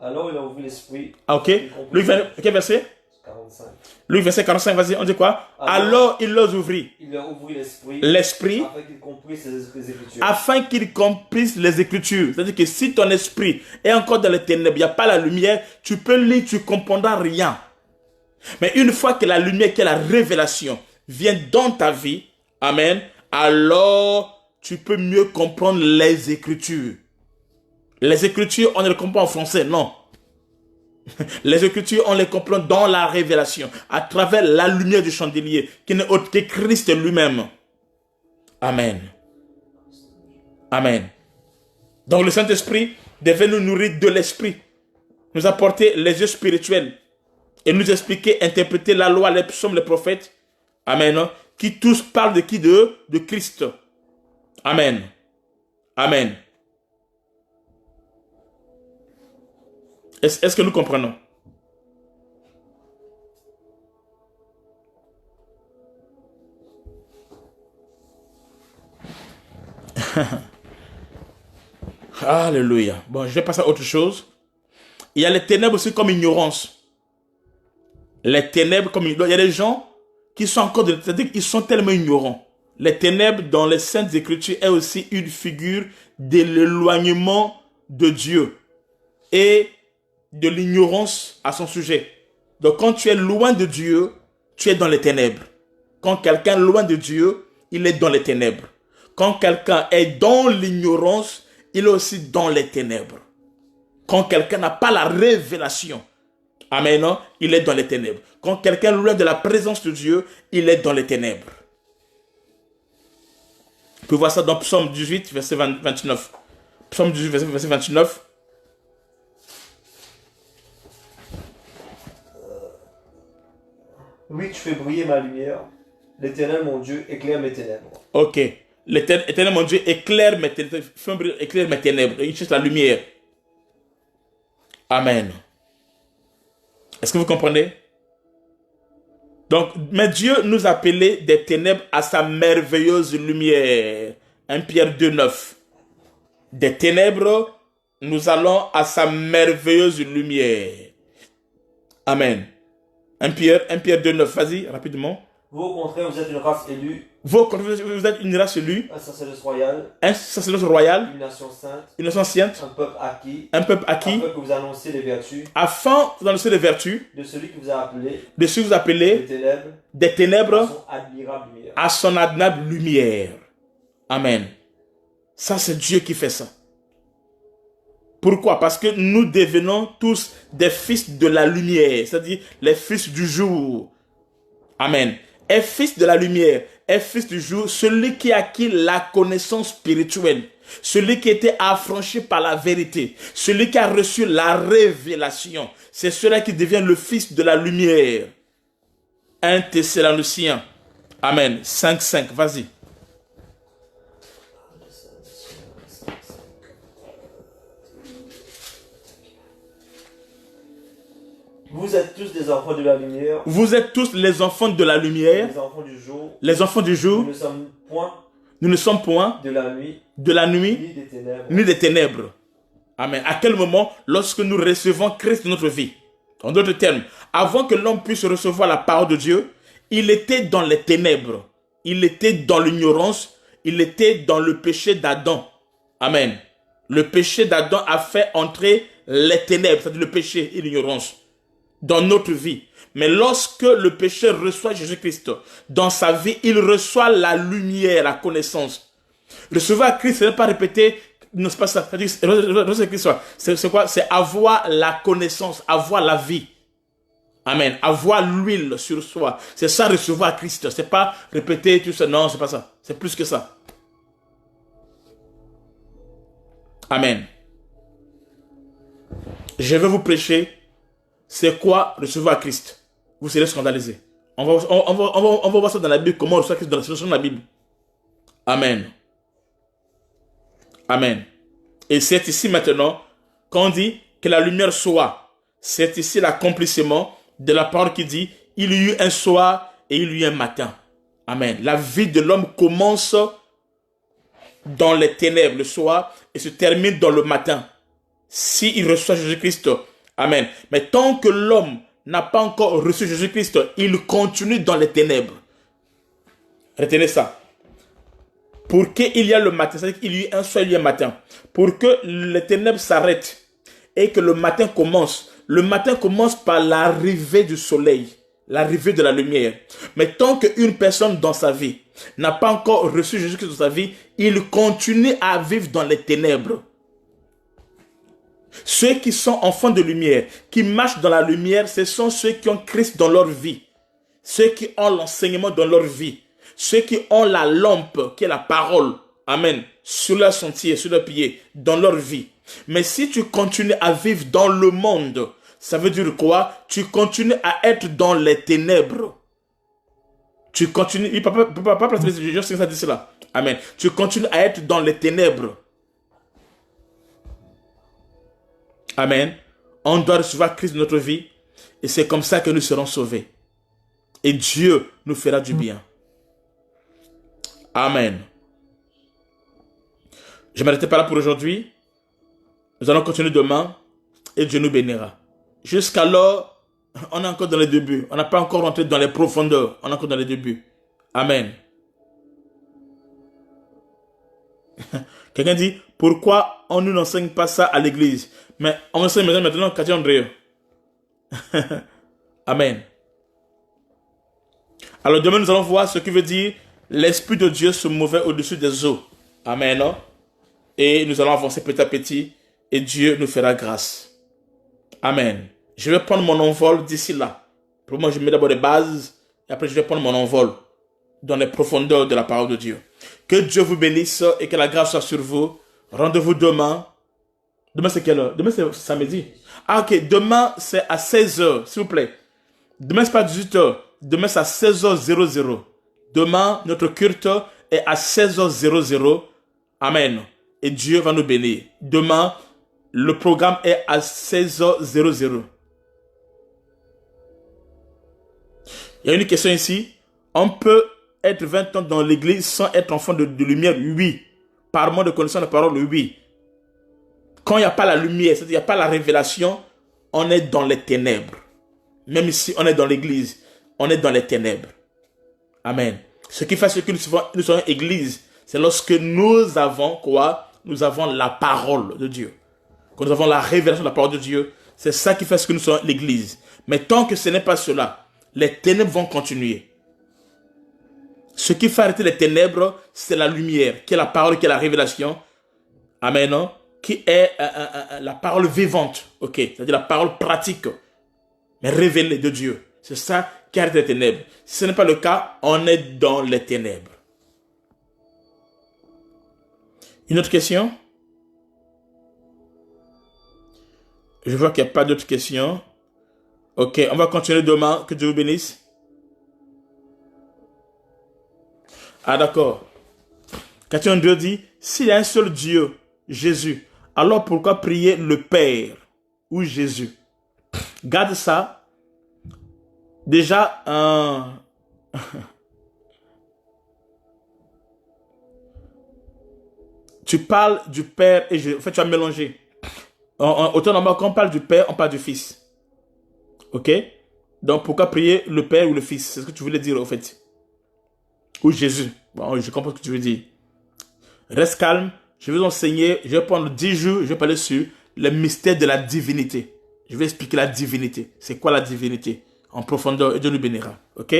Alors il a ouvert l'esprit.
Ok. Luc 24, quel verset?
45.
Luc verset 45, vas-y, on dit quoi? Alors il leur ouvrit.
Il leur ouvrit
l'esprit.
Afin qu'ils comprissent les Écritures.
Afin qu'ils comprissent les Écritures. C'est-à-dire que si ton esprit est encore dans les ténèbres, il n'y a pas la lumière, tu peux lire, tu ne comprendras rien. Mais une fois que la lumière, que la révélation vient dans ta vie, amen, alors tu peux mieux comprendre les Écritures. Les Écritures, on ne les comprend pas en français, non. Les Écritures, on les comprend dans la révélation, à travers la lumière du chandelier, qui n'est autre que Christ lui-même. Amen. Amen. Donc le Saint-Esprit devait nous nourrir de l'Esprit, nous apporter les yeux spirituels, et nous expliquer, interpréter la loi, les psaumes, les prophètes. Amen. Qui tous parlent de qui? De Christ. Amen. Amen. Est-ce que nous comprenons? Alléluia. Bon, je vais passer à autre chose. Il y a les ténèbres aussi comme ignorance. Les ténèbres comme ignorance. Il y a des gens qui sont encore c'est-à-dire qu'ils sont tellement ignorants. Les ténèbres dans les Saintes Écritures est aussi une figure de l'éloignement de Dieu et de l'ignorance à son sujet. Donc quand tu es loin de Dieu, tu es dans les ténèbres. Quand quelqu'un est loin de Dieu, il est dans les ténèbres. Quand quelqu'un est dans l'ignorance, il est aussi dans les ténèbres. Quand quelqu'un n'a pas la révélation, amen, non, il est dans les ténèbres. Quand quelqu'un est loin de la présence de Dieu, il est dans les ténèbres. Vous pouvez voir ça dans Psaume 18, verset 29. Psaume 18, verset 29.
Oui, tu fais briller ma lumière. L'Éternel, mon Dieu, éclaire mes ténèbres.
Ok. L'Éternel, mon Dieu, éclaire mes ténèbres. Il cherche la lumière. Amen. Est-ce que vous comprenez? Donc, mais Dieu nous a appelés des ténèbres à sa merveilleuse lumière. 1 Pierre 2, 9. Des ténèbres, nous allons à sa merveilleuse lumière. Amen. 1 Pierre 2, 9. Vas-y, rapidement.
Vous, au contraire, vous êtes une race élue.
Vous êtes une race élue.
Un sacerdoce royal.
Un sacerdoce royal.
Une nation sainte.
Une nation sainte.
Un peuple acquis.
Un peuple acquis.
Afin que vous annonciez les vertus.
Afin que vous annonciez les vertus.
De celui qui vous a appelé.
De celui qui vous a appelé. Des ténèbres.
À son admirable lumière.
À son admirable lumière. Amen. Ça, c'est Dieu qui fait ça. Pourquoi? Parce que nous devenons tous des fils de la lumière, c'est-à-dire les fils du jour. Amen. Et fils de la lumière, est fils du jour, celui qui a acquis la connaissance spirituelle, celui qui était affranchi par la vérité, celui qui a reçu la révélation. C'est celui qui devient le fils de la lumière. 1 Thessaloniciens. Amen. 5, vas-y.
Vous êtes tous des enfants de la lumière.
Vous êtes tous les enfants de la lumière.
Les enfants du jour.
Les enfants du jour.
Nous ne sommes point
de la nuit. Ni des ténèbres. Amen. À quel moment? Lorsque nous recevons Christ dans notre vie. En d'autres termes, avant que l'homme puisse recevoir la parole de Dieu, il était dans les ténèbres. Il était dans l'ignorance. Il était dans le péché d'Adam. Amen. Le péché d'Adam a fait entrer les ténèbres, c'est-à-dire le péché et l'ignorance dans notre vie. Mais lorsque le pécheur reçoit Jésus-Christ dans sa vie, il reçoit la lumière, la connaissance. Recevoir Christ, ce n'est pas répéter, non, c'est pas ça. C'est quoi? C'est avoir la connaissance, avoir la vie. Amen. Avoir l'huile sur soi. C'est ça, recevoir Christ. C'est pas répéter tout ça. Non, c'est pas ça. C'est plus que ça. Amen. Je vais vous prêcher. C'est quoi recevoir Christ? Vous serez scandalisés. On va voir ça dans la Bible, comment recevoir Christ dans la situation de la Bible. Amen. Amen. Et c'est ici maintenant qu'on dit que la lumière soit. C'est ici l'accomplissement de la parole qui dit il y eut un soir et il y eut un matin. Amen. La vie de l'homme commence dans les ténèbres le soir et se termine dans le matin. S'il reçoit Jésus-Christ. Amen. Mais tant que l'homme n'a pas encore reçu Jésus-Christ, il continue dans les ténèbres. Retenez ça. Pour qu'il y ait le matin, c'est-à-dire qu'il y ait un soir, il y ait un matin. Pour que les ténèbres s'arrêtent et que le matin commence par l'arrivée du soleil, l'arrivée de la lumière. Mais tant qu'une personne dans sa vie n'a pas encore reçu Jésus-Christ dans sa vie, il continue à vivre dans les ténèbres. Ceux qui sont enfants de lumière, qui marchent dans la lumière, ce sont ceux qui ont Christ dans leur vie. Ceux qui ont l'enseignement dans leur vie. Ceux qui ont la lampe, qui est la parole, amen, sur leur sentier, sur leurs pieds, dans leur vie. Mais si tu continues à vivre dans le monde, ça veut dire quoi? Tu continues à être dans les ténèbres. Tu continues, il ne peut pas placer les yeux, c'est ça dit cela. Amen. Tu continues à être dans les ténèbres. Amen. On doit recevoir Christ dans notre vie et c'est comme ça que nous serons sauvés. Et Dieu nous fera du bien. Amen. Je m'arrête pas là pour aujourd'hui. Nous allons continuer demain et Dieu nous bénira. Jusqu'alors, On est encore dans les débuts. On n'a pas encore rentré dans les profondeurs. On est encore dans les débuts. Amen. Quelqu'un dit, pourquoi on ne nous enseigne pas ça à l'église? Mais on enseigne maintenant quartier André. Amen. Alors demain, nous allons voir ce qui veut dire l'Esprit de Dieu se mouvait au-dessus des eaux. Amen. Et nous allons avancer petit à petit et Dieu nous fera grâce. Amen. Je vais prendre mon envol d'ici là. Pour moi, je mets d'abord des bases et après je vais prendre mon envol dans les profondeurs de la parole de Dieu. Que Dieu vous bénisse et que la grâce soit sur vous. Rendez-vous demain. Demain c'est quelle heure? Demain c'est samedi. Ah ok, demain c'est à 16h, s'il vous plaît. Demain c'est pas 18h. Demain c'est à 16h00. Demain notre culte est à 16h00. Amen. Et Dieu va nous bénir. Demain, le programme est à 16h00. Il y a une question ici. On peut être 20 ans dans l'église sans être enfant de lumière? Oui. Par manque de connaissance de la parole, oui. Quand il n'y a pas la lumière, c'est-à-dire il n'y a pas la révélation, on est dans les ténèbres. Même si on est dans l'église, on est dans les ténèbres. Amen. Ce qui fait que nous sommes église, c'est lorsque nous avons quoi? Nous avons la parole de Dieu. Quand nous avons la révélation de la parole de Dieu, c'est ça qui fait que nous sommes l'église. Mais tant que ce n'est pas cela, les ténèbres vont continuer. Ce qui fait arrêter les ténèbres, c'est la lumière, qui est la parole, qui est la révélation. Amen. Qui est la parole vivante. Ok. C'est-à-dire la parole pratique, mais révélée de Dieu. C'est ça qui arrête les ténèbres. Si ce n'est pas le cas, on est dans les ténèbres. Une autre question? Je vois qu'il n'y a pas d'autres questions. Ok, on va continuer demain. Que Dieu vous bénisse. Ah d'accord. Question 2 dit, s'il y a un seul Dieu, Jésus, alors pourquoi prier le Père ou Jésus? Garde ça. Déjà, tu parles du Père et Jésus. En fait, tu as mélangé. Autant normal, quand on parle du Père, on parle du Fils. Ok? Donc, pourquoi prier le Père ou le Fils? C'est ce que tu voulais dire, en fait. Ou Jésus. Bon, je comprends ce que tu veux dire. Reste calme. Je vais enseigner. Je vais prendre 10 jours. Je vais parler sur les mystères de la divinité. Je vais expliquer la divinité. C'est quoi la divinité? En profondeur. Et Dieu nous bénira. Ok?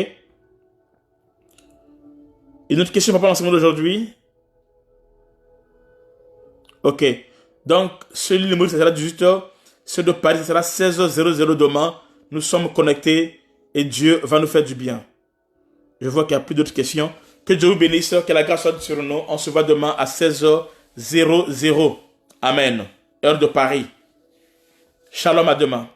Une autre question par rapport à l'enseignement d'aujourd'hui? Ok. Donc, celui de Limoges, ça sera 18h. Celui de Paris, ça sera 16h00 demain. Nous sommes connectés et Dieu va nous faire du bien. Je vois qu'il n'y a plus d'autres questions. Que Dieu vous bénisse, que la grâce soit sur nous. On se voit demain à 16h00. Amen. Heure de Paris. Shalom à demain.